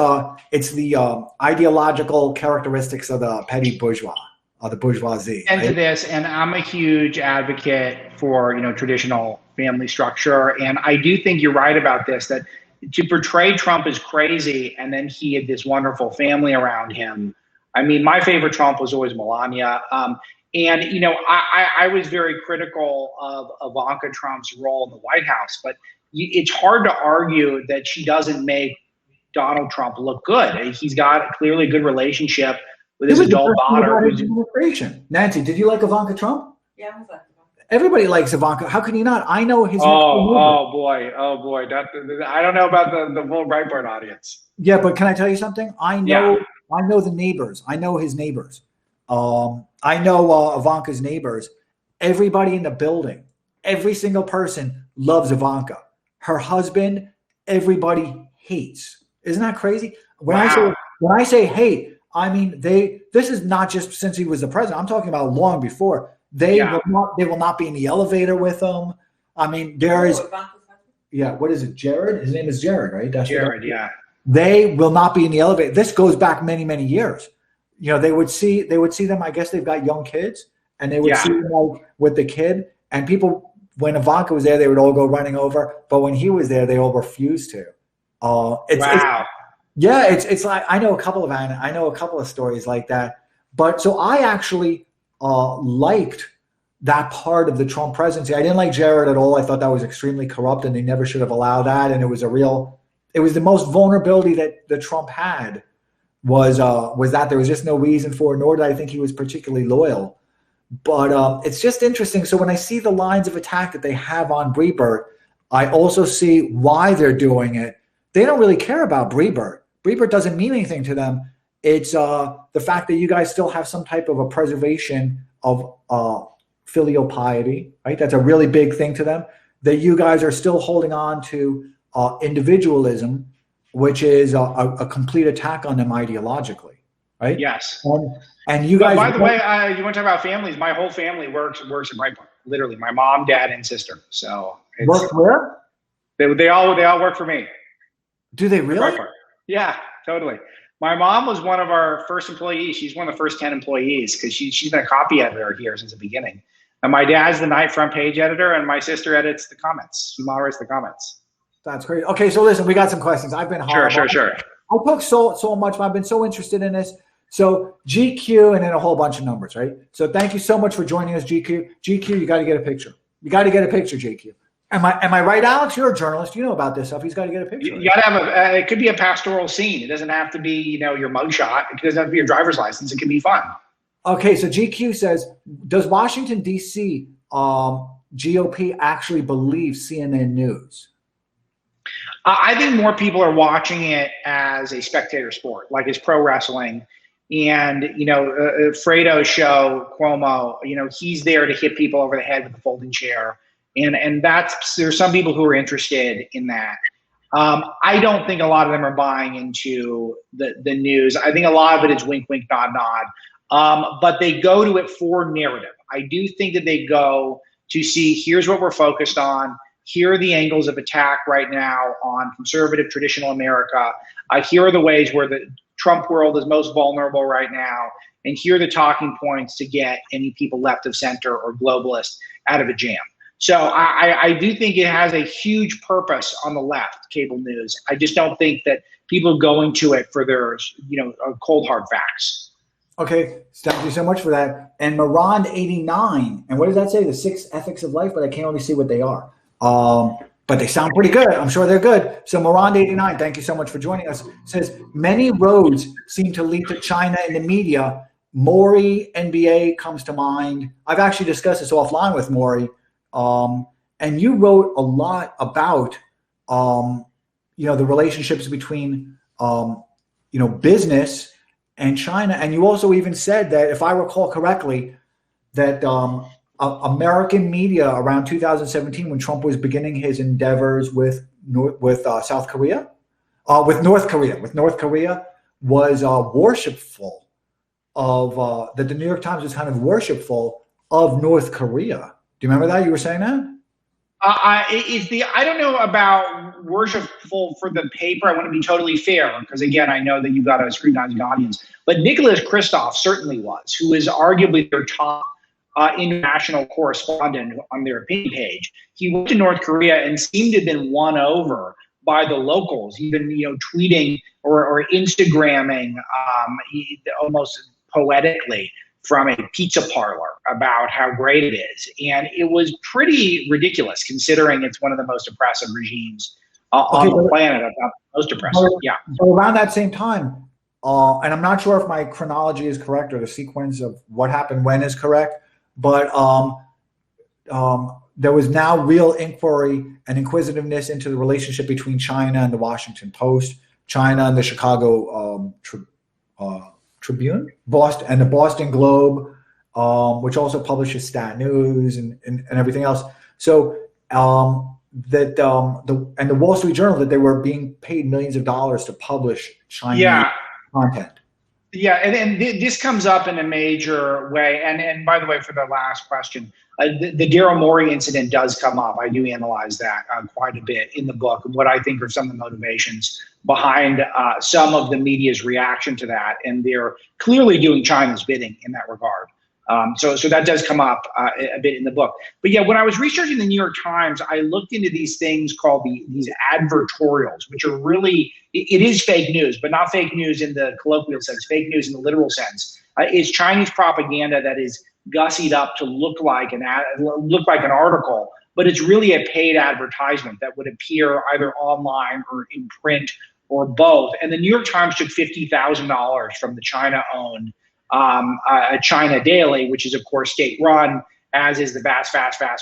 [SPEAKER 1] the ideological characteristics of the petty bourgeois, or the bourgeoisie.
[SPEAKER 2] And to this, and I'm a huge advocate for traditional family structure, and I do think you're right about this, that to portray Trump as crazy and then he had this wonderful family around him. I mean, my favorite Trump was always Melania. And I was very critical of Ivanka Trump's role in the White House, but it's hard to argue that she doesn't make Donald Trump look good. He's got clearly a good relationship with his adult daughter.
[SPEAKER 1] Nancy, did you like Ivanka Trump?
[SPEAKER 3] Yeah, I was like,
[SPEAKER 1] everybody likes Ivanka. How can you not? I know his.
[SPEAKER 2] Oh boy. I don't know about the whole Breitbart audience.
[SPEAKER 1] Yeah, but can I tell you something? I know the neighbors. I know his neighbors. I know Ivanka's neighbors. Everybody in the building, every single person loves Ivanka. Her husband, everybody hates. Isn't that crazy? When I say hate, I mean, this is not just since he was the president. I'm talking about long before. They will not be in the elevator with him. I mean, there is. Yeah, what is it, Jared? His name is Jared, right? That's
[SPEAKER 2] Jared, yeah.
[SPEAKER 1] They will not be in the elevator. This goes back many, many years. You know, they would see them. I guess they've got young kids, and they would see them like with the kid. And people, when Ivanka was there, they would all go running over. But when he was there, they all refused to. It's like I know a couple of stories like that. But so I actually liked that part of the Trump presidency. I didn't like Jared at all. I thought that was extremely corrupt, and they never should have allowed that. And it was the most vulnerability that the Trump had was that there was just no reason for it, nor did I think he was particularly loyal. But it's just interesting. So when I see the lines of attack that they have on Breitbart, I also see why they're doing it. They don't really care about Breitbart. Breitbart doesn't mean anything to them. It's the fact that you guys still have some type of a preservation of filial piety, right? That's a really big thing to them. That you guys are still holding on to individualism, which is a complete attack on them ideologically, right?
[SPEAKER 2] Yes.
[SPEAKER 1] And you guys.
[SPEAKER 2] By the way, you want to talk about families? My whole family works at Breitbart. Literally, my mom, dad, and sister. So
[SPEAKER 1] work where?
[SPEAKER 2] They all work for me.
[SPEAKER 1] Do they really?
[SPEAKER 2] Breitbart. Yeah, totally. My mom was one of our first employees. She's one of the first 10 employees because she's been a copy editor here since the beginning. And my dad's the night front page editor, and my sister edits the comments. She moderates the comments.
[SPEAKER 1] That's great. Okay, so listen, we got some questions. I've been horrible.
[SPEAKER 2] Sure.
[SPEAKER 1] I talk so much. I've been so interested in this. So GQ and then a whole bunch of numbers, right? So thank you so much for joining us, GQ. GQ, you got to get a picture. You got to get a picture, GQ. Am I right, Alex? You're a journalist. You know about this stuff. He's got to get a picture.
[SPEAKER 2] You got to have it could be a pastoral scene. It doesn't have to be, your mugshot. It doesn't have to be your driver's license. It can be fun.
[SPEAKER 1] Okay, so GQ says, does Washington, D.C. GOP actually believe CNN News?
[SPEAKER 2] I think more people are watching it as a spectator sport, like it's pro wrestling. And, Fredo's show, Cuomo, he's there to hit people over the head with a folding chair. And there's some people who are interested in that. I don't think a lot of them are buying into the news. I think a lot of it is wink, wink, nod, nod. But they go to it for narrative. I do think that they go to see, here's what we're focused on. Here are the angles of attack right now on conservative, traditional America. Here are the ways where the Trump world is most vulnerable right now. And here are the talking points to get any people left of center or globalist out of a jam. So I do think it has a huge purpose on the left, cable news. I just don't think that people are going to it for their, cold hard facts.
[SPEAKER 1] Okay, thank you so much for that. And Mirand 89, and what does that say? The 6 ethics of life, but I can't really see what they are. But they sound pretty good. I'm sure they're good. So Mirand 89, thank you so much for joining us. Says many roads seem to lead to China in the media. Maury, NBA comes to mind. I've actually discussed this offline with Maury. And you wrote a lot about, the relationships between, business and China. And you also even said that, if I recall correctly, that American media around 2017, when Trump was beginning his endeavors with South Korea, with North Korea, was worshipful of that the New York Times was kind of worshipful of North Korea. Do you remember that? You were saying that?
[SPEAKER 2] I don't know about worshipful for the paper. I want to be totally fair because, again, I know that you've got a scrutinizing audience. But Nicholas Kristof certainly was, who is arguably their top international correspondent on their opinion page. He went to North Korea and seemed to have been won over by the locals, even tweeting or Instagramming almost poetically from a pizza parlor about how great it is. And it was pretty ridiculous considering it's one of the most oppressive regimes on the planet. Most oppressive, yeah.
[SPEAKER 1] So around that same time, and I'm not sure if my chronology is correct or the sequence of what happened when is correct, but there was now real inquiry and inquisitiveness into the relationship between China and the Washington Post, China and the Chicago Tribune, Boston, and the Boston Globe, which also publishes Stat News and everything else. So the Wall Street Journal, that they were being paid millions of dollars to publish Chinese content.
[SPEAKER 2] Yeah, and this comes up in a major way. And by the way, for the last question, the Daryl Morey incident does come up. I do analyze that quite a bit in the book, and what I think are some of the motivations behind some of the media's reaction to that. And they're clearly doing China's bidding in that regard. So that does come up a bit in the book. But yeah, when I was researching the New York Times, I looked into these things called these advertorials, which are really, it is fake news, but not fake news in the colloquial sense, fake news in the literal sense. It's Chinese propaganda that is gussied up to look like an article, but it's really a paid advertisement that would appear either online or in print or both. And the New York Times took $50,000 from the China-owned China Daily, which is of course state-run, as is the vast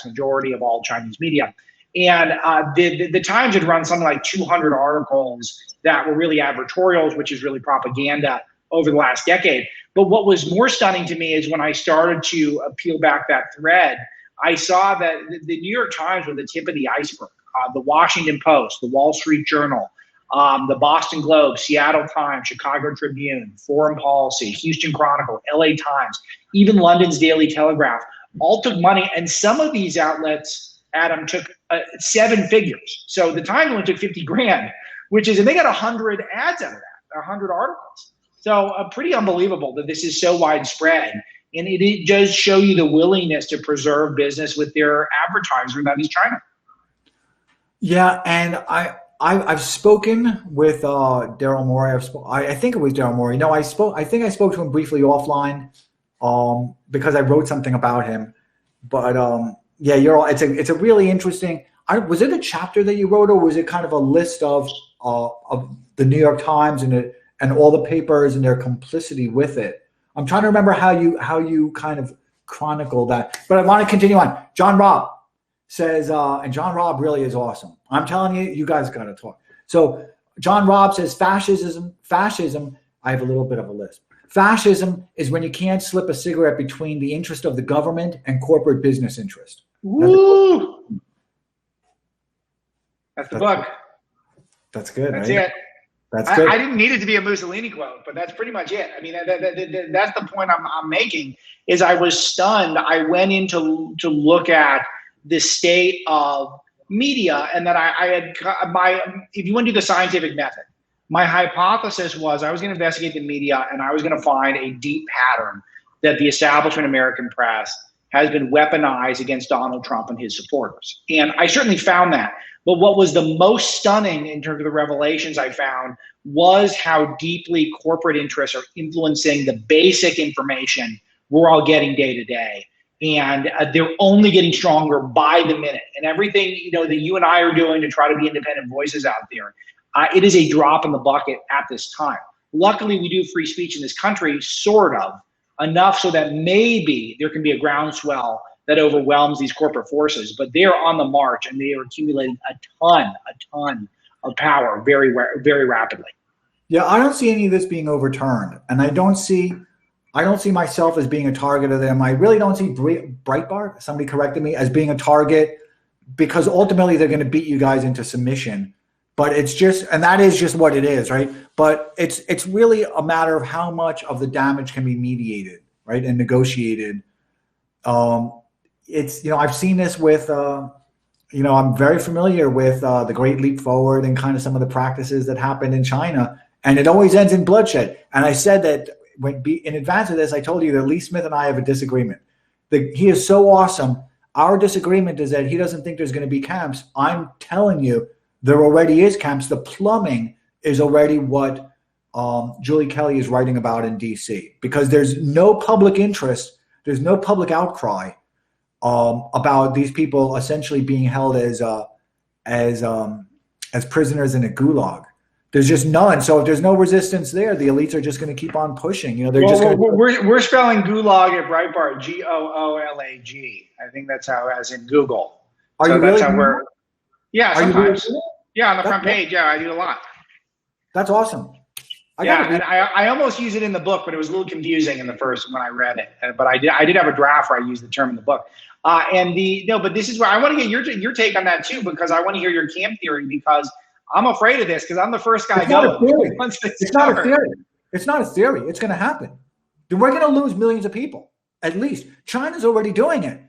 [SPEAKER 2] majority of all Chinese media. And the Times had run something like 200 articles that were really advertorials, which is really propaganda over the last decade. But what was more stunning to me is when I started to peel back that thread, I saw that the New York Times was the tip of the iceberg. The Washington Post, the Wall Street Journal, the Boston Globe, Seattle Times, Chicago Tribune, Foreign Policy, Houston Chronicle, LA Times, even London's Daily Telegraph, all took money. And some of these outlets, Adam, took 7 figures. So the Times only took 50 grand, which is, and they got 100 ads out of that, 100 articles. So pretty unbelievable that this is so widespread. And it does show you the willingness to preserve business with their advertiser, and that is China.
[SPEAKER 1] Yeah, and I've spoken with Daryl Morey. I think it was Daryl Morey. No, I think I spoke to him briefly offline because I wrote something about him. But yeah, it's a really interesting. Was it a chapter that you wrote, or was it kind of a list of the New York Times and all the papers and their complicity with it? I'm trying to remember how you kind of chronicle that. But I want to continue on. John Robb says, and John Robb really is awesome. I'm telling you, you guys got to talk. So John Robb says fascism, I have a little bit of a list. Fascism is when you can't slip a cigarette between the interest of the government and corporate business interest.
[SPEAKER 2] Woo! That's the book.
[SPEAKER 1] That's good.
[SPEAKER 2] That's
[SPEAKER 1] right?
[SPEAKER 2] it.
[SPEAKER 1] That's good.
[SPEAKER 2] I didn't need it to be a Mussolini quote, but that's pretty much it. I mean, that's the point I'm making. Is I was stunned. I went in to look at the state of media, and that I had if you want to do the scientific method, my hypothesis was I was going to investigate the media, and I was going to find a deep pattern that the establishment American press has been weaponized against Donald Trump and his supporters. And I certainly found that. But what was the most stunning in terms of the revelations I found was how deeply corporate interests are influencing the basic information we're all getting day to day. And they're only getting stronger by the minute. And everything that you and I are doing to try to be independent voices out there, it is a drop in the bucket at this time. Luckily, we do free speech in this country, sort of, enough so that maybe there can be a groundswell that overwhelms these corporate forces. But they are on the march, and they are accumulating a ton of power very, very rapidly.
[SPEAKER 1] Yeah, I don't see any of this being overturned, and I don't see myself as being a target of them. I really don't see Breitbart, somebody corrected me, as being a target, because ultimately they're going to beat you guys into submission. But it's just, and that is just what it is, right? But it's really a matter of how much of the damage can be mediated, right, and negotiated. I've seen this with, I'm very familiar with the Great Leap Forward and kind of some of the practices that happened in China, and it always ends in bloodshed. And I said that in advance of this, I told you that Lee Smith and I have a disagreement. He is so awesome. Our disagreement is that he doesn't think there's going to be camps. I'm telling you, there already is camps. The plumbing is already what Julie Kelly is writing about in D.C. because there's no public interest. There's no public outcry about these people essentially being held as prisoners in a gulag. There's just none. So if there's no resistance there, the elites are just going to keep on pushing.
[SPEAKER 2] We're spelling gulag at Breitbart, Goolag. I think that's how, as in Google.
[SPEAKER 1] Are you really?
[SPEAKER 2] Yeah, sometimes. Yeah, on the front page. Yeah, I do a lot.
[SPEAKER 1] That's awesome.
[SPEAKER 2] And I almost use it in the book, but it was a little confusing in the first when I read it. But I did have a draft where I used the term in the book. But this is where I want to get your take on that too, because I want to hear your camp theory, because I'm afraid of this, because I'm the first guy going.
[SPEAKER 1] It's not a theory. It's not a theory. It's going to happen. We're going to lose millions of people, at least. China's already doing it.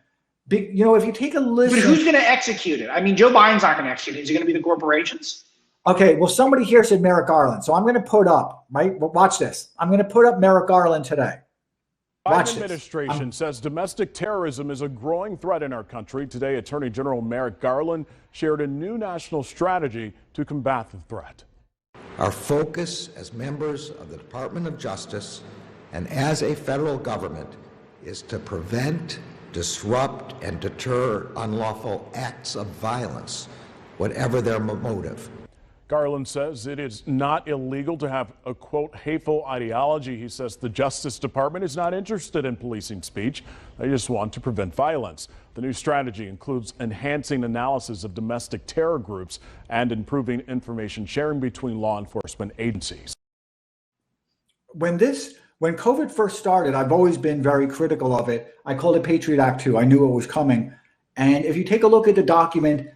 [SPEAKER 1] If you take a list.
[SPEAKER 2] But who's going to execute it? I mean, Joe Biden's not going to execute it. Is it going to be the corporations?
[SPEAKER 1] Okay, well, somebody here said Merrick Garland. So I'm going to put up, right? Watch this. I'm going to put up Merrick Garland today.
[SPEAKER 3] Biden administration says domestic terrorism is a growing threat in our country. Today, Attorney General Merrick Garland shared a new national strategy to combat the threat.
[SPEAKER 4] Our focus as members of the Department of Justice and as a federal government is to prevent, disrupt, and deter unlawful acts of violence, whatever their motive.
[SPEAKER 3] Garland says it is not illegal to have a, quote, hateful ideology. He says the Justice Department is not interested in policing speech. They just want to prevent violence. The new strategy includes enhancing analysis of domestic terror groups and improving information sharing between law enforcement agencies.
[SPEAKER 1] When COVID first started, I've always been very critical of it. I called it Patriot Act 2. I knew it was coming. And if you take a look at the document,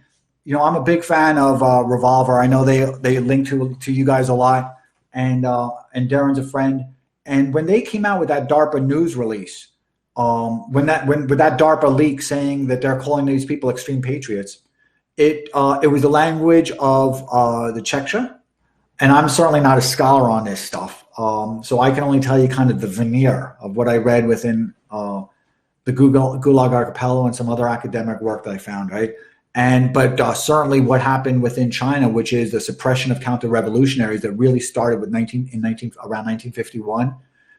[SPEAKER 1] I'm a big fan of Revolver. I know they link to you guys a lot, and Darren's a friend. And when they came out with that DARPA news release, with that DARPA leak saying that they're calling these people extreme patriots, it was the language of the Chechnya, and I'm certainly not a scholar on this stuff, so I can only tell you kind of the veneer of what I read within the Gulag Archipelago and some other academic work that I found, right? But certainly what happened within China, which is the suppression of counter-revolutionaries that really started with around 1951.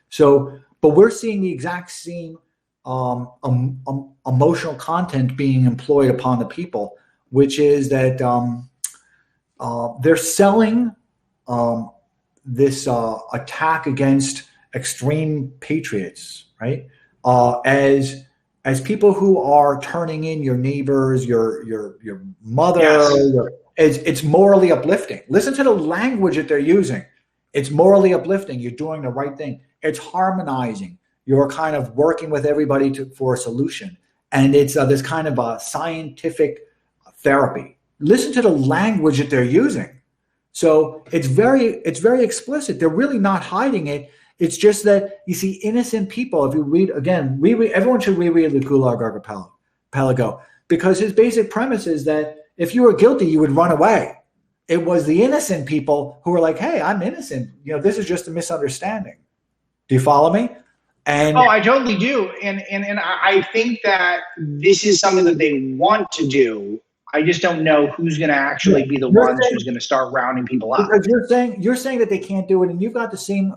[SPEAKER 1] So, but we're seeing the exact same emotional content being employed upon the people, which is that they're selling this attack against extreme patriots, right? As people who are turning in your neighbors, your mother, yes. It's morally uplifting. Listen to the language that they're using. It's morally uplifting. You're doing the right thing. It's harmonizing. You're kind of working with everybody for a solution. And it's this kind of a scientific therapy. Listen to the language that they're using. So it's very explicit. They're really not hiding it. It's just that you see innocent people. If you read again, everyone should reread the Gulag Archipelago, because his basic premise is that if you were guilty, you would run away. It was the innocent people who were like, "Hey, I'm innocent. This is just a misunderstanding." Do you follow me? And
[SPEAKER 2] I totally do. And I think that this is something that they want to do. I just don't know who's going to actually be the ones who's going to start rounding people up.
[SPEAKER 1] Because you're saying that they can't do it, and you've got the same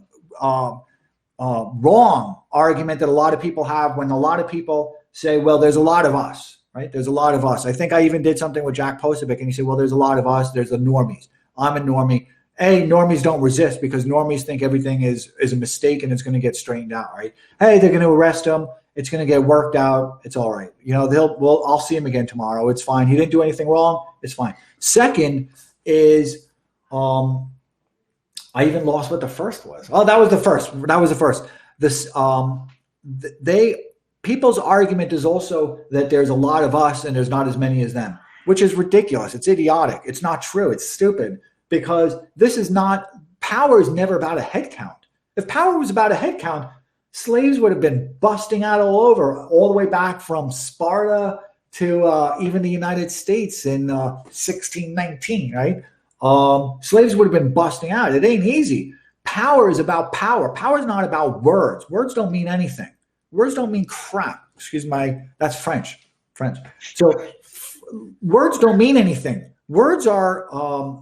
[SPEAKER 1] wrong argument that a lot of people have when a lot of people say, well, there's a lot of us, right? There's a lot of us. I think I even did something with Jack Posobiec, and he said, well, there's a lot of us. There's the normies. I'm a normie. Normies don't resist because normies think everything is a mistake and it's going to get straightened out, right? Hey, they're going to arrest him. It's going to get worked out. It's all right. I'll see him again tomorrow. It's fine. He didn't do anything wrong. It's fine. Second is, I even lost what the first was. Oh, that was the first. This people's argument is also that there's a lot of us and there's not as many as them, which is ridiculous. It's idiotic. It's not true. It's stupid, because power is never about a head count. If power was about a head count, slaves would have been busting out all the way back from Sparta to even the United States in 1619, right? Slaves would have been busting out. It ain't easy. Power is about power. Power is not about words. Words don't mean anything. Words don't mean crap. That's French. So words don't mean anything. Words are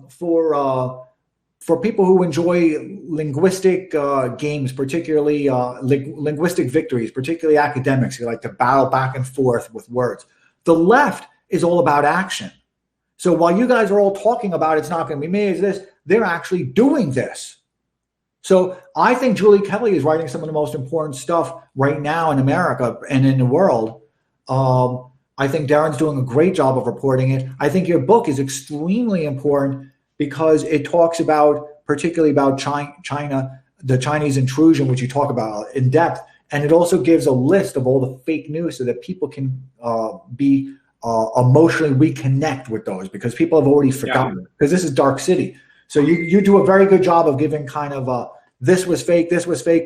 [SPEAKER 1] for people who enjoy linguistic games, particularly linguistic victories, particularly academics who like to battle back and forth with words. The left is all about action. So while you guys are all talking about it's not going to be me, they're actually doing this. So I think Julie Kelly is writing some of the most important stuff right now in America and in the world. I think Darren's doing a great job of reporting it. I think your book is extremely important because it talks particularly about China, the Chinese intrusion, which you talk about in depth. And it also gives a list of all the fake news so that people can be emotionally reconnect with those, because people have already forgotten, because this is Dark City. So you do a very good job of giving kind of this was fake,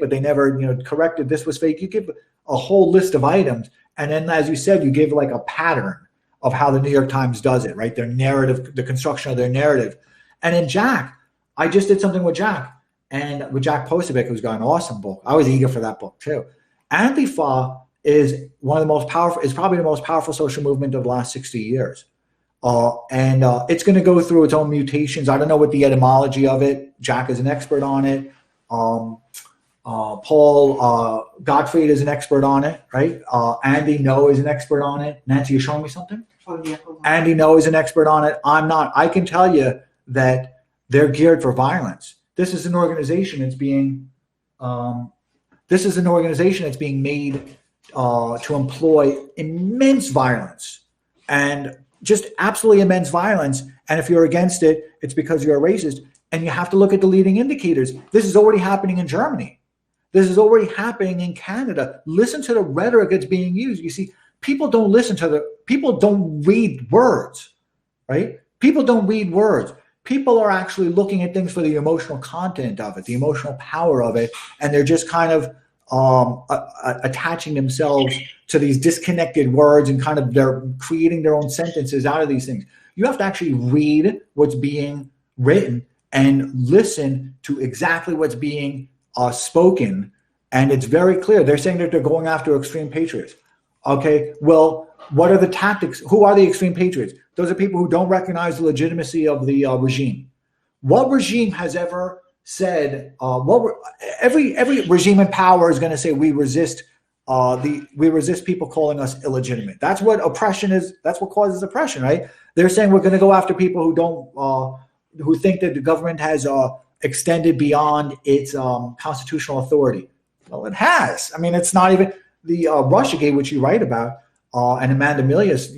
[SPEAKER 1] but they never, corrected this was fake. You give a whole list of items. And then, as you said, you give like a pattern of how the New York Times does it, right? Their narrative, the construction of their narrative. And in Jack, I just did something with Jack. And with Jack Posobiec, who's got an awesome book. I was eager for that book too. Antifa is probably the most powerful social movement of the last 60 years. And it's going to go through its own mutations. I don't know what the etymology of it. Jack is an expert on it. Paul Gottfried is an expert on it, right? Andy No is an expert on it. Nancy, you're showing me something? Andy No is an expert on it. I'm not. I can tell you that they're geared for violence. This is an organization that's being made to employ immense violence, and just absolutely immense violence. And if you're against it, it's because you're a racist. And you have to look at the leading indicators. This is already happening in Germany. This is already happening in Canada. Listen to the rhetoric that's being used. You see, people don't read words, right? People don't read words. People are actually looking at things for the emotional content of it, the emotional power of it, and they're just kind of attaching themselves to these disconnected words, and kind of they're creating their own sentences out of these things. You have to actually read what's being written and listen to exactly what's being spoken, and it's very clear. They're saying that they're going after extreme patriots. Okay, well, what are the tactics? Who are the extreme patriots? Those are people who don't recognize the legitimacy of the regime. What regime has ever said? Every regime in power is going to say we resist people calling us illegitimate. That's what oppression is. That's what causes oppression, right? They're saying we're going to go after people who think that the government has extended beyond its constitutional authority. Well, it has. I mean, it's not even the Russiagate, which you write about. And Amanda Milius,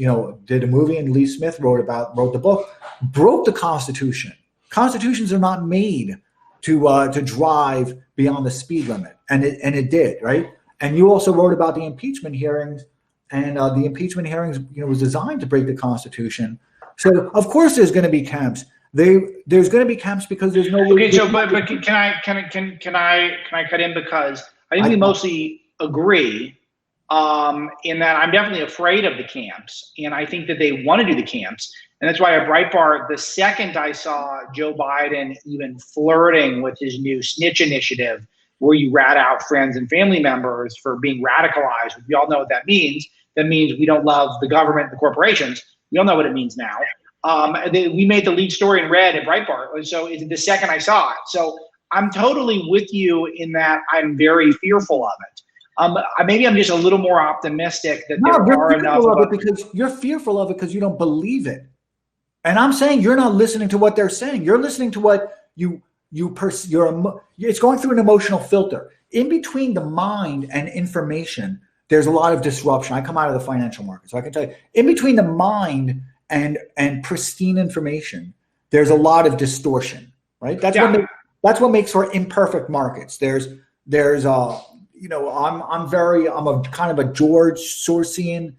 [SPEAKER 1] did a movie, and Lee Smith wrote the book, broke the Constitution. Constitutions are not made to drive beyond the speed limit, and it did, right? And you also wrote about the impeachment hearings, and the impeachment hearings, was designed to break the Constitution. So of course there's going to be camps. There's going to be camps because there's no.
[SPEAKER 2] Okay, so but can I cut in, because I think we mostly agree. In that I'm definitely afraid of the camps, and I think that they want to do the camps. And that's why at Breitbart, the second I saw Joe Biden even flirting with his new snitch initiative, where you rat out friends and family members for being radicalized, we all know what that means. That means we don't love the government, the corporations. We all know what it means now. We made the lead story in red at Breitbart. So it's the second I saw it. So I'm totally with you in that I'm very fearful of it. Maybe I'm just a little more optimistic that there are enough of it, because
[SPEAKER 1] you're fearful of it because you don't believe it. And I'm saying you're not listening to what they're saying. You're listening to what it's going through an emotional filter. In between the mind and information, there's a lot of disruption. I come out of the financial market, so I can tell you, in between the mind and pristine information, there's a lot of distortion, right? That's what makes for imperfect markets. I'm a kind of a George Sorosian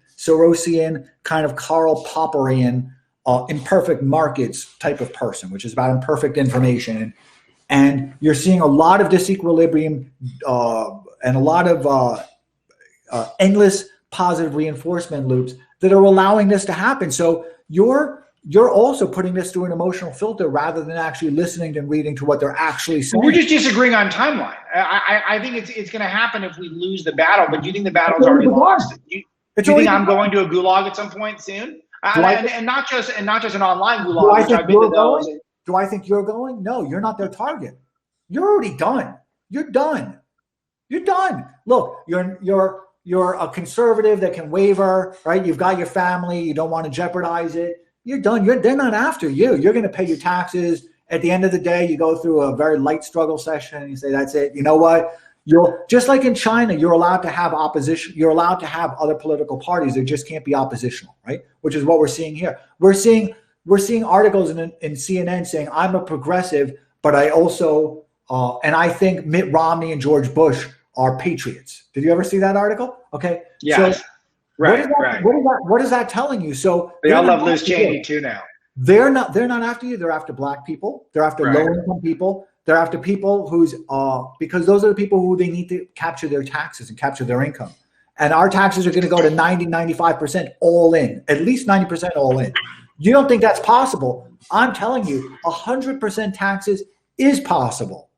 [SPEAKER 1] kind of Karl Popperian imperfect markets type of person, which is about imperfect information. And you're seeing a lot of disequilibrium and a lot of endless positive reinforcement loops that are allowing this to happen. So you're also putting this through an emotional filter rather than actually listening and reading to what they're actually saying.
[SPEAKER 2] We're just disagreeing on timeline. I think it's going to happen if we lose the battle, but do you think the battle's already lost? Do you think I'm going to a gulag at some point soon? And not just an online gulag.
[SPEAKER 1] Do I think you're going? No, you're not their target. You're already done. You're done. Look, you're a conservative that can waver, right? You've got your family. You don't want to jeopardize it. You're done. They're not after you. You're going to pay your taxes. At the end of the day, you go through a very light struggle session and you say, that's it. You know what? You're just like in China, you're allowed to have opposition. You're allowed to have other political parties. They just can't be oppositional, right? Which is what we're seeing here. We're seeing articles in CNN saying, I'm a progressive, but I also, and I think Mitt Romney and George Bush are patriots. Did you ever see that article? Okay.
[SPEAKER 2] Yes.
[SPEAKER 1] So
[SPEAKER 2] right.
[SPEAKER 1] What is that telling you? So
[SPEAKER 2] they all love Liz Cheney too now.
[SPEAKER 1] They're not after you. They're after black people. They're after low-income people. They're after people who's because those are the people who they need to capture their taxes and capture their income. And our taxes are going to go to 90, 95% all in, at least 90% all in. You don't think that's possible? I'm telling you, 100% taxes is possible.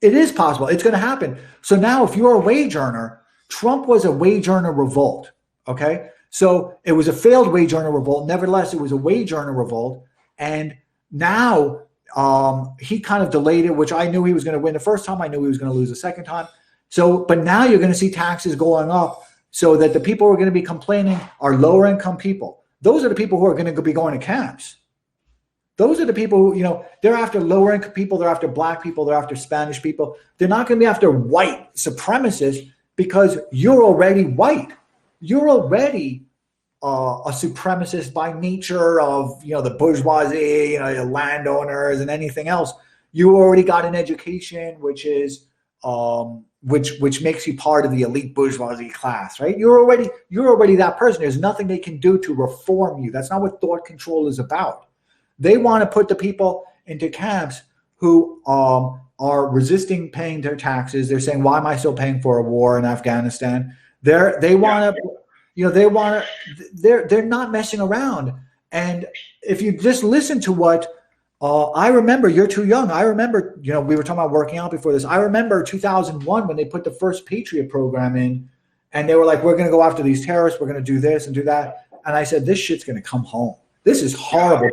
[SPEAKER 1] It is possible. It's going to happen. So now if you're a wage earner, Trump was a wage earner revolt, okay? So it was a failed wage earner revolt. Nevertheless, it was a wage earner revolt. And now he kind of delayed it, which I knew he was going to win the first time. I knew he was going to lose the second time. So, but now you're going to see taxes going up so that the people who are going to be complaining are lower income people. Those are the people who are going to be going to camps. Those are the people who, you know, they're after lower income people. They're after black people. They're after Spanish people. They're not going to be after white supremacists because you're already white. You're already a supremacist by nature of, you know, the bourgeoisie, you know, the landowners and anything else. You already got an education, which is which makes you part of the elite bourgeoisie class, right? You're already that person. There's nothing they can do to reform you. That's not what thought control is about. They want to put the people into camps who are resisting paying their taxes. They're saying, why am I still paying for a war in Afghanistan? They're not messing around. And if you just listen to what I remember, you're too young. I remember, you know, we were talking about working out before this. I remember 2001 when they put the first Patriot program in, and they were like, we're going to go after these terrorists. We're going to do this and do that. And I said, this shit's going to come home. This is horrible.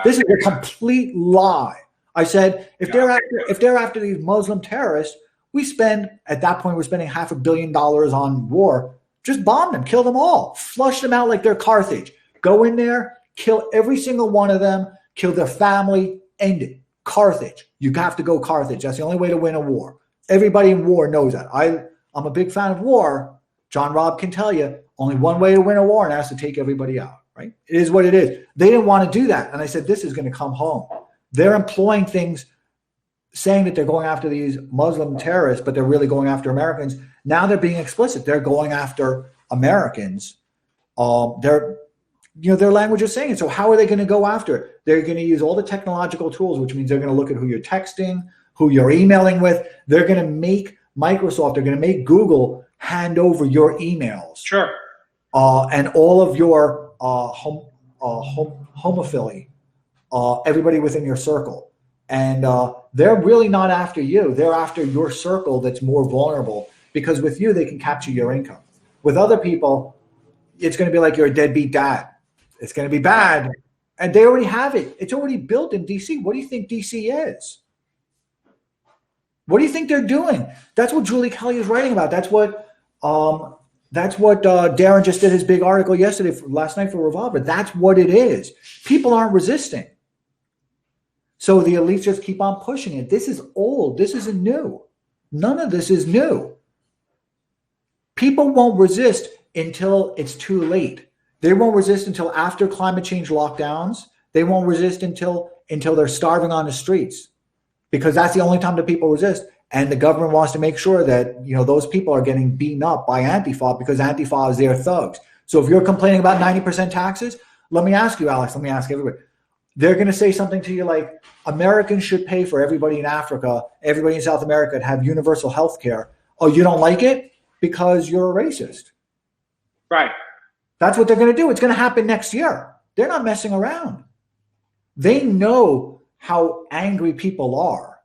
[SPEAKER 1] This is a complete lie. I said, if they're after these Muslim terrorists, at that point, we're spending $500 million on war. Just bomb them, kill them all, flush them out like they're Carthage. Go in there, kill every single one of them, kill their family, end it. Carthage. You have to go Carthage. That's the only way to win a war. Everybody in war knows that. I'm a big fan of war. John Robb can tell you only one way to win a war, and that's to take everybody out, right? It is what it is. They didn't want to do that. And I said, this is going to come home. They're employing things, saying that they're going after these Muslim terrorists, but they're really going after Americans. Now they're being explicit. They're going after Americans. Their language is saying it. So how are they going to go after it? They're going to use all the technological tools, which means they're going to look at who you're texting, who you're emailing with. They're going to make Microsoft, they're going to make Google hand over your emails.
[SPEAKER 2] Sure.
[SPEAKER 1] And all of your homophily, everybody within your circle. And they're really not after you. They're after your circle that's more vulnerable, because with you, they can capture your income. With other people, it's going to be like you're a deadbeat dad. It's going to be bad. And they already have it. It's already built in D.C. What do you think D.C. is? What do you think they're doing? That's what Julie Kelly is writing about. That's what Darren just did his big article last night for Revolver. That's what it is. People aren't resisting. So the elites just keep on pushing it. This is old. This isn't new. None of this is new. People won't resist until it's too late. They won't resist until after climate change lockdowns. They won't resist until they're starving on the streets, because that's the only time that people resist. And the government wants to make sure that, you know, those people are getting beaten up by Antifa, because Antifa is their thugs. So if you're complaining about 90% taxes, let me ask you, Alex, let me ask everybody. They're going to say something to you like, Americans should pay for everybody in Africa, everybody in South America to have universal health care. Oh, you don't like it because you're a racist.
[SPEAKER 2] Right.
[SPEAKER 1] That's what they're going to do. It's going to happen next year. They're not messing around. They know how angry people are.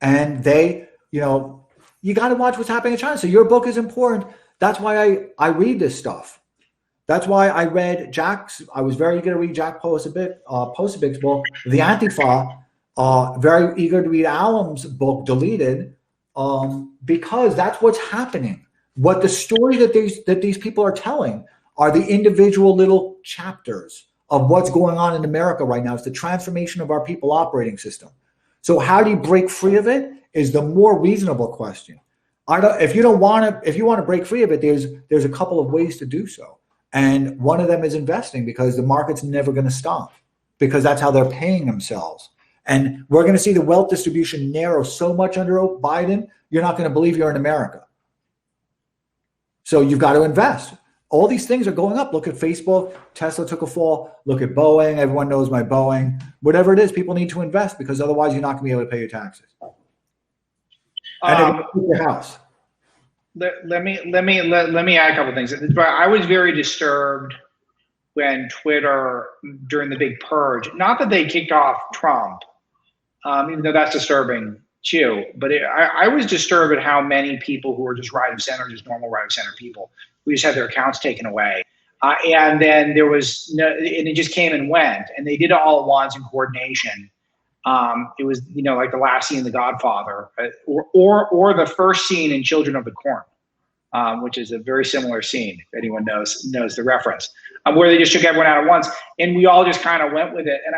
[SPEAKER 1] And they, you know, you got to watch what's happening in China. So your book is important. That's why I read this stuff. That's why I read I was very eager to read Jack Posebig's book, The Antifa, very eager to read Alam's book, Deleted, because that's what's happening. What the story that these people are telling are the individual little chapters of what's going on in America right now. It's the transformation of our people operating system. So how do you break free of it is the more reasonable question. If you want to break free of it, there's a couple of ways to do so. And one of them is investing, because the market's never going to stop, because that's how they're paying themselves. And we're going to see the wealth distribution narrow so much under Biden, you're not going to believe you're in America. So you've got to invest. all these things are going up. Look at Facebook. Tesla took a fall. Look at Boeing. Everyone knows my Boeing. Whatever it is, people need to invest because otherwise you're not going to be able to pay your taxes. And your house.
[SPEAKER 2] Let me add a couple of things. I was very disturbed when Twitter, during the big purge, not that they kicked off Trump, even though that's disturbing too, but I was disturbed at how many people who were just right of center, just normal right of center people, who just had their accounts taken away. And then there was no, and it just came and went, and they did it all at once in coordination. It was, like the last scene in The Godfather, or the first scene in Children of the Corn, which is a very similar scene, if anyone knows the reference, where they just took everyone out at once, and we all just kind of went with it. And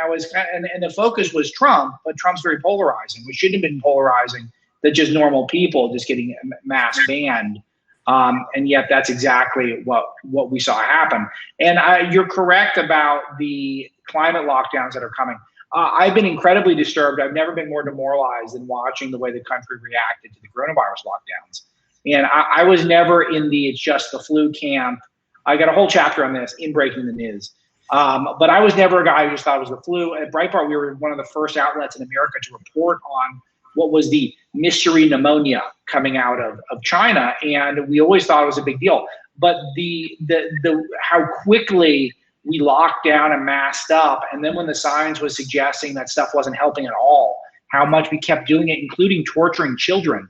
[SPEAKER 2] and the focus was Trump, but Trump's very polarizing, which shouldn't have been polarizing, that just normal people just getting mass banned. And yet that's exactly what we saw happen. And you're correct about the climate lockdowns that are coming. I've been incredibly disturbed. I've never been more demoralized than watching the way the country reacted to the coronavirus lockdowns. And I was never in the it's just the flu camp. I got a whole chapter on this in Breaking the News. But I was never a guy who just thought it was the flu. At Breitbart, we were one of the first outlets in America to report on what was the mystery pneumonia coming out of China. And we always thought it was a big deal. But the how quickly we locked down and masked up, and then when the science was suggesting that stuff wasn't helping at all, how much we kept doing it, including torturing children.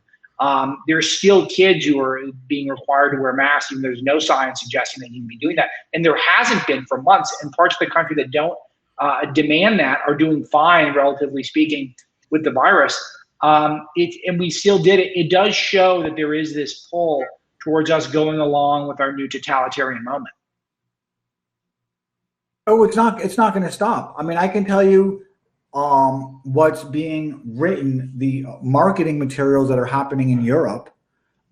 [SPEAKER 2] There's still kids who are being required to wear masks, and there's no science suggesting they need to be doing that. And there hasn't been for months, and parts of the country that don't demand that are doing fine, relatively speaking, with the virus. And we still did it. It does show that there is this pull towards us going along with our new totalitarian moment.
[SPEAKER 1] Oh, it's not going to stop. I mean, I can tell you what's being written, the marketing materials that are happening in Europe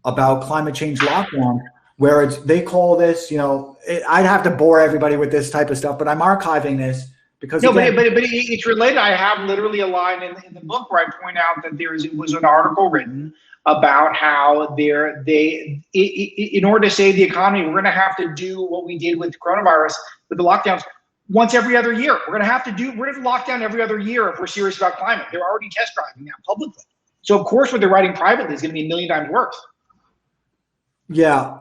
[SPEAKER 1] about climate change lockdown, where they call this, I'd have to bore everybody with this type of stuff, but I'm archiving this because
[SPEAKER 2] but it's related. I have literally a line in the book where I point out that it was an article written about how in order to save the economy, we're going to have to do what we did with coronavirus, with the lockdowns, once every other year. We're going to have to lock down every other year if we're serious about climate. They're already test driving that publicly. So of course what they're writing privately is going to be a million times worse.
[SPEAKER 1] Yeah.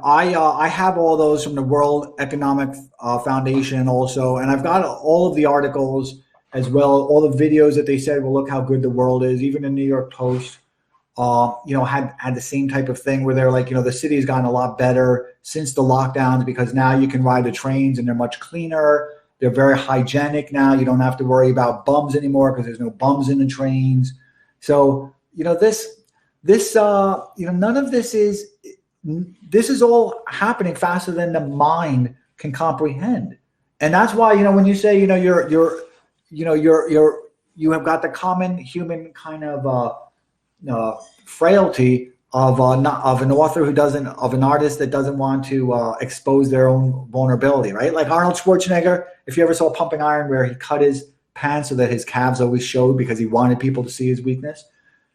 [SPEAKER 1] I have all those from the World Economic Foundation also, and I've got all of the articles as well, all the videos that they said, well, look how good the world is. Even the New York Post, had the same type of thing where they're like, the city has gotten a lot better since the lockdowns because now you can ride the trains and they're much cleaner. They're very hygienic now. You don't have to worry about bums anymore because there's no bums in the trains. So, none of this is all happening faster than the mind can comprehend. And that's why, when you say, you have got the common human kind of, frailty of an author of an artist that doesn't want to expose their own vulnerability, right? Like Arnold Schwarzenegger, if you ever saw Pumping Iron, where he cut his pants so that his calves always showed because he wanted people to see his weakness.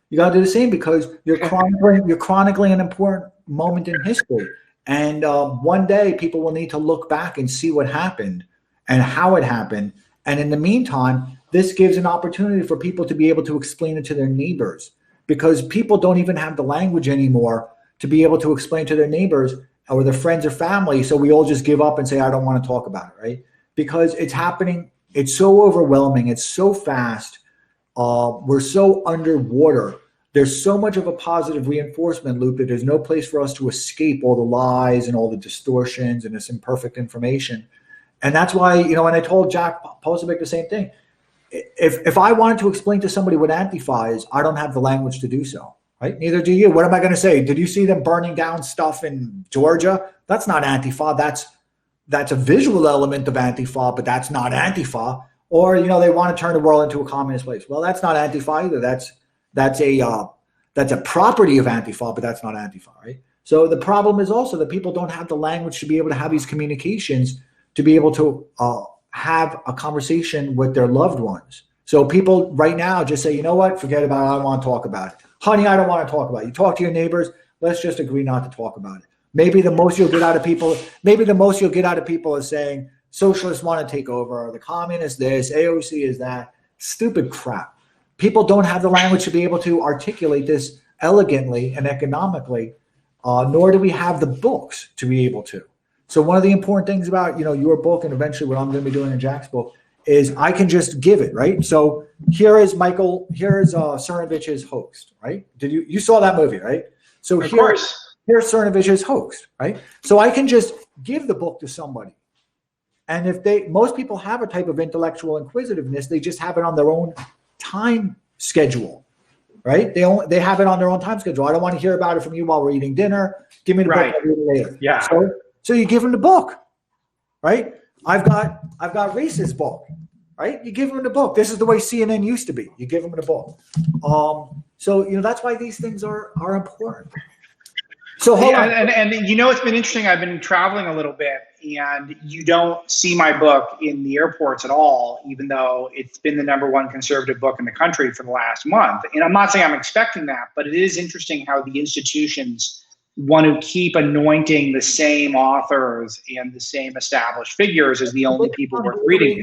[SPEAKER 1] You got to do the same because you're chronicling an important moment in history, and one day people will need to look back and see what happened and how it happened. And in the meantime, this gives an opportunity for people to be able to explain it to their neighbors, because people don't even have the language anymore to be able to explain to their neighbors or their friends or family. So we all just give up and say, I don't want to talk about it, right? Because it's happening. It's so overwhelming. It's so fast. We're so underwater. There's so much of a positive reinforcement loop that there's no place for us to escape all the lies and all the distortions and this imperfect information. And that's why, and I told Jack Posobiec the same thing. If I wanted to explain to somebody what Antifa is, I don't have the language to do so, right? Neither do you. What am I going to say? Did you see them burning down stuff in Georgia? That's not Antifa. That's a visual element of Antifa, but that's not Antifa. Or, they want to turn the world into a communist place. Well, that's not Antifa either. That's a property of Antifa, but that's not Antifa, right? So the problem is also that people don't have the language to be able to have these communications, to be able to have a conversation with their loved ones. So people right now just say, you know what, forget about it. I don't want to talk about it. Honey, I don't want to talk about it. You talk to your neighbors. Let's just agree not to talk about it. Maybe the most you'll get out of people is saying socialists want to take over, the communists this, AOC is that. Stupid crap. People don't have the language to be able to articulate this elegantly and economically, nor do we have the books to be able to. So one of the important things about, your book and eventually what I'm going to be doing in Jack's book is I can just give it, right? So here is Cernovich's Hoax, right? You saw that movie, right? So
[SPEAKER 2] of course.
[SPEAKER 1] Here's Cernovich's Hoax, right? So I can just give the book to somebody. And if most people have a type of intellectual inquisitiveness, they just have it on their own time schedule, right? They have it on their own time schedule. I don't want to hear about it from you while we're eating dinner. Give me the book, I'll read it later.
[SPEAKER 2] Yeah.
[SPEAKER 1] So you give them the book, right? I've got racist book, right? You give them the book. This is the way CNN used to be. You give them the book. So that's why these things are important. So hold on.
[SPEAKER 2] And it's been interesting. I've been traveling a little bit, and you don't see my book in the airports at all, even though it's been the #1 conservative book in the country for the last month. And I'm not saying I'm expecting that, but it is interesting how the institutions want to keep anointing the same authors and the same established figures as the only people worth reading.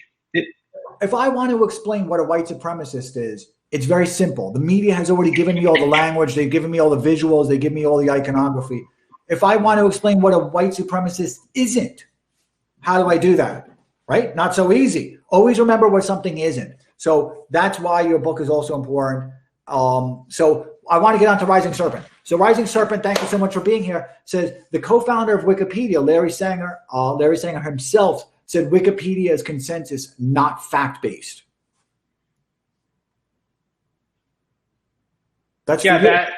[SPEAKER 1] If I want to explain what a white supremacist is, it's very simple. The media has already given me all the language. They've given me all the visuals. They give me all the iconography. If I want to explain what a white supremacist isn't, how do I do that? Right? Not so easy. Always remember what something isn't. So that's why your book is also important. So I want to get on to Rising Serpent. So Rising Serpent, thank you so much for being here, says the co-founder of Wikipedia, Larry Sanger himself said Wikipedia is consensus, not fact-based. That's
[SPEAKER 2] no, that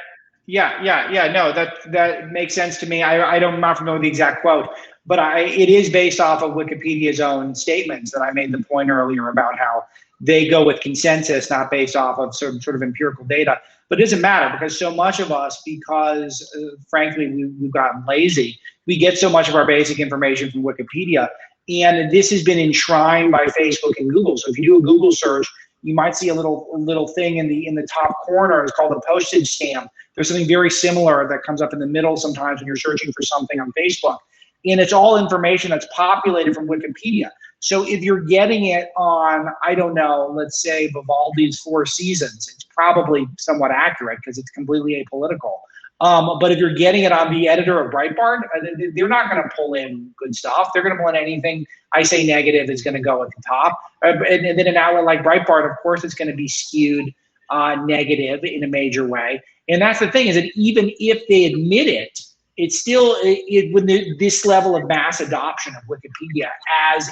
[SPEAKER 2] makes sense to me. I'm not familiar with the exact quote, but it is based off of Wikipedia's own statements that I made the point earlier about how they go with consensus, not based off of sort of empirical data. But it doesn't matter because so much of us, frankly, we've gotten lazy. We get so much of our basic information from Wikipedia, and this has been enshrined by Facebook and Google. So if you do a Google search, you might see a little thing in the top corner. It's called a postage stamp. There's something very similar that comes up in the middle sometimes when you're searching for something on Facebook. And it's all information that's populated from Wikipedia. So if you're getting it on, I don't know, let's say Vivaldi's Four Seasons, it's probably somewhat accurate because it's completely apolitical. But if you're getting it on the editor of Breitbart, they're not going to pull in good stuff. They're going to pull in anything I say negative is going to go at the top. And then an outlet like Breitbart, of course, it's going to be skewed negative in a major way. And that's the thing is that even if they admit it, it's still with this level of mass adoption of Wikipedia as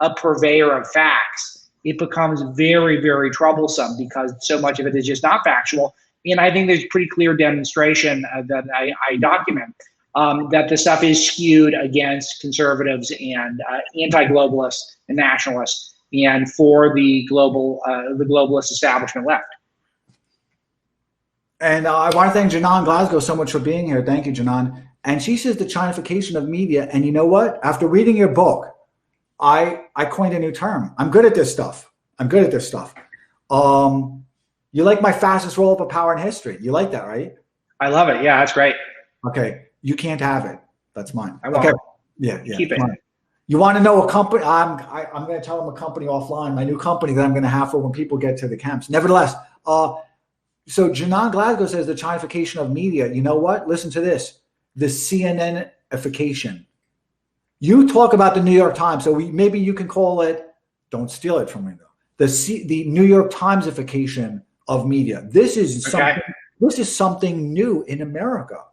[SPEAKER 2] a purveyor of facts, it becomes very, very troublesome because so much of it is just not factual. And I think there's pretty clear demonstration that I document that the stuff is skewed against conservatives and anti-globalists and nationalists and for the globalist establishment left. And
[SPEAKER 1] I want to thank Janan Glasgow so much for being here. Thank you, Janan. And she says the Chinification of media. And you know what? After reading your book, I coined a new term. I'm good at this stuff. You like my fastest roll-up of power in history. You like that, right?
[SPEAKER 2] I love it. Yeah, that's great.
[SPEAKER 1] Okay. You can't have it. That's mine.
[SPEAKER 2] I won't.
[SPEAKER 1] Okay. Yeah.
[SPEAKER 2] Keep it.
[SPEAKER 1] Mine. You want to know a company? I'm going to tell them a company offline, my new company that I'm going to have for when people get to the camps. Nevertheless, so Janan Glasgow says the Chinification of media. You know what? Listen to this. The CNN-ification. You talk about the New York Times, so maybe you can call it, don't steal it from me though, the New York Times-ification of media. This is something new in America.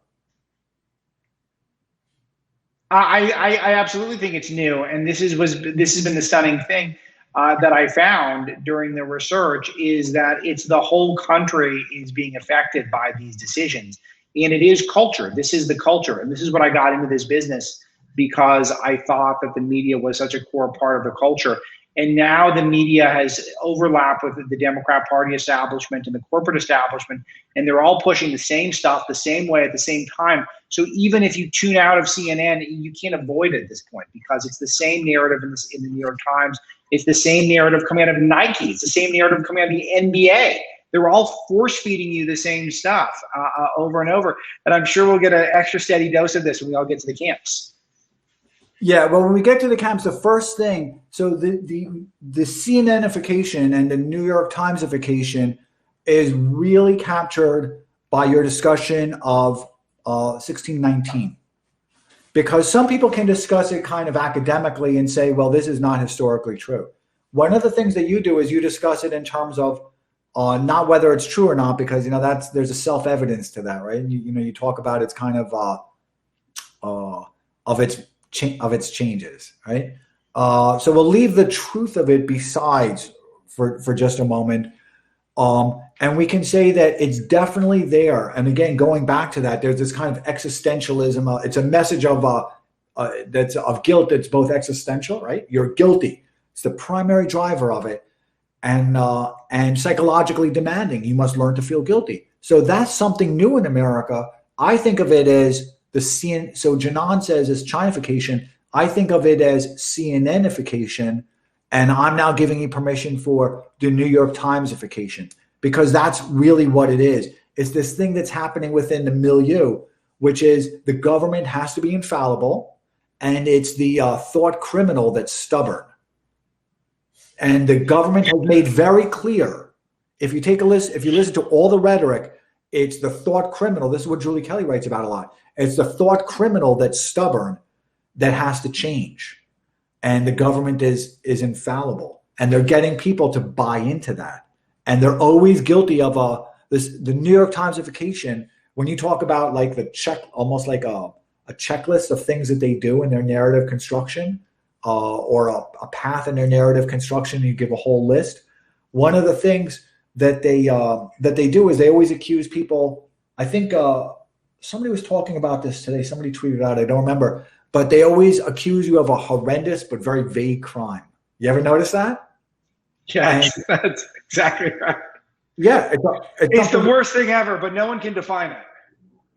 [SPEAKER 2] I absolutely think it's new, and this has been the stunning thing that I found during the research is that it's the whole country is being affected by these decisions, and it is culture. This is the culture, and this is what I got into this business because I thought that the media was such a core part of the culture. And now the media has overlapped with the Democrat Party establishment and the corporate establishment, and they're all pushing the same stuff the same way at the same time. So even if you tune out of CNN, you can't avoid it at this point because it's the same narrative in the New York Times. It's the same narrative coming out of Nike. It's the same narrative coming out of the NBA. They're all force feeding you the same stuff over and over. And I'm sure we'll get an extra steady dose of this when we all get to the camps.
[SPEAKER 1] Yeah, well, when we get to the camps, the first thing, so the CNNification and the New York Timesification is really captured by your discussion of 1619. Because some people can discuss it kind of academically and say, well, this is not historically true. One of the things that you do is you discuss it in terms of not whether it's true or not, because there's a self-evidence to that, right? You talk about it's kind of of its changes, right? So we'll leave the truth of it besides for just a moment, and we can say that it's definitely there. And again, going back to that, there's this kind of existentialism. It's a message of that's of guilt that's both existential, right? You're guilty. It's the primary driver of it, and psychologically demanding. You must learn to feel guilty. So that's something new in America. I think of it as so Janan says it's Chinification. I think of it as CNNification, and I'm now giving you permission for the New York Timesification, because that's really what it is. It's this thing that's happening within the milieu, which is the government has to be infallible, and it's the thought criminal that's stubborn. And the government has made very clear, if you listen to all the rhetoric, it's the thought criminal. This is what Julie Kelly writes about a lot. It's the thought criminal that's stubborn that has to change. And the government is infallible. And they're getting people to buy into that. And they're always guilty of the New York Timesification. When you talk about like almost like a checklist of things that they do in their narrative construction, or a path in their narrative construction, you give a whole list. One of the things that they do is they always accuse people. I think somebody was talking about this today. Somebody tweeted out, I don't remember, but they always accuse you of a horrendous but very vague crime. You ever notice that?
[SPEAKER 2] Yeah, that's exactly right.
[SPEAKER 1] Yeah.
[SPEAKER 2] It's the worst thing ever, but no one can define it.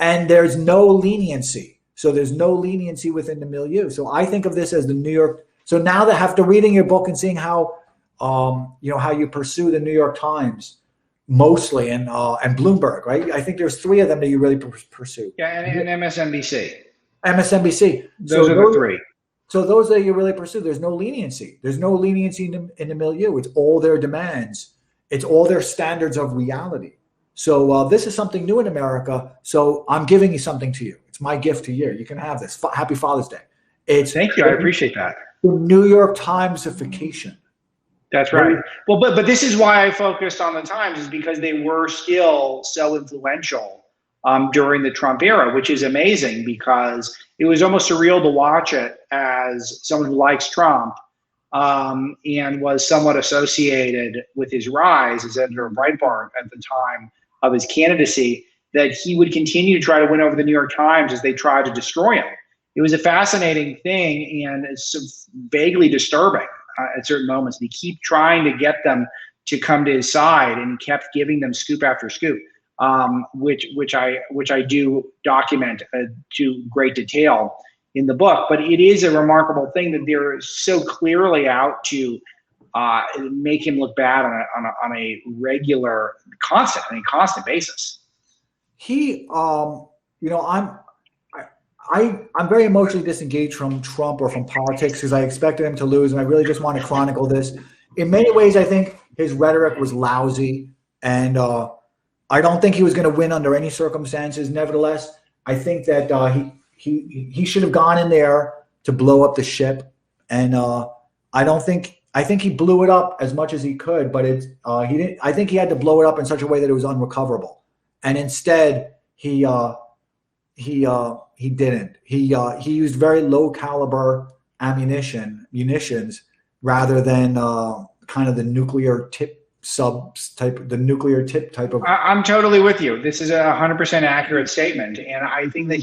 [SPEAKER 2] And
[SPEAKER 1] there's no leniency. So there's no leniency within the milieu. So I think of this as the New York. So now that after reading your book and seeing how, how you pursue the New York Times mostly and Bloomberg, right? I think there's three of them that you really pursue.
[SPEAKER 2] Yeah, and MSNBC.
[SPEAKER 1] MSNBC.
[SPEAKER 2] Those are the three.
[SPEAKER 1] So those that you really pursue, there's no leniency. There's no leniency in the milieu. It's all their demands. It's all their standards of reality. So this is something new in America. So I'm giving you something to you. It's my gift to you. You can have this. Happy Father's Day.
[SPEAKER 2] Thank you. I appreciate that.
[SPEAKER 1] The New York Timesification.
[SPEAKER 2] That's right. Well, but this is why I focused on the Times, is because they were still so influential during the Trump era, which is amazing because it was almost surreal to watch it as someone who likes Trump and was somewhat associated with his rise as editor of Breitbart at the time of his candidacy, that he would continue to try to win over the New York Times as they tried to destroy him. It was a fascinating thing, and it's vaguely disturbing at certain moments. He kept trying to get them to come to his side, and he kept giving them scoop after scoop, which I do document to great detail in the book. But it is a remarkable thing that they're so clearly out to make him look bad on a regular, constant basis.
[SPEAKER 1] I'm very emotionally disengaged from Trump or from politics because I expected him to lose, and I really just want to chronicle this. In many ways, I think his rhetoric was lousy, and I don't think he was going to win under any circumstances. Nevertheless, I think that he should have gone in there to blow up the ship, and I think he blew it up as much as he could, but he didn't. I think he had to blow it up in such a way that it was unrecoverable, and instead he didn't. He used very low caliber munitions rather than kind of the nuclear tip type of.
[SPEAKER 2] I'm totally with you. This is a 100% accurate statement, and I think that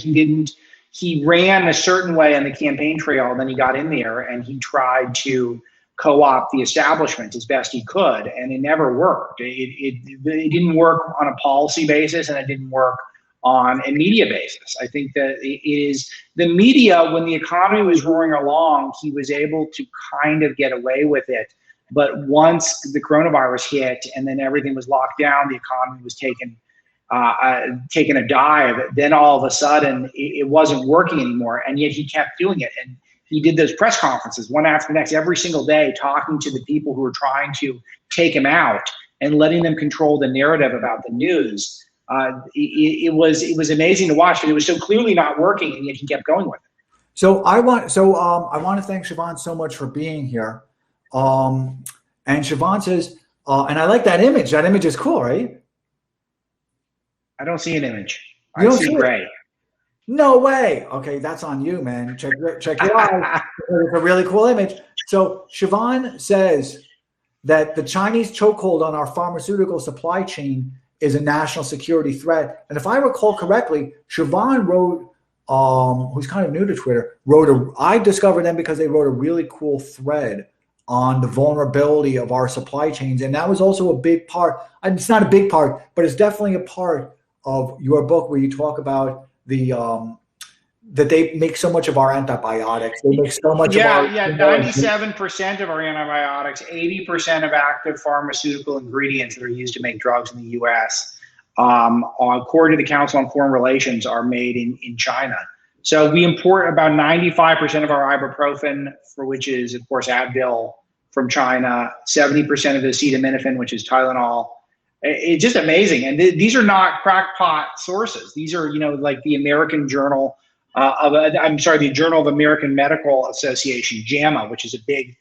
[SPEAKER 2] he ran a certain way on the campaign trail, and then he got in there and he tried to co-opt the establishment as best he could, and it never worked. It didn't work on a policy basis, and it didn't work on a media basis. I think that it is the media, when the economy was roaring along, he was able to kind of get away with it But once the coronavirus hit and then everything was locked down, the economy was taking a dive, then all of a sudden it wasn't working anymore. And yet he kept doing it. And he did those press conferences one after the next, every single day, talking to the people who were trying to take him out and letting them control the narrative about the news. It was amazing to watch, but it was so clearly not working, and yet he kept going with it.
[SPEAKER 1] So I want to thank Siobhan so much for being here. And Siobhan says, and I like that image. That image is cool, right?
[SPEAKER 2] I don't see an image. I see gray.
[SPEAKER 1] No way. Okay, that's on you, man. Check it out. It's a really cool image. So Siobhan says that the Chinese chokehold on our pharmaceutical supply chain is a national security threat. And if I recall correctly, Siobhan wrote, who's kind of new to Twitter, I discovered them because they wrote a really cool thread on the vulnerability of our supply chains. And that was also a big part. It's not a big part, but it's definitely a part of your book where you talk about that they make so much of our antibiotics. They make so much of our
[SPEAKER 2] 97% of our antibiotics, 80% of active pharmaceutical ingredients that are used to make drugs in the U.S., according to the Council on Foreign Relations, are made in China. So we import about 95% of our ibuprofen, for which is, of course, Advil, from China, 70% of the acetaminophen, which is Tylenol. It's just amazing. And these are not crackpot sources. These are, like the American Journal the Journal of American Medical Association, JAMA, which is a big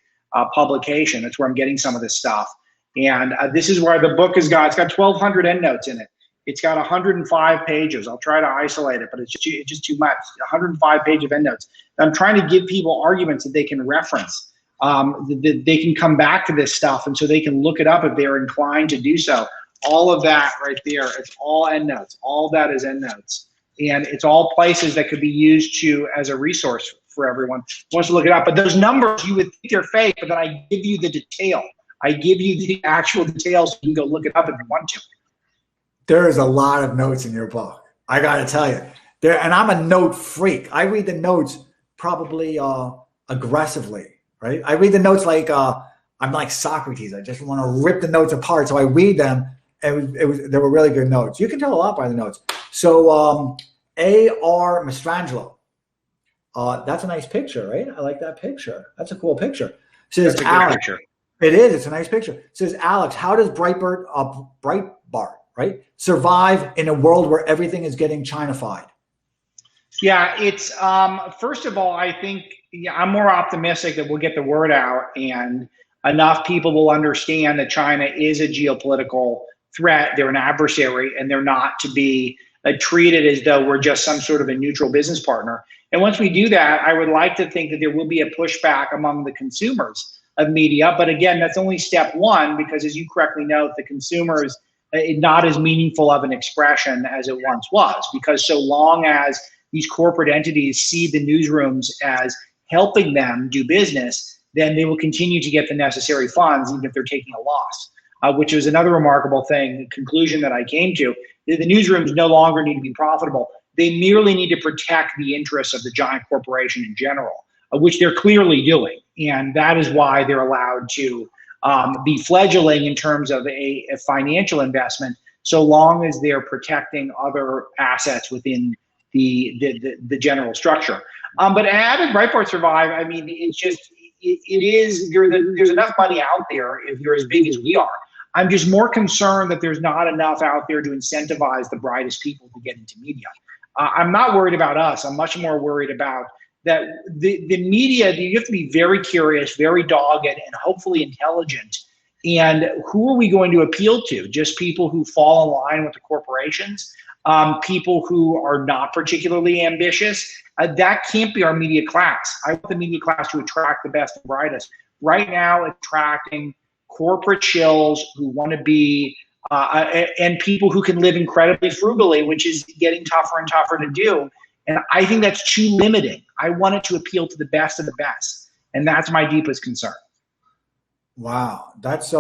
[SPEAKER 2] publication. That's where I'm getting some of this stuff. And this is where the book it's got 1,200 endnotes in it. It's got 105 pages. I'll try to isolate it, but it's just too much. 105 pages of endnotes. I'm trying to give people arguments that they can reference. That they can come back to this stuff, and so they can look it up if they're inclined to do so. All of that right there, it's all endnotes. All that is endnotes. And it's all places that could be used as a resource for everyone who wants to look it up. But those numbers, you would think they're fake, but then I give you the detail. I give you the actual details so you can go look it up if you want to.
[SPEAKER 1] There is a lot of notes in your book. I got to tell you. And I'm a note freak. I read the notes probably aggressively, right? I read the notes like I'm like Socrates. I just want to rip the notes apart. So I read them. And they were really good notes. You can tell a lot by the notes. So A.R. Mastrangelo. That's a nice picture, right? I like that picture. That's a cool picture. Says
[SPEAKER 2] That's a
[SPEAKER 1] Alex,
[SPEAKER 2] good picture.
[SPEAKER 1] It is. It's a nice picture. Says Alex, how does Breitbart, right, survive in a world where everything is getting China-fied?
[SPEAKER 2] Yeah, it's first of all, I think I'm more optimistic that we'll get the word out and enough people will understand that China is a geopolitical threat. They're an adversary, and they're not to be treated as though we're just some sort of a neutral business partner. And once we do that, I would like to think that there will be a pushback among the consumers of media. But again, that's only step one, because as you correctly note, the consumers not as meaningful of an expression as it once was, because so long as these corporate entities see the newsrooms as helping them do business, then they will continue to get the necessary funds, even if they're taking a loss. Which is another remarkable thing, the conclusion that I came to. The newsrooms no longer need to be profitable. They merely need to protect the interests of the giant corporation in general, which they're clearly doing. And that is why they're allowed to be fledgling in terms of a financial investment, so long as they're protecting other assets within the general structure. But how did Breitbart survive? I mean, it's just, there's enough money out there if you're as big as we are. I'm just more concerned that there's not enough out there to incentivize the brightest people to get into media. I'm not worried about us. I'm much more worried about that the media. You have to be very curious, very dogged, and hopefully intelligent. And who are we going to appeal to? Just people who fall in line with the corporations, people who are not particularly ambitious. That can't be our media class. I want the media class to attract the best and brightest. Right now, attracting corporate shills who want to be, and people who can live incredibly frugally, which is getting tougher and tougher to do. And I think that's too limiting. I want it to appeal to the best of the best. And that's my deepest concern.
[SPEAKER 1] Wow. That's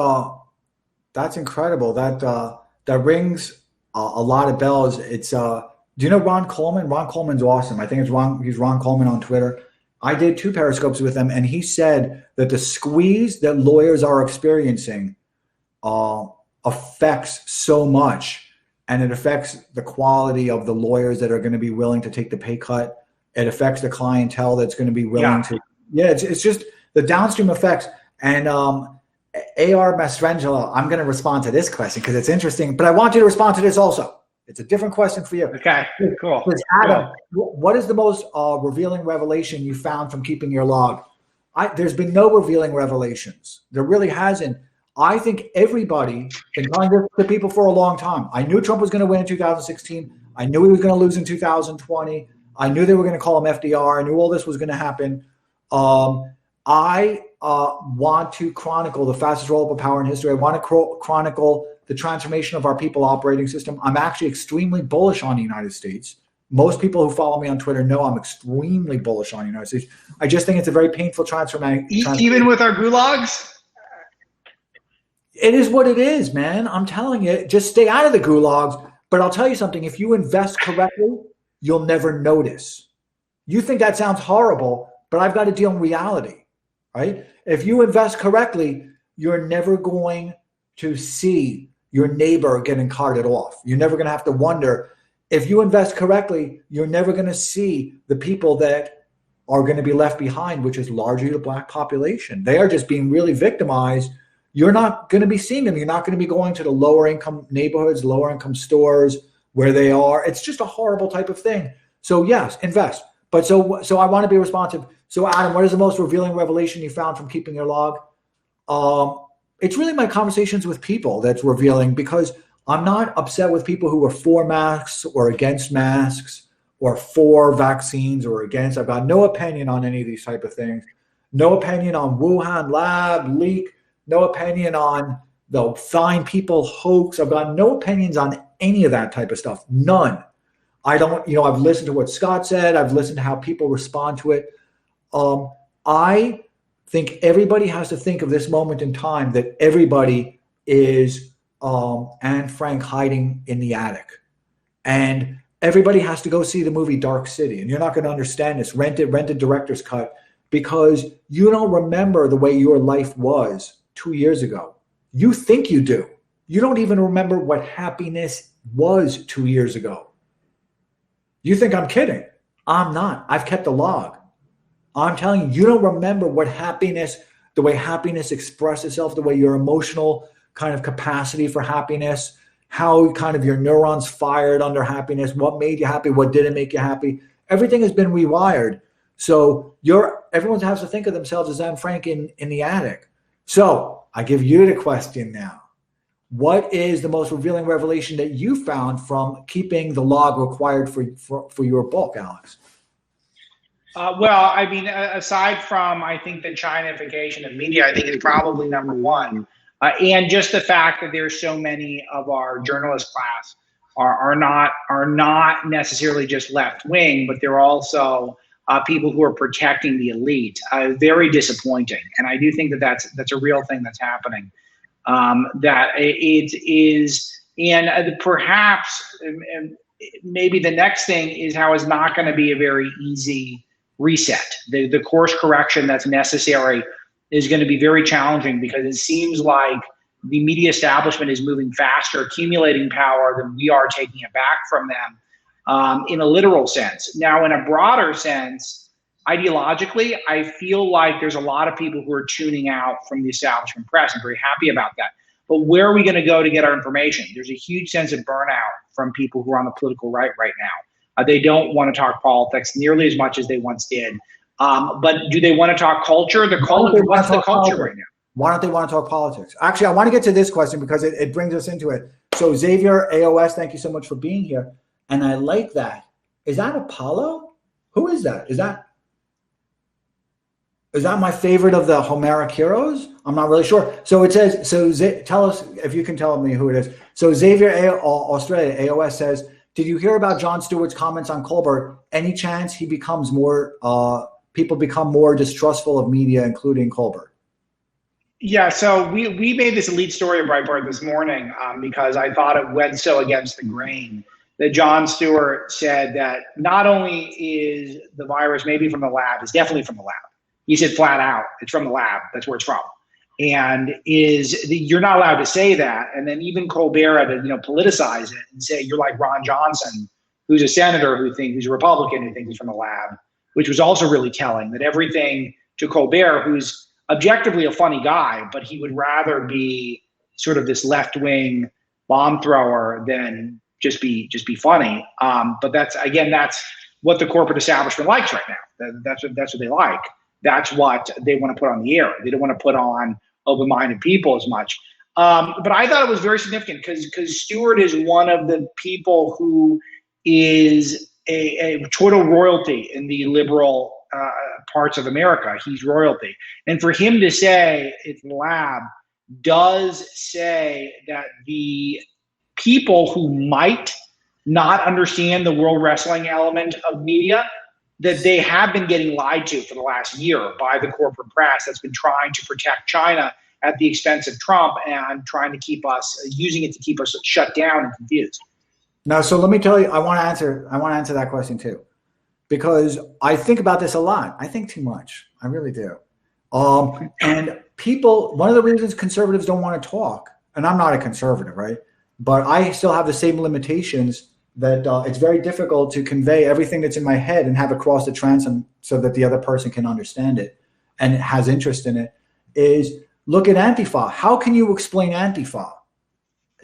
[SPEAKER 1] incredible. That rings a lot of bells. It's, do you know Ron Coleman? Ron Coleman's awesome. I think he's Ron Coleman on Twitter. I did 2 Periscopes with him, and he said that the squeeze that lawyers are experiencing affects so much, and it affects the quality of the lawyers that are going to be willing to take the pay cut. It affects the clientele that's going to be willing to. Yeah, it's just the downstream effects. And A.R. Mastrangelo, I'm going to respond to this question because it's interesting, but I want you to respond to this also. It's a different question for you.
[SPEAKER 2] Okay, cool.
[SPEAKER 1] Adam, what is the most revealing revelation you found from keeping your log? There's been no revealing revelations. There really hasn't. I think everybody been telling this to people for a long time. I knew Trump was going to win in 2016. I knew he was going to lose in 2020. I knew they were going to call him FDR. I knew all this was going to happen. I want to chronicle the fastest roll-up of power in history. I want to chronicle the transformation of our people operating system. I'm actually extremely bullish on the United States. Most people who follow me on Twitter know I'm extremely bullish on the United States. I just think it's a very painful transformation.
[SPEAKER 2] Even with our gulags?
[SPEAKER 1] It is what it is, man. I'm telling you, just stay out of the gulags. But I'll tell you something. If you invest correctly, you'll never notice. You think that sounds horrible, but I've got to deal in reality, right? If you invest correctly, you're never going to see your neighbor getting carted off. You're never going to have to wonder. If you invest correctly, you're never going to see the people that are going to be left behind, which is largely the black population. They are just being really victimized. You're not going to be seeing them. You're not going to be going to the lower income neighborhoods, lower income stores where they are. It's just a horrible type of thing. So yes, invest. But so I want to be responsive. So Adam, what is the most revealing revelation you found from keeping your log? It's really my conversations with people that's revealing, because I'm not upset with people who are for masks or against masks or for vaccines or against. I've got no opinion on any of these type of things. No opinion on Wuhan lab leak. No opinion on the fine people hoax. I've got no opinions on any of that type of stuff. None. I don't, I've listened to what Scott said. I've listened to how people respond to it. I think everybody has to think of this moment in time that everybody is Anne Frank hiding in the attic. And everybody has to go see the movie Dark City. And you're not going to understand this. Rent it director's cut, because you don't remember the way your life was 2 years ago. You think you do. You don't even remember what happiness was 2 years ago. You think I'm kidding. I'm not. I've kept a log. I'm telling you, you don't remember what happiness, the way happiness expresses itself, the way your emotional kind of capacity for happiness, how kind of your neurons fired under happiness, what made you happy, what didn't make you happy. Everything has been rewired. So everyone has to think of themselves as Anne Frank in the attic. So I give you the question now. What is the most revealing revelation that you found from keeping the log required for your book, Alex?
[SPEAKER 2] Well, I mean, aside from, I think, the Chinification of media, I think it's probably number one. And just the fact that there's so many of our journalist class are not necessarily just left wing, but they're also people who are protecting the elite. Very disappointing, and I do think that that's a real thing that's happening. That it is, and perhaps maybe the next thing is how it's not going to be a very easy reset. The course correction that's necessary is going to be very challenging, because it seems like the media establishment is moving faster, accumulating power, than we are taking it back from them, in a literal sense. Now, in a broader sense, ideologically, I feel like there's a lot of people who are tuning out from the establishment press. I'm very happy about that. But where are we going to go to get our information? There's a huge sense of burnout from people who are on the political right now. They don't want to talk politics nearly as much as they once did. But do they want to talk culture? What's the culture right now?
[SPEAKER 1] Why don't they want to talk politics? Actually, I want to get to this question because it brings us into it. So Xavier AOS, thank you so much for being here. And I like that. Is that Apollo? Who is that? Is that my favorite of the Homeric heroes? I'm not really sure. So it says, tell us if you can tell me who it is. So Xavier Australia AOS says, did you hear about Jon Stewart's comments on Colbert? Any chance he becomes people become more distrustful of media, including Colbert?
[SPEAKER 2] Yeah, so we made this lead story of Breitbart this morning because I thought it went so against the grain that Jon Stewart said that not only is the virus maybe from the lab, it's definitely from the lab. He said flat out, it's from the lab. That's where it's from. And you're not allowed to say that. And then even Colbert had to, politicize it and say you're like Ron Johnson, who's a senator who's a Republican who thinks he's from the lab, which was also really telling. That everything to Colbert, who's objectively a funny guy, but he would rather be sort of this left-wing bomb thrower than just be funny. But that's what the corporate establishment likes right now. That's what they like. That's what they want to put on the air. They don't want to put on open-minded people as much. But I thought it was very significant because Stewart is one of the people who is a total royalty in the liberal parts of America. He's royalty. And for him to say it's the lab does say that the people who might not understand the world wrestling element of media, that they have been getting lied to for the last year by the corporate press that's been trying to protect China at the expense of Trump and trying to keep us, using it to keep us shut down and confused.
[SPEAKER 1] Now, so let me tell you, I want to answer that question too, because I think about this a lot. I think too much. I really do. And people, one of the reasons conservatives don't want to talk, and I'm not a conservative, right? But I still have the same limitations that it's very difficult to convey everything that's in my head and have it cross the transom so that the other person can understand it and has interest in it, is look at Antifa. How can you explain Antifa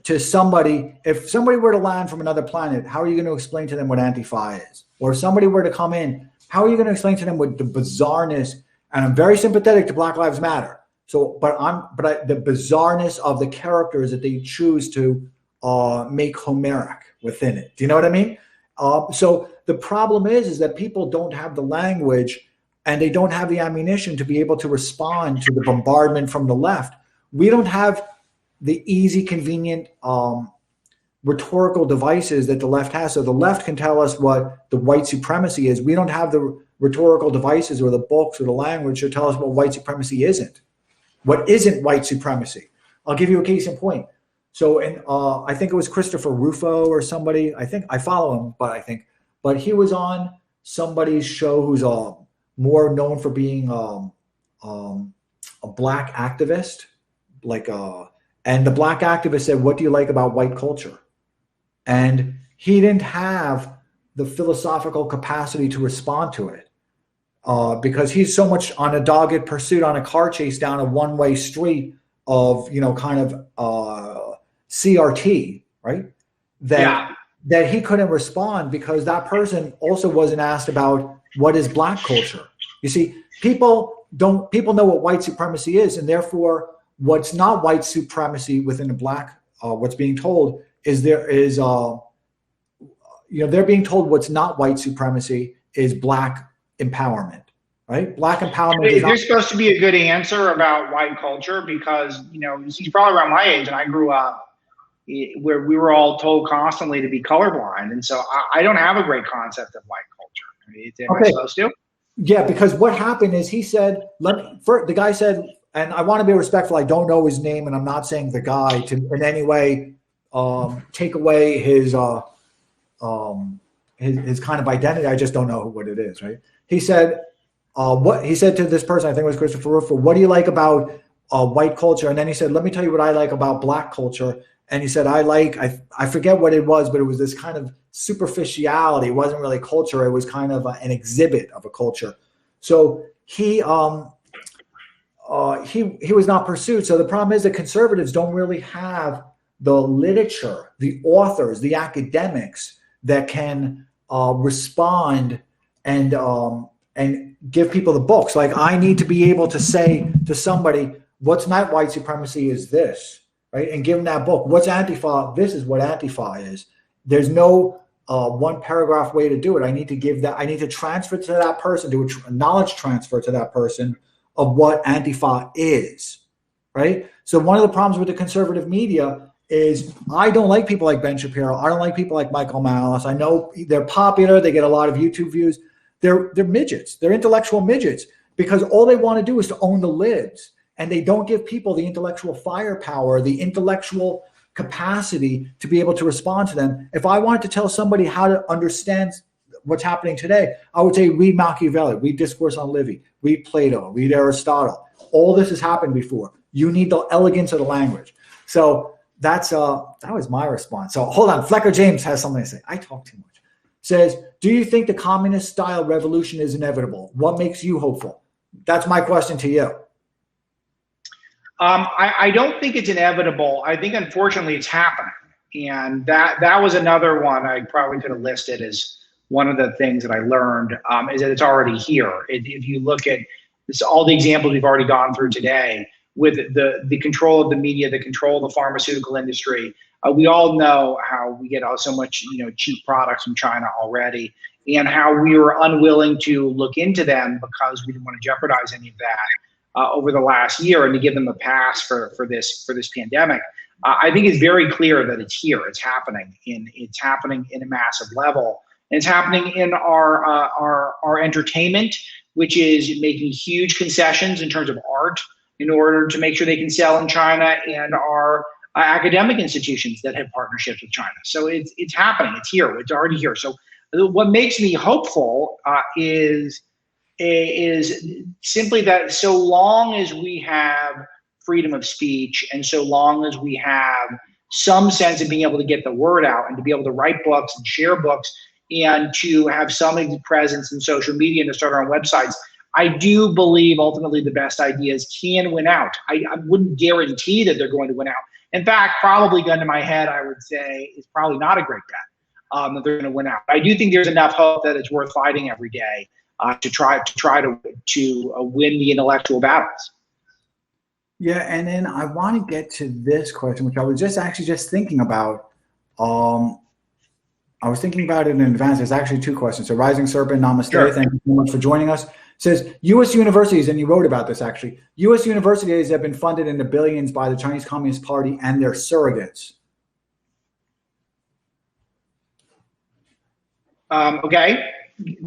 [SPEAKER 1] to somebody? If somebody were to land from another planet, how are you going to explain to them what Antifa is? Or if somebody were to come in, how are you going to explain to them what the bizarreness? And I'm very sympathetic to Black Lives Matter. So, the bizarreness of the characters that they choose to make Homeric within it. Do you know what I mean? So the problem is that people don't have the language and they don't have the ammunition to be able to respond to the bombardment from the left. We don't have the easy, convenient rhetorical devices that the left has. So the left can tell us what the white supremacy is. We don't have the rhetorical devices or the books or the language to tell us what white supremacy isn't. What isn't white supremacy? I'll give you a case in point. So, I think it was Christopher Rufo or somebody. I think I follow him, but he was on somebody's show who's more known for being a black activist, and the black activist said, "What do you like about white culture?" And he didn't have the philosophical capacity to respond to it because he's so much on a dogged pursuit, on a car chase down a one-way street of CRT, right? That he couldn't respond because that person also wasn't asked about what is black culture. You see, people know what white supremacy is, and therefore what's not white supremacy within the black, what's being told is they're being told what's not white supremacy is black empowerment, right? Black empowerment.
[SPEAKER 2] There's supposed to be a good answer about white culture because, he's probably around my age and I grew up where we were all told constantly to be colorblind. And so I don't have a great concept of white culture. Am I supposed to?
[SPEAKER 1] Yeah, because what happened is he said, the guy said, and I want to be respectful, I don't know his name, and I'm not saying the guy to in any way take away his kind of identity. I just don't know what it is, right? He said, he said to this person, I think it was Christopher Rufo, what do you like about white culture? And then he said, let me tell you what I like about black culture. And he said, I forget what it was, but it was this kind of superficiality. It wasn't really culture. It was kind of an exhibit of a culture. So he was not pursued. So the problem is that conservatives don't really have the literature, the authors, the academics that can respond and give people the books. Like I need to be able to say to somebody, what's not white supremacy is this. Right, and give them that book. What's Antifa? This is what Antifa is. There's no one paragraph way to do it. I need to give that. I need to transfer to that person, do a knowledge transfer to that person of what Antifa is. Right. So one of the problems with the conservative media is I don't like people like Ben Shapiro. I don't like people like Michael Malice. I know they're popular. They get a lot of YouTube views. They're midgets. They're intellectual midgets because all they want to do is to own the libs. And they don't give people the intellectual firepower, the intellectual capacity to be able to respond to them. If I wanted to tell somebody how to understand what's happening today, I would say read Machiavelli, read Discourse on Livy, read Plato, read Aristotle. All this has happened before. You need the elegance of the language. So that was my response. So hold on, Flecker James has something to say. I talk too much. Says, do you think the communist style revolution is inevitable? What makes you hopeful? That's my question to you.
[SPEAKER 2] I don't think it's inevitable. I think, unfortunately, it's happening. And that was another one I probably could have listed as one of the things that I learned, is that it's already here. If you look at this, all the examples we've already gone through today, with the control of the media, the control of the pharmaceutical industry, we all know how we get so much cheap products from China already, and how we were unwilling to look into them because we didn't want to jeopardize any of that over the last year, and to give them a pass for this pandemic. I think it's very clear that it's here. It's happening in a massive level. And it's happening in our entertainment, which is making huge concessions in terms of art in order to make sure they can sell in China, and our academic institutions that have partnerships with China. So it's happening. It's here. It's already here. So what makes me hopeful is simply that so long as we have freedom of speech, and so long as we have some sense of being able to get the word out, and to be able to write books and share books, and to have some presence in social media and to start our own websites, I do believe ultimately the best ideas can win out. I wouldn't guarantee that they're going to win out. In fact, probably gun to my head, I would say it's probably not a great bet that they're going to win out. I do think there's enough hope that it's worth fighting every day to try to win the intellectual battles.
[SPEAKER 1] Yeah, and then I want to get to this question, which I was just thinking about. I was thinking about it in advance. There's actually two questions. So Rising Serpent, namaste. Sure. Thank you so much for joining us. Says, U.S. universities, and you wrote about this actually, U.S. universities have been funded in the billions by the Chinese Communist Party and their surrogates.
[SPEAKER 2] Okay.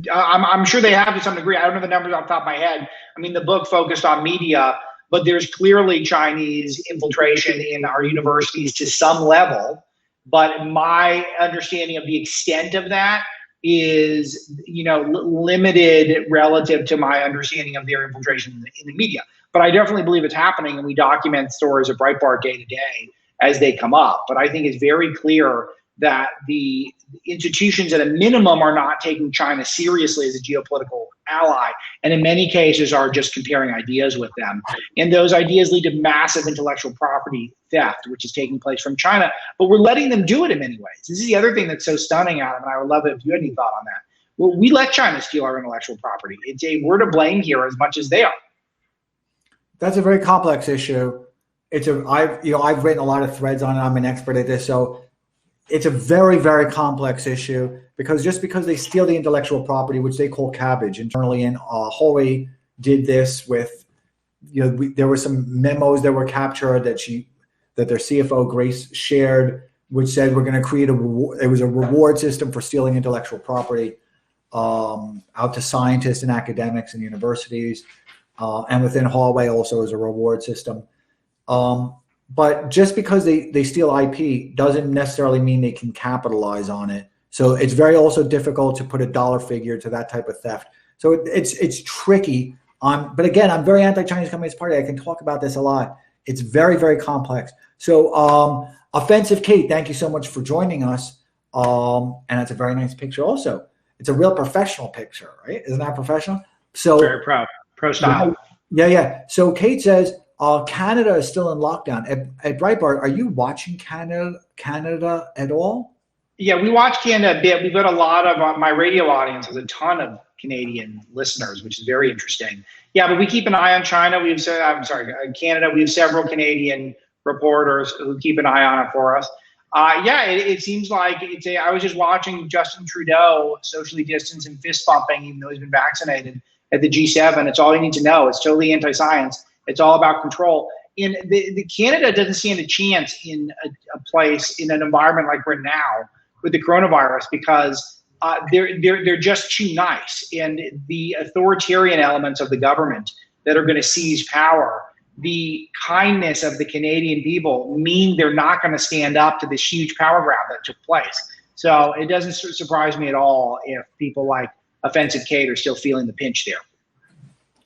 [SPEAKER 2] I'm sure they have to some degree. I don't know the numbers off the top of my head. I mean, the book focused on media, but there's clearly Chinese infiltration in our universities to some level. But my understanding of the extent of that is, limited relative to my understanding of their infiltration in the media. But I definitely believe it's happening, and we document stories of Breitbart day to day as they come up. But I think it's very clear that the institutions at a minimum are not taking China seriously as a geopolitical ally, and in many cases are just comparing ideas with them. And those ideas lead to massive intellectual property theft, which is taking place from China, but we're letting them do it in many ways. This is the other thing that's so stunning, Adam, and I would love it if you had any thought on that. Well, we let China steal our intellectual property. We're to blame here as much as they are.
[SPEAKER 1] That's a very complex issue. I've written a lot of threads on it. I'm an expert at this, so it's a very, very complex issue, because just because they steal the intellectual property, which they call cabbage internally, and Huawei did this with, there were some memos that were captured that their CFO Grace shared, which said we're going to create it was a reward system for stealing intellectual property out to scientists and academics and universities, and within Huawei also is a reward system. But just because they steal IP doesn't necessarily mean they can capitalize on it. So it's very also difficult to put a dollar figure to that type of theft. So it's tricky. But again, I'm very anti-Chinese Communist Party. I can talk about this a lot. It's very, very complex. So Offensive Kate, thank you so much for joining us. And it's a very nice picture also. It's a real professional picture, right? Isn't that professional? So
[SPEAKER 2] very proud. Pro style.
[SPEAKER 1] Yeah. So Kate says, Canada is still in lockdown. At Breitbart, are you watching Canada at all?
[SPEAKER 2] Yeah, we watch Canada a bit. We've got a lot of my radio audience has a ton of Canadian listeners, which is very interesting. Yeah, but we keep an eye on China. Canada. We have several Canadian reporters who keep an eye on it for us. It seems like I was just watching Justin Trudeau socially distanced and fist bumping, even though he's been vaccinated, at the G7. It's all you need to know. It's totally anti-science. It's all about control. In the Canada doesn't stand a chance in a place, in an environment like we're in now with the coronavirus, because they're just too nice, and the authoritarian elements of the government that are going to seize power the kindness of the Canadian people mean they're not going to stand up to this huge power grab that took place. So it doesn't surprise me at all if people like Offensive Kate are still feeling the pinch there.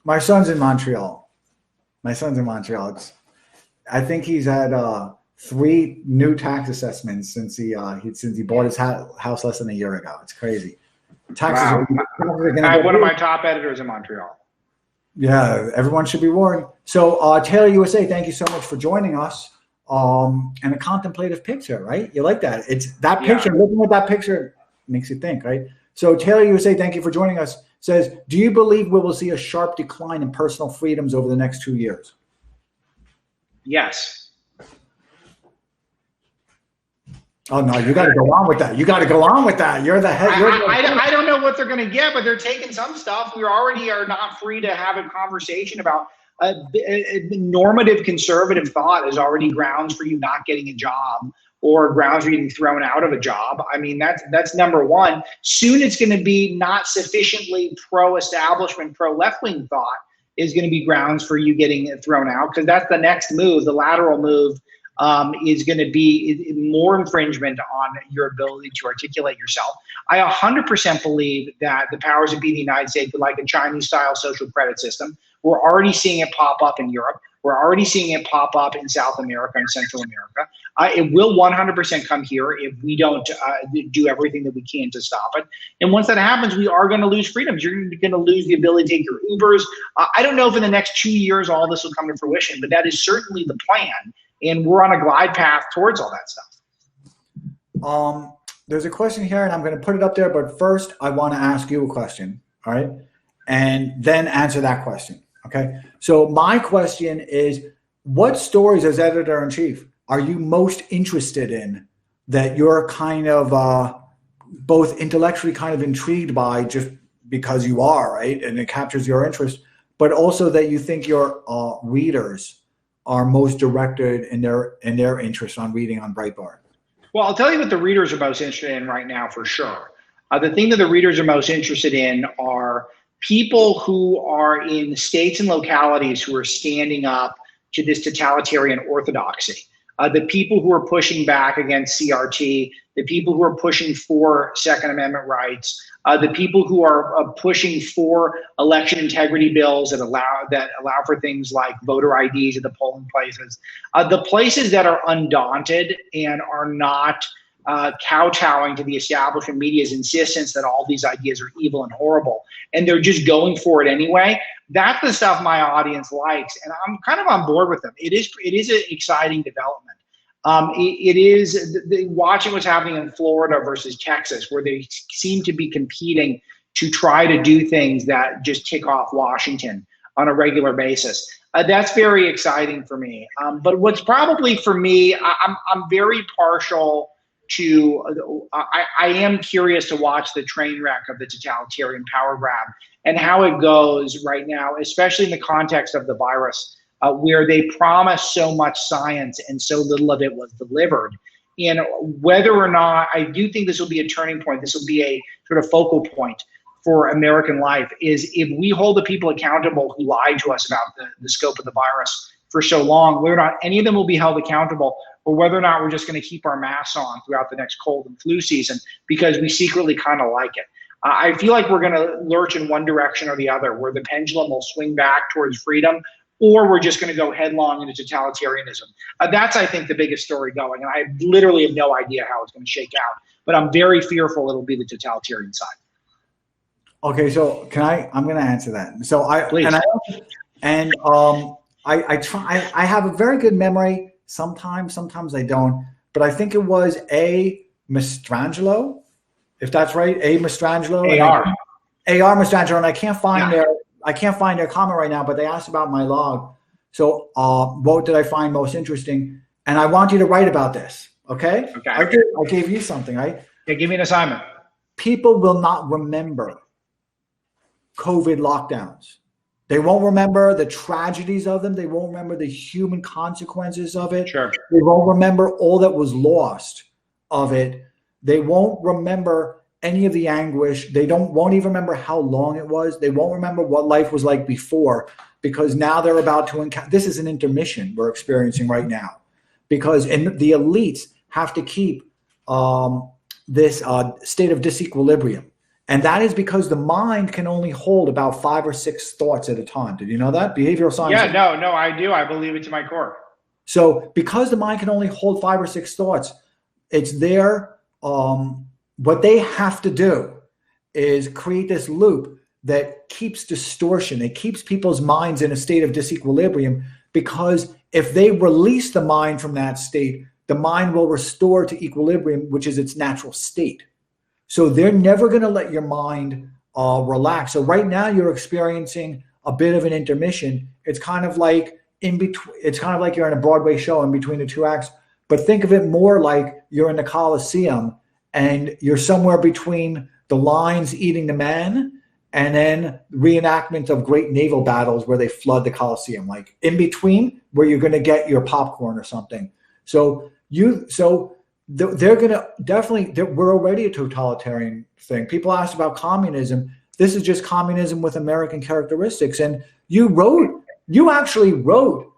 [SPEAKER 1] My son's in Montreal. I think he's had 3 new tax assessments since he bought his house less than a year ago. It's crazy. Taxes.
[SPEAKER 2] Wow. I have one of my top editors in Montreal.
[SPEAKER 1] Yeah, everyone should be warned. So Taylor USA, thank you so much for joining us. And a contemplative picture, right? You like that? It's that picture. Yeah. Looking at that picture makes you think, right? So Taylor USA, thank you for joining us. Says, do you believe we will see a sharp decline in personal freedoms over the next 2 years?
[SPEAKER 2] Yes.
[SPEAKER 1] Oh no, you got to go on with that. You're the head.
[SPEAKER 2] I don't know what they're going to get, but they're taking some stuff. We already are not free to have a conversation about normative conservative thought is already grounds for you not getting a job or grounds for getting thrown out of a job. I mean, that's number one. Soon it's going to be not sufficiently pro-establishment, pro-left-wing thought is going to be grounds for you getting thrown out, because that's the next move. The lateral move is going to be more infringement on your ability to articulate yourself. I 100% believe that the powers that be in the United States would like a Chinese-style social credit system. We're already seeing it pop up in Europe. We're already seeing it pop up in South America and Central America. It will 100% come here if we don't do everything that we can to stop it. And once that happens, we are going to lose freedoms. You're going to lose the ability to take your Ubers. I don't know if in the next 2 years all this will come to fruition, but that is certainly the plan. And we're on a glide path towards all that stuff.
[SPEAKER 1] There's a question here, and I'm going to put it up there. But first, I want to ask you a question, all right? And then answer that question, okay? So my question is, what stories as editor-in-chief are you most interested in that you're kind of both intellectually kind of intrigued by just because you are, right? And it captures your interest, but also that you think your readers are most directed in their interest on reading on Breitbart?
[SPEAKER 2] Well, I'll tell you what the readers are most interested in right now for sure. The thing that the readers are most interested in are people who are in states and localities who are standing up to this totalitarian orthodoxy. The people who are pushing back against CRT, the people who are pushing for Second Amendment rights, the people who are pushing for election integrity bills that allow for things like voter IDs at the polling places, the places that are undaunted and are not kowtowing to the establishment media's insistence that all these ideas are evil and horrible, and they're just going for it anyway. That's the stuff my audience likes, and I'm kind of on board with them. It is an exciting development. It is watching what's happening in Florida versus Texas, where they seem to be competing to try to do things that just tick off Washington on a regular basis. That's very exciting for me. But what's probably for me, I'm very partial to, I am curious to watch the train wreck of the totalitarian power grab and how it goes right now, especially in the context of the virus, where they promised so much science and so little of it was delivered. And whether or not, I do think this will be a turning point, this will be a sort of focal point for American life, is if we hold the people accountable who lied to us about the scope of the virus for so long, whether or not any of them will be held accountable, or whether or not we're just going to keep our masks on throughout the next cold and flu season because we secretly kind of like it. I feel like we're going to lurch in one direction or the other, where the pendulum will swing back towards freedom, or we're just going to go headlong into totalitarianism. That's, I think, the biggest story going, and I literally have no idea how it's going to shake out, but I'm very fearful it'll be the totalitarian side. Okay, so
[SPEAKER 1] I'm going to answer that. So
[SPEAKER 2] Please.
[SPEAKER 1] I have a very good memory. Sometimes I don't, but I think it was A. Mastrangelo, if that's right. A. Mastrangelo. A.R. Mastrangelo, and I can't find their comment right now, but they asked about my log. So what did I find most interesting? And I want you to write about this, okay?
[SPEAKER 2] Okay.
[SPEAKER 1] I gave you something, right?
[SPEAKER 2] Yeah, give me an assignment.
[SPEAKER 1] People will not remember COVID lockdowns. They won't remember the tragedies of them. They won't remember the human consequences of it.
[SPEAKER 2] Sure.
[SPEAKER 1] They won't remember all that was lost of it. They won't remember any of the anguish. They won't even remember how long it was. They won't remember what life was like before, because now they're about to encounter, this is an intermission we're experiencing right now, because the elites have to keep this state of disequilibrium. And that is because the mind can only hold about 5 or 6 thoughts at a time. Did you know that? Behavioral science.
[SPEAKER 2] Yeah, no, I do. I believe it to my core.
[SPEAKER 1] So because the mind can only hold 5 or 6 thoughts, it's there. What they have to do is create this loop that keeps distortion. It keeps people's minds in a state of disequilibrium, because if they release the mind from that state, the mind will restore to equilibrium, which is its natural state. So they're never going to let your mind relax. So right now you're experiencing a bit of an intermission. It's kind of like in between. It's kind of like you're in a Broadway show in between the 2 acts. But think of it more like you're in the Coliseum and you're somewhere between the lions eating the man and then reenactment of great naval battles where they flood the Coliseum, like in between where you're going to get your popcorn or something. So they're going to definitely, we're already a totalitarian thing. People asked about communism. This is just communism with American characteristics. And you actually wrote,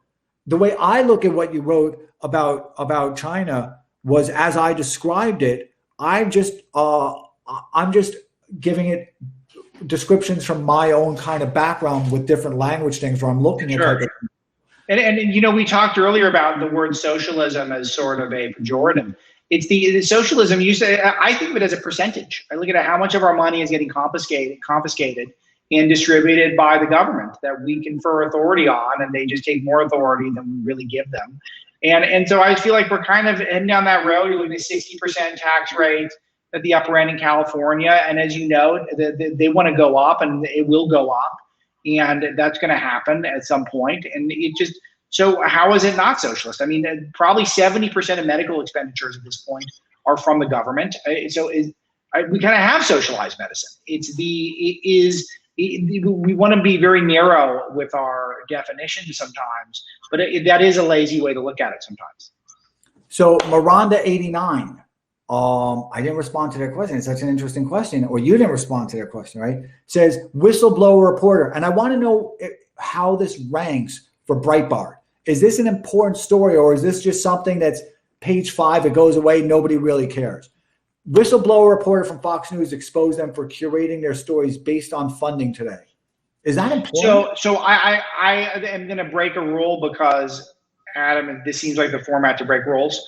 [SPEAKER 1] the way I look at what you wrote about China was as I described it. I'm just giving it descriptions from my own kind of background with different language things where I'm looking at it.
[SPEAKER 2] And we talked earlier about the word socialism as sort of a pejorative. It's the socialism. You say, I think of it as a percentage. I look at how much of our money is getting confiscated and distributed by the government that we confer authority on, and they just take more authority than we really give them. And so I feel like we're kind of heading down that road. You're looking at 60% tax rate at the upper end in California, and as you know, they want to go up, and it will go up, and that's going to happen at some point. And so how is it not socialist? I mean, probably 70% of medical expenditures at this point are from the government. So we kind of have socialized medicine. We want to be very narrow with our definitions sometimes, but that is a lazy way to look at it sometimes.
[SPEAKER 1] So Miranda 89, I didn't respond to their question. It's such an interesting question, or you didn't respond to their question, right? Says whistleblower reporter, and I want to know how this ranks for Breitbart. Is this an important story, or is this just something that's page 5, it goes away, nobody really cares? Whistleblower reporter from Fox News exposed them for curating their stories based on funding today. Is that important?
[SPEAKER 2] So I am going to break a rule because, Adam, this seems like the format to break rules.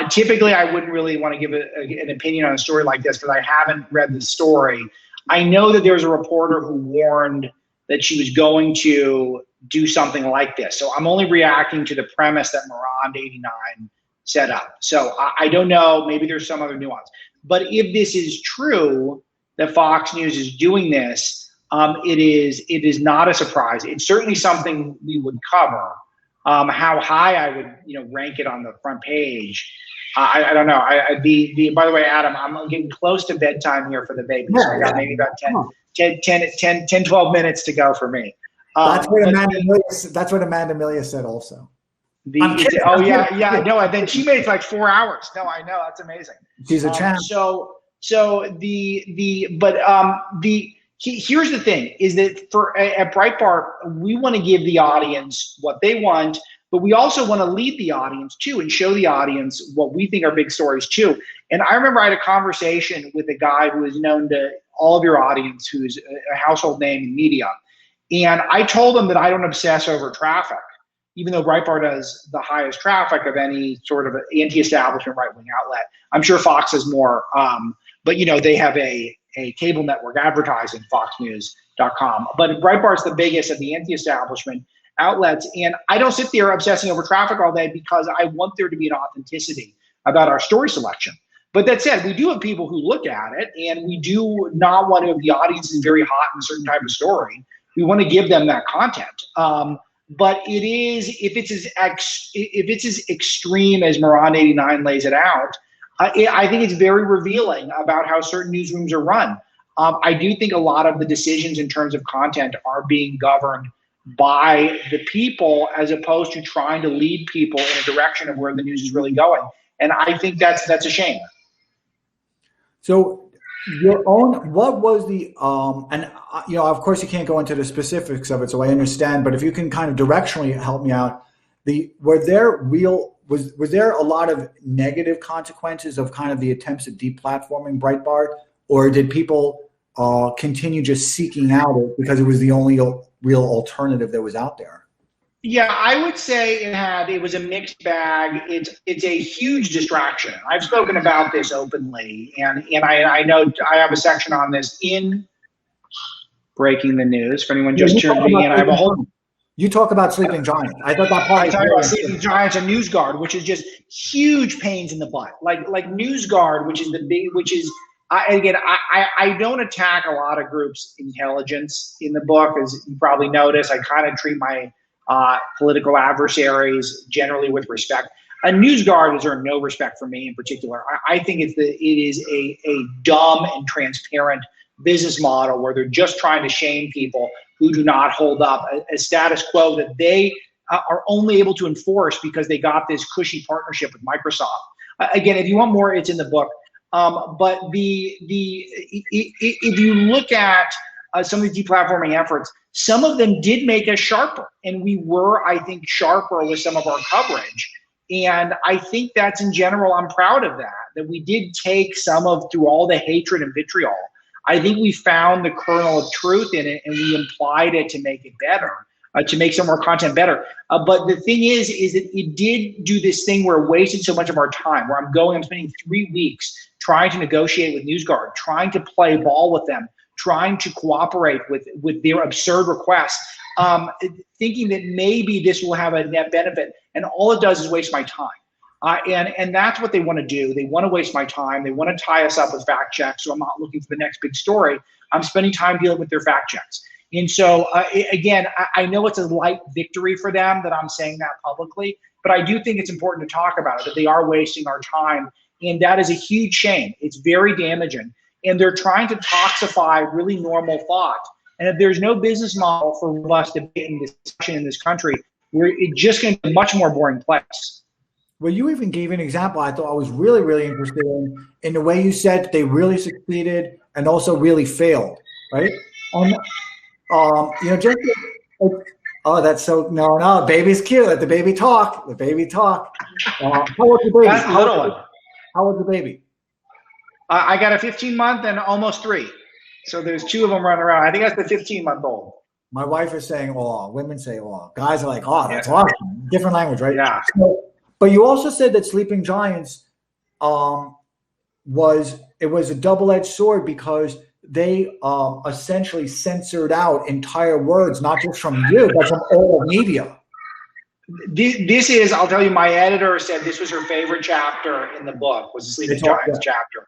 [SPEAKER 2] Typically, I wouldn't really want to give an opinion on a story like this because I haven't read the story. I know that there's a reporter who warned that she was going to do something like this. So I'm only reacting to the premise that Miranda 89 set up. So I don't know, maybe there's some other nuance. But if this is true, that Fox News is doing this, it is not a surprise. It's certainly something we would cover. How high I would rank it on the front page, I don't know. By the way, Adam, I'm getting close to bedtime here for the baby. So I got maybe about 10, 12 minutes to go for me.
[SPEAKER 1] That's what Amanda Milia said also.
[SPEAKER 2] No, and then she made like 4 hours. No, I know, that's amazing.
[SPEAKER 1] She's a champ.
[SPEAKER 2] Here's the thing: is that at Breitbart, we want to give the audience what they want, but we also want to lead the audience too and show the audience what we think are big stories too. And I remember I had a conversation with a guy who is known to all of your audience, who's a household name in media, and I told him that I don't obsess over traffic, even though Breitbart has the highest traffic of any sort of anti-establishment right-wing outlet. I'm sure Fox has more, but they have a cable network advertising, foxnews.com. But Breitbart's the biggest of the anti-establishment outlets. And I don't sit there obsessing over traffic all day because I want there to be an authenticity about our story selection. But that said, we do have people who look at it, and we do not want to, if the audience is very hot in a certain type of story, we want to give them that content. But if it's as extreme as Miranda 89 lays it out, I think it's very revealing about how certain newsrooms are run. I do think a lot of the decisions in terms of content are being governed by the people as opposed to trying to lead people in a direction of where the news is really going. And I think that's a shame.
[SPEAKER 1] So Your own, what was the, of course you can't go into the specifics of it, so I understand, but if you can kind of directionally help me out, was there a lot of negative consequences of kind of the attempts at deplatforming Breitbart, or did people continue just seeking out it because it was the only real alternative that was out there?
[SPEAKER 2] Yeah, I would say it was a mixed bag. It's a huge distraction. I've spoken about this openly, and I know I have a section on this in Breaking the News. For anyone just tuning in, I have a whole.
[SPEAKER 1] You talk about sleeping giants. I thought that part.
[SPEAKER 2] I talk about sleeping giants and NewsGuard, which is just huge pains in the butt. Like NewsGuard, which is I don't attack a lot of groups' intelligence in the book, as you probably noticed. I kind of treat my political adversaries generally with respect. A NewsGuard has earned no respect from me in particular. I think it is a dumb and transparent business model where they're just trying to shame people who do not hold up a status quo that they are only able to enforce because they got this cushy partnership with Microsoft. Again, if you want more, it's in the book. But if you look at some of the deplatforming efforts, some of them did make us sharper, and we were, I think, sharper with some of our coverage. And I think that's, in general, I'm proud of that we did take through all the hatred and vitriol. I think we found the kernel of truth in it, and we implied it to make it better, to make some more content better. But the thing is that it did do this thing where it wasted so much of our time, where I'm spending 3 weeks trying to negotiate with NewsGuard, trying to play ball with them, trying to cooperate with their absurd requests, thinking that maybe this will have a net benefit. And all it does is waste my time. And that's what they want to do. They want to waste my time. They want to tie us up with fact checks, so I'm not looking for the next big story. I'm spending time dealing with their fact checks. And so, again, I know it's a light victory for them that I'm saying that publicly, but I do think it's important to talk about it, that they are wasting our time. And that is a huge shame. It's very damaging. And they're trying to toxify really normal thought. And if there's no business model for robust debate and discussion in this country, it's just going to be a much more boring place.
[SPEAKER 1] Well, you even gave an example I thought I was really, really interested in the way you said they really succeeded and also really failed, right? That's so, no, baby's cute. Let the baby talk. How old the baby?
[SPEAKER 2] That's little one.
[SPEAKER 1] How old the baby?
[SPEAKER 2] I got a 15-month and almost 3. So there's 2 of them running around. I think that's the 15-month-old.
[SPEAKER 1] My wife is saying, "Oh," women say, "Oh," guys are like, "Oh, that's awesome." Different language, right?
[SPEAKER 2] Yeah.
[SPEAKER 1] So, but you also said that Sleeping Giants was a double-edged sword because they essentially censored out entire words, not just from you, but from all media.
[SPEAKER 2] This is, I'll tell you, my editor said this was her favorite chapter in the book, was the Sleeping Giants chapter,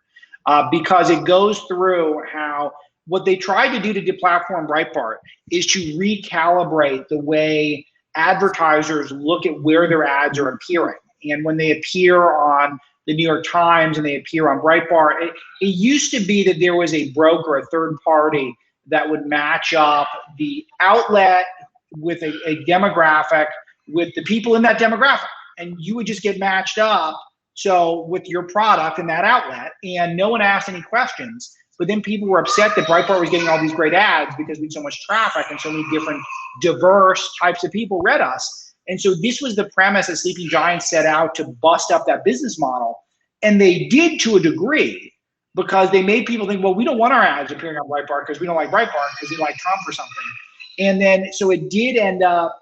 [SPEAKER 2] because it goes through how what they tried to do to deplatform Breitbart is to recalibrate the way advertisers look at where their ads are appearing. And when they appear on the New York Times and they appear on Breitbart, it used to be that there was a broker, a third party, that would match up the outlet with a demographic with the people in that demographic. And you would just get matched up with your product in that outlet, and no one asked any questions. But then people were upset that Breitbart was getting all these great ads because we had so much traffic and so many different diverse types of people read us. And so this was the premise that Sleeping Giants set out to bust up that business model. And they did to a degree, because they made people think, well, we don't want our ads appearing on Breitbart because we don't like Breitbart because we like Trump or something. And then so it did end up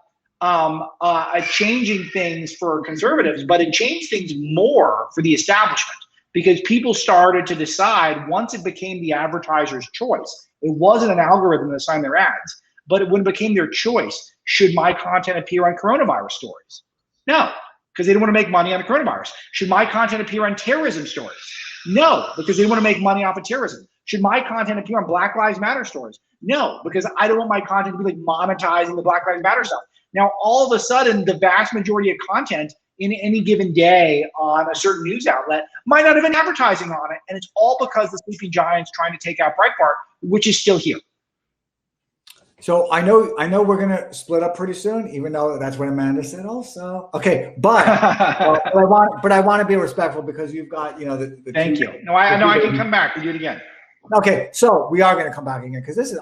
[SPEAKER 2] changing things for conservatives, but it changed things more for the establishment, because people started to decide, once it became the advertiser's choice, it wasn't an algorithm that assigned their ads, but when it became their choice, should my content appear on coronavirus stories? No, because they didn't want to make money on the coronavirus. Should my content appear on terrorism stories? No, because they didn't want to make money off of terrorism. Should my content appear on Black Lives Matter stories? No, because I don't want my content to be like monetizing the Black Lives Matter stuff. Now, all of a sudden, the vast majority of content in any given day on a certain news outlet might not have been advertising on it. And it's all because the Sleeping Giants trying to take out Breitbart, which is still here.
[SPEAKER 1] So I know we're going to split up pretty soon, even though that's what Amanda said also. Okay, but but I want to be respectful, because you've got, the
[SPEAKER 2] Thank you. No, I know I can come back. We do it again.
[SPEAKER 1] Okay, so we are going to come back again because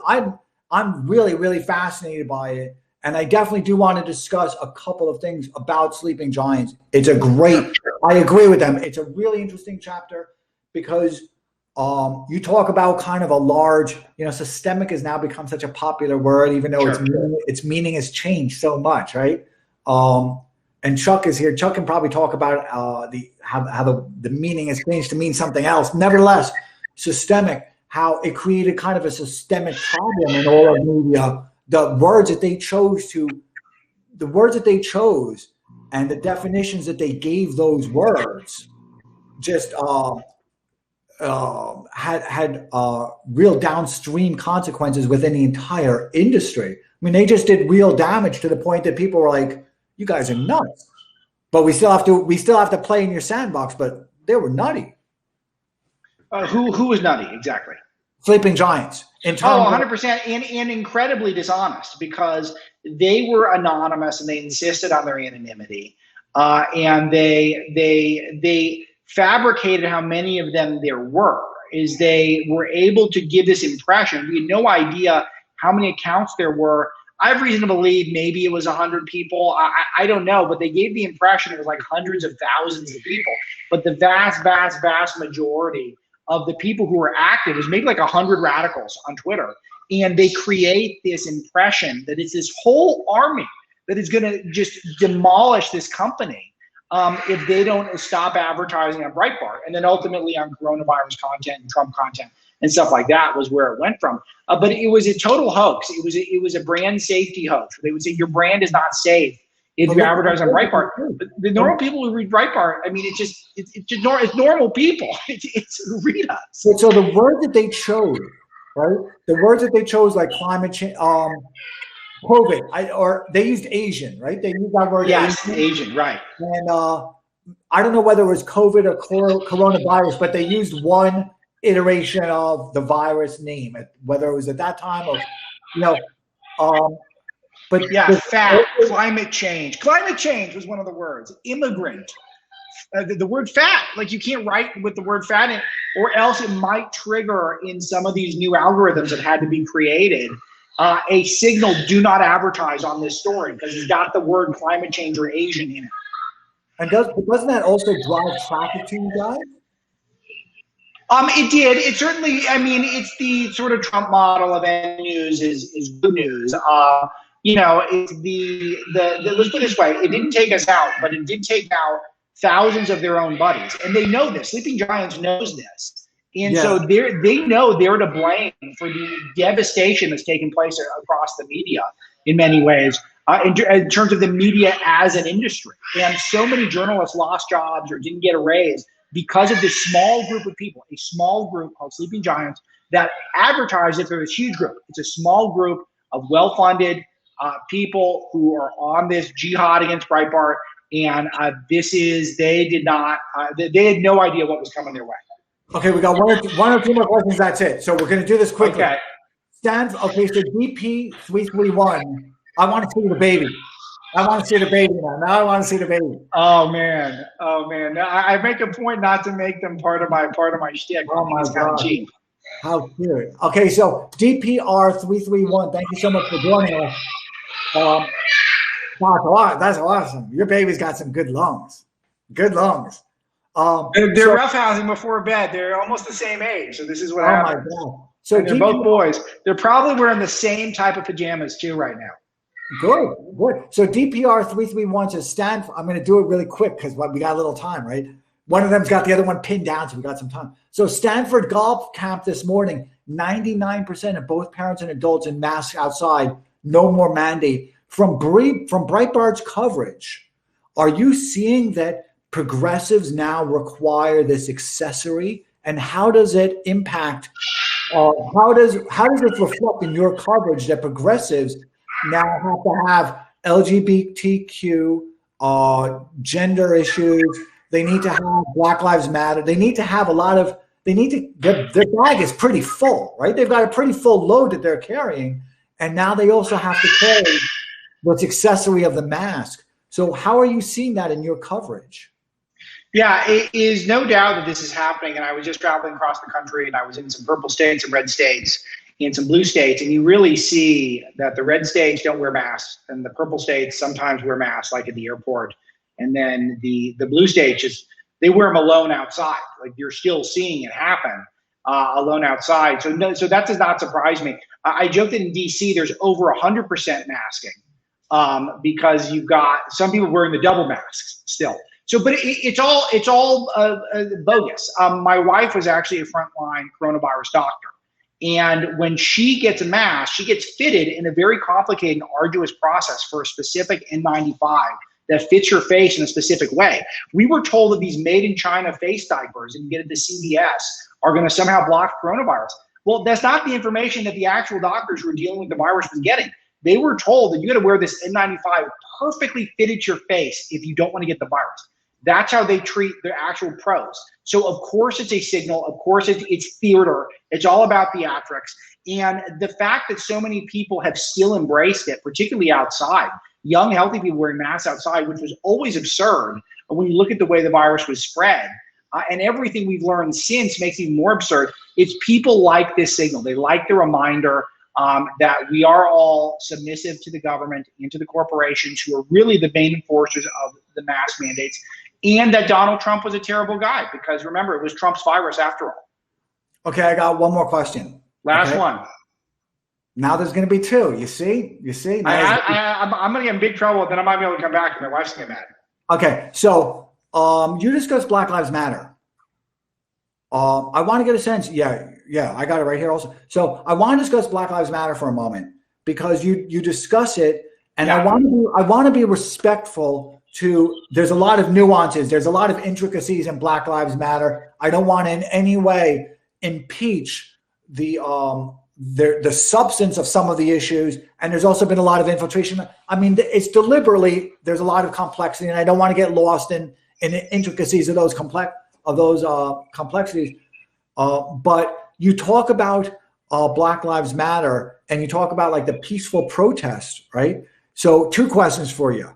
[SPEAKER 1] I'm really, really fascinated by it. And I definitely do want to discuss a couple of things about sleeping giants. It's a great, I agree with them. It's a really interesting chapter because you talk about kind of a large, systemic has now become such a popular word, even though its meaning has changed so much, right? And Chuck is here. Chuck can probably talk about how the meaning has changed to mean something else. Nevertheless, systemic, how it created kind of a systemic problem in all of media. The words that they chose and the definitions that they gave those words just had real downstream consequences within the entire industry. I mean, they just did real damage to the point that people were like, "You guys are nuts," but we still have to play in your sandbox. But they were nutty.
[SPEAKER 2] Who was nutty exactly?
[SPEAKER 1] Sleeping giants.
[SPEAKER 2] 100%, and incredibly dishonest because they were anonymous and they insisted on their anonymity, and they fabricated how many of them there were. Is they were able to give this impression. We had no idea how many accounts there were. I have reason to believe maybe it was 100 people. I don't know, but they gave the impression it was like hundreds of thousands of people. But the vast, vast, vast majority of the people who were active is maybe like 100 radicals on Twitter. And they create this impression that it's this whole army that is going to just demolish this company if they don't stop advertising on Breitbart. And then ultimately on coronavirus content and Trump content and stuff like that was where it went from. But it was a total hoax. It was a brand safety hoax. They would say your brand is not safe if you advertise on Breitbart. But the normal people who read Breitbart, I mean, it's normal people. It's read us.
[SPEAKER 1] So the word that they chose, right? The words that they chose, like climate change, COVID, or they used Asian, right? They used that word.
[SPEAKER 2] Yes, Asian, right?
[SPEAKER 1] And I don't know whether it was COVID or coronavirus, but they used one iteration of the virus name, whether it was at that time or But
[SPEAKER 2] yeah, fat, climate change. Climate change was one of the words. Immigrant. The word fat, like you can't write with the word fat in, or else it might trigger in some of these new algorithms that had to be created a signal, do not advertise on this story because it's got the word climate change or Asian in it.
[SPEAKER 1] And doesn't that also drive traffic to you guys?
[SPEAKER 2] It did. It certainly, I mean, it's the sort of Trump model of any news is good news. It's let's put it this way, it didn't take us out, but it did take out thousands of their own buddies. And they know this. Sleeping Giants knows this. And so they know they're to blame for the devastation that's taking place across the media in many ways, in terms of the media as an industry. And so many journalists lost jobs or didn't get a raise because of this small group of people, a small group called Sleeping Giants that advertise it for this huge group. It's a small group of well-funded people who are on this jihad against Breitbart. And they had no idea what was coming their way.
[SPEAKER 1] Okay, we got one or two more questions. That's it. So we're going to do this quickly.
[SPEAKER 2] Okay.
[SPEAKER 1] So DP331, I want to see the baby. I want to see the baby now. Now I want to see the baby.
[SPEAKER 2] Oh man. I make a point not to make them part of my shtick.
[SPEAKER 1] Oh my God. Cheap. How cute. Okay, so DPR331, thank you so much for joining us. That's awesome. Your baby's got some good lungs. Good lungs.
[SPEAKER 2] They're roughhousing before bed. They're almost the same age, so this is what happens.
[SPEAKER 1] My God. So
[SPEAKER 2] they're both boys. They're probably wearing the same type of pajamas too right now.
[SPEAKER 1] Good. So DPR331 says Stanford. I'm going to do it really quick because we got a little time, right? One of them's got the other one pinned down, so we got some time. So Stanford golf camp this morning, 99% of both parents and adults in masks outside. No more mandate. From Breitbart's coverage, are you seeing that progressives now require this accessory, and how does it impact? How does it reflect in your coverage that progressives now have to have LGBTQ, gender issues? They need to have Black Lives Matter. They need to have their bag is pretty full, right? They've got a pretty full load that they're carrying, and now they also have to carry this accessory of the mask. So how are you seeing that in your coverage?
[SPEAKER 2] Yeah, it is no doubt that this is happening. And I was just traveling across the country, and I was in some purple states, some red states, and some blue states. And you really see that the red states don't wear masks, and the purple states sometimes wear masks, like at the airport. And then the blue states, just they wear them alone outside. Like, you're still seeing it happen alone outside. So that does not surprise me. I joked that in D.C. there's over 100% masking because you've got some people wearing the double masks still. So, but it's all bogus. My wife was actually a frontline coronavirus doctor, and when she gets a mask, she gets fitted in a very complicated and arduous process for a specific N95 that fits your face in a specific way. We were told that these made in China face diapers, and you get it to CVS, are going to somehow block coronavirus. Well, that's not the information that the actual doctors who are dealing with the virus were getting. They were told that you got to wear this N95 perfectly fitted to your face if you don't want to get the virus. That's how they treat their actual pros. So of course it's a signal. Of course it's theater. It's all about theatrics. And the fact that so many people have still embraced it, particularly outside, young, healthy people wearing masks outside, which was always absurd when you look at the way the virus was spread. And everything we've learned since makes it even more absurd. It's people like this signal. They like the reminder that we are all submissive to the government and to the corporations who are really the main enforcers of the mask mandates, and that Donald Trump was a terrible guy, because remember, it was Trump's virus after all.
[SPEAKER 1] Okay, I got one more question.
[SPEAKER 2] Last one.
[SPEAKER 1] Now there's going to be two. You see?
[SPEAKER 2] I'm going to get in big trouble, then I might be able to come back, and my wife's going to get mad.
[SPEAKER 1] Okay, so you discussed Black Lives Matter. I want to get a sense. Yeah, I got it right here also. So I want to discuss Black Lives Matter for a moment, because you discuss it, and I want to be respectful to. There's a lot of nuances. There's a lot of intricacies in Black Lives Matter. I don't want to in any way impeach the substance of some of the issues, and there's also been a lot of infiltration. I mean, it's deliberately. There's a lot of complexity, and I don't want to get lost in the intricacies of those complexities. But you talk about Black Lives Matter, and you talk about like the peaceful protest, right? So two questions for you.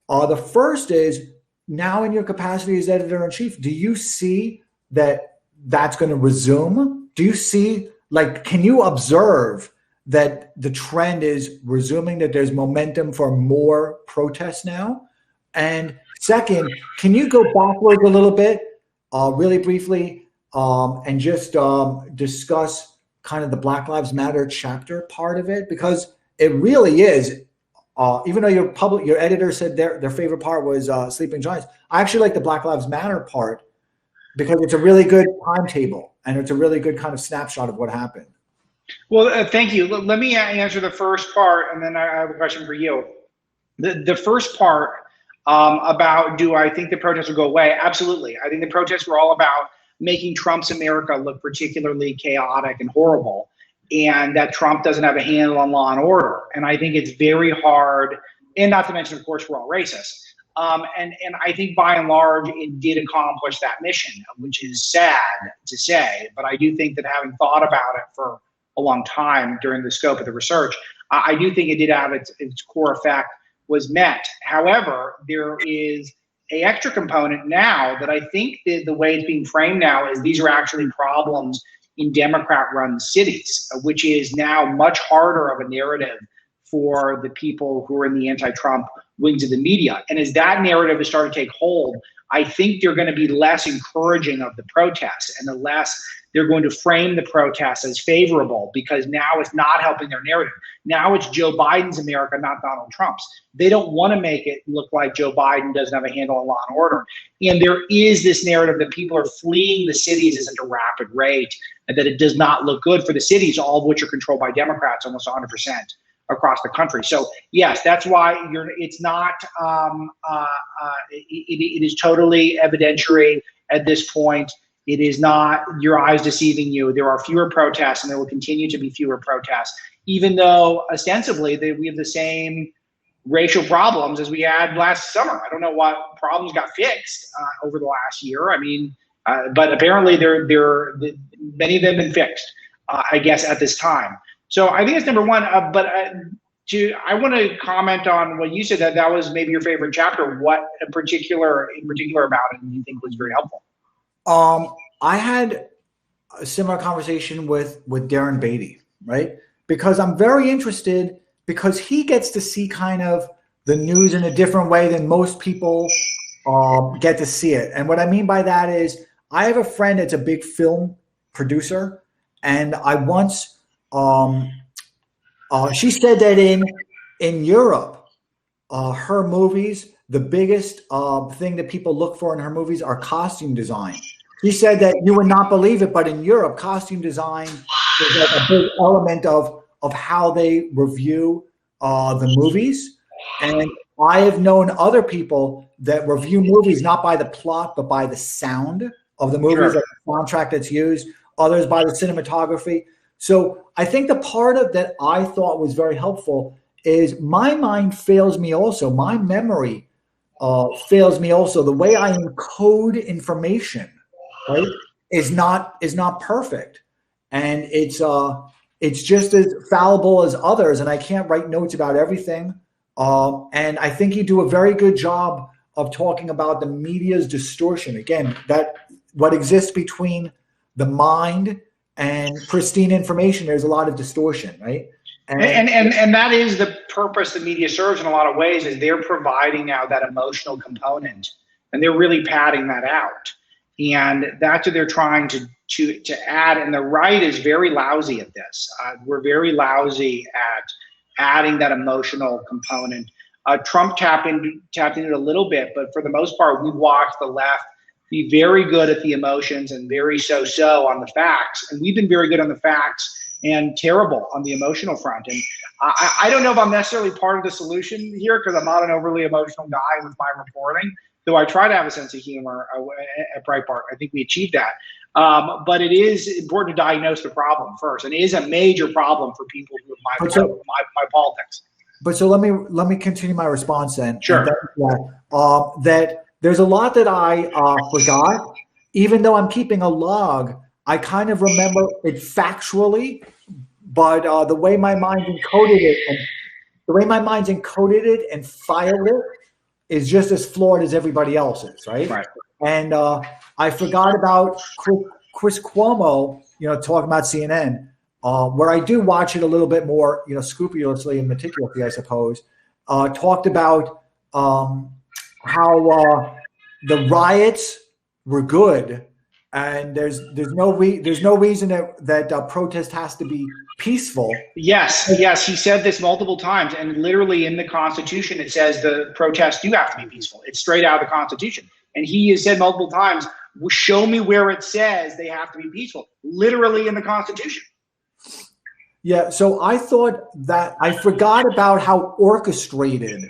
[SPEAKER 1] The first is, now in your capacity as editor-in-chief, do you see that that's going to resume? Do you see, like, can you observe that the trend is resuming, that there's momentum for more protests now? And second, can you go backwards a little bit, really briefly, and just discuss kind of the Black Lives Matter chapter part of it? Because it really is, even though your editor said their favorite part was Sleeping Giants, I actually like the Black Lives Matter part, because it's a really good timetable, and it's a really good kind of snapshot of what happened.
[SPEAKER 2] Well, thank you. Let me answer the first part, and then I have a question for you. The first part about, do I think the protests will go away? Absolutely. I think the protests were all about making Trump's America look particularly chaotic and horrible, and that Trump doesn't have a handle on law and order. And I think it's very hard, and not to mention, of course, we're all racist. And I think by and large, it did accomplish that mission, which is sad to say, but I do think that, having thought about it for a long time during the scope of the research, I do think it did have its core effect was met. However, there is an extra component now that I think the way it's being framed now is these are actually problems in Democrat-run cities, which is now much harder of a narrative for the people who are in the anti-Trump wings of the media. And as that narrative is starting to take hold, I think they're going to be less encouraging of the protests, and the less they're going to frame the protests as favorable, because now it's not helping their narrative. Now it's Joe Biden's America, not Donald Trump's. They don't want to make it look like Joe Biden doesn't have a handle on law and order. And there is this narrative that people are fleeing the cities at such a rapid rate, and that it does not look good for the cities, all of which are controlled by Democrats, almost 100% across the country. So yes, that's why it's not, it is totally evidentiary at this point. It is not your eyes deceiving you. There are fewer protests, and there will continue to be fewer protests, even though ostensibly we have the same racial problems as we had last summer. I don't know what problems got fixed over the last year. I mean, but apparently many of them have been fixed, I guess, at this time. So I think that's number one. But I want to comment on what you said, that was maybe your favorite chapter. What in particular about it do you think was very helpful?
[SPEAKER 1] I had a similar conversation with Darren Beatty, right? Because I'm very interested, because he gets to see kind of the news in a different way than most people get to see it. And what I mean by that is, I have a friend that's a big film producer, and I once she said that in Europe, her movies, the biggest thing that people look for in her movies are costume design. She said that you would not believe it, but in Europe, costume design is like a big element of how they review the movies. And I have known other people that review movies not by the plot, but by the sound of the movies, like the soundtrack that's used, others by the cinematography. So I think the part of that I thought was very helpful is my mind fails me also. My memory fails me also. The way I encode information, right, is not perfect. And it's just as fallible as others. And I can't write notes about everything. And I think you do a very good job of talking about the media's distortion. Again, that what exists between the mind and pristine information, there's a lot of distortion, right?
[SPEAKER 2] And that is the purpose the media serves in a lot of ways, is they're providing now that emotional component, and they're really padding that out. And that's what they're trying to add. And the right is very lousy at this. We're very lousy at adding that emotional component. Trump tapped into it a little bit, but for the most part, we've watched the left be very good at the emotions and very so-so on the facts. And we've been very good on the facts and terrible on the emotional front. And I don't know if I'm necessarily part of the solution here, because I'm not an overly emotional guy with my reporting, though I try to have a sense of humor at Breitbart. I think we achieved that. But it is important to diagnose the problem first, and it is a major problem for people who have my politics.
[SPEAKER 1] But so let me continue my response then.
[SPEAKER 2] Sure.
[SPEAKER 1] That there's a lot that I forgot. Even though I'm keeping a log, I kind of remember it factually, but the way my mind encoded it and filed it is just as flawed as everybody else's, right?
[SPEAKER 2] Right.
[SPEAKER 1] And I forgot about Chris Cuomo, talking about CNN, where I do watch it a little bit more, scrupulously and meticulously, I suppose. Talked about how the riots were good, and there's no reason that protest has to be peaceful.
[SPEAKER 2] Yes, he said this multiple times, and literally in the Constitution it says the protests do have to be peaceful. It's straight out of the Constitution, and he has said multiple times, "Show me where it says they have to be peaceful." Literally in the Constitution.
[SPEAKER 1] Yeah, so I thought that I forgot about how orchestrated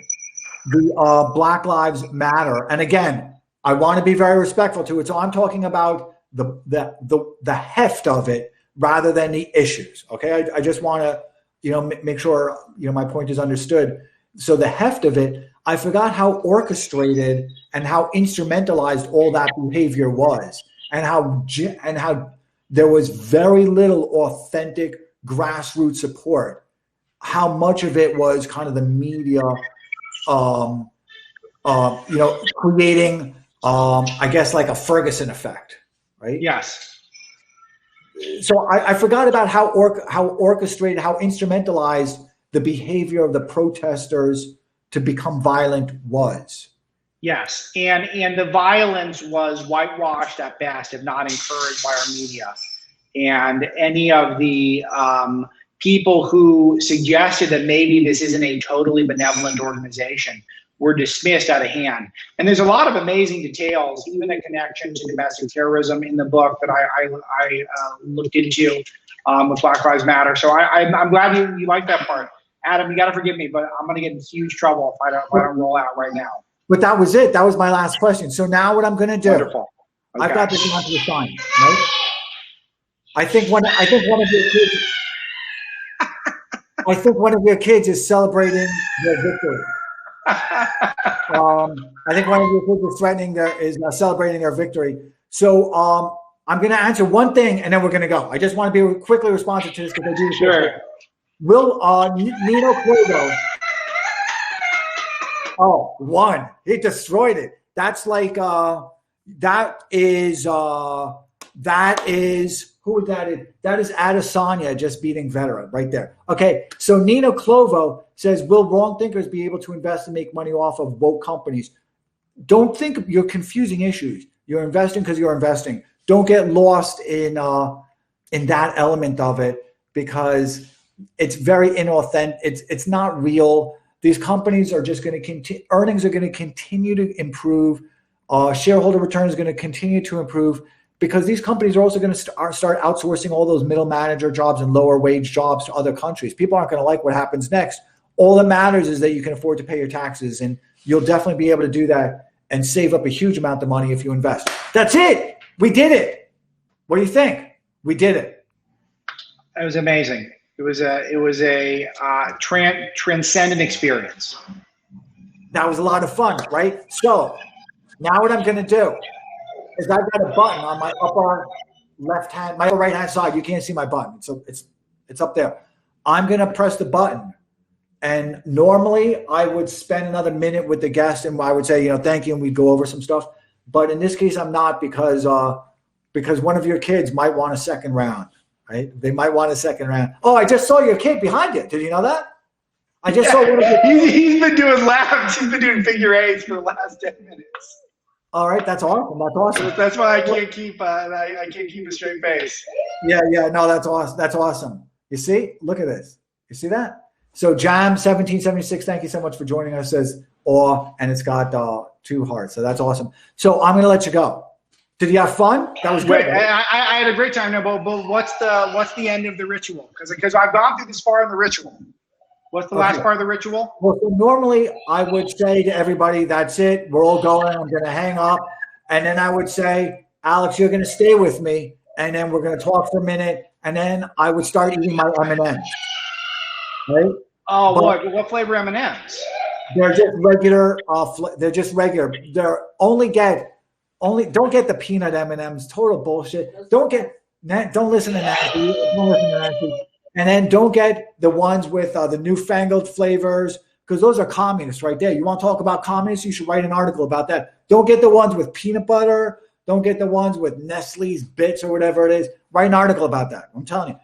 [SPEAKER 1] the Black Lives Matter, and again, I want to be very respectful to it. So I'm talking about the heft of it rather than the issues. Okay, I just want to make sure my point is understood. So the heft of it, I forgot how orchestrated and how instrumentalized all that behavior was, and how there was very little authentic grassroots support. How much of it was kind of the media, creating, I guess, like a Ferguson effect, right?
[SPEAKER 2] Yes.
[SPEAKER 1] So I forgot about how orchestrated, how instrumentalized the behavior of the protesters to become violent was.
[SPEAKER 2] Yes, and the violence was whitewashed at best, if not encouraged by our media. And any of the people who suggested that maybe this isn't a totally benevolent organization were dismissed out of hand. And there's a lot of amazing details, even a connection to domestic terrorism in the book that I looked into with Black Lives Matter. So I'm glad you like that part. Adam, you got to forgive me, but I'm going to get in huge trouble if I don't roll out right now.
[SPEAKER 1] But that was it. That was my last question. So now what I'm going to do,
[SPEAKER 2] Wonderful. Okay.
[SPEAKER 1] I've got this onto the sign, right? I think one of your kids is celebrating their victory. I think one of your kids is celebrating their victory. So I'm going to answer one thing, and then we're going to go. I just want to be quickly responsive to this because I do.
[SPEAKER 2] Sure.
[SPEAKER 1] Will Nino Cuomo? Oh, one. He destroyed it. That's like that is who that is? That is Adesanya just beating Veteran right there. Okay, so Nino Clovo says, will wrong thinkers be able to invest and make money off of woke companies? Don't think you're confusing issues. You're investing because you're investing. Don't get lost in that element of it because it's very inauthentic. It's not real. These companies are just going to continue. Earnings are going to continue to improve. Shareholder return is going to continue to improve because these companies are also going to start outsourcing all those middle manager jobs and lower wage jobs to other countries. People aren't going to like what happens next. All that matters is that you can afford to pay your taxes, and you'll definitely be able to do that and save up a huge amount of money if you invest. That's it. We did it. What do you think? We did it.
[SPEAKER 2] It was amazing. It was a transcendent experience.
[SPEAKER 1] That was a lot of fun, right? So now what I'm going to do is I've got a button on my upper my upper right hand side. You can't see my button, so it's up there. I'm going to press the button, and normally I would spend another minute with the guest, and I would say, thank you, and we'd go over some stuff. But in this case, I'm not because one of your kids might want a second round. Right? They might want a second round. Oh, I just saw your kid behind you. Did you know that? I just saw one of your kids.
[SPEAKER 2] He's been doing laps. He's been doing figure eights for the last 10 minutes.
[SPEAKER 1] All right, that's awesome. That's awesome.
[SPEAKER 2] That's why I can't keep a straight face.
[SPEAKER 1] Yeah. No, that's awesome. That's awesome. You see? Look at this. You see that? So Jam 1776, thank you so much for joining us. Says awe, and it's got 2 hearts. So that's awesome. So I'm gonna let you go. Did you have fun? That was great.
[SPEAKER 2] I had a great time. No, but what's the end of the ritual? Because I've gone through this far in the ritual. What's the last part of the ritual?
[SPEAKER 1] Well, so normally I would say to everybody, that's it. We're all going. I'm going to hang up. And then I would say, Alex, you're going to stay with me. And then we're going to talk for a minute. And then I would start eating my M&Ms. Right?
[SPEAKER 2] Oh, but what flavor M&Ms?
[SPEAKER 1] They're just regular. They're just regular. Don't get the peanut M&Ms. Total bullshit. Don't listen to Nancy. Don't listen to Nancy. And then don't get the ones with the newfangled flavors because those are communists right there. You want to talk about communists? You should write an article about that. Don't get the ones with peanut butter. Don't get the ones with Nestle's Bits or whatever it is. Write an article about that. I'm telling you.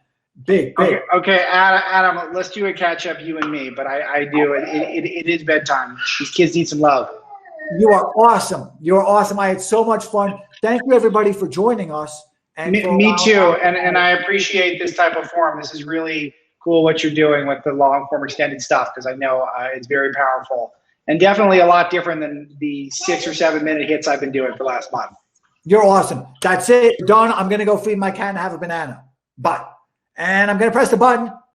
[SPEAKER 1] Big.
[SPEAKER 2] Okay, Adam, let's do a catch up, you and me. But I do. It is bedtime. These kids need some love.
[SPEAKER 1] You are awesome. You are awesome. I had so much fun. Thank you, everybody, for joining us. And
[SPEAKER 2] me too. And I appreciate this type of forum. This is really cool what you're doing with the long form extended stuff because I know it's very powerful and definitely a lot different than the 6 or 7 minute hits I've been doing for the last month.
[SPEAKER 1] You're awesome. That's it. Done. I'm going to go feed my cat and have a banana. And I'm going to press the button.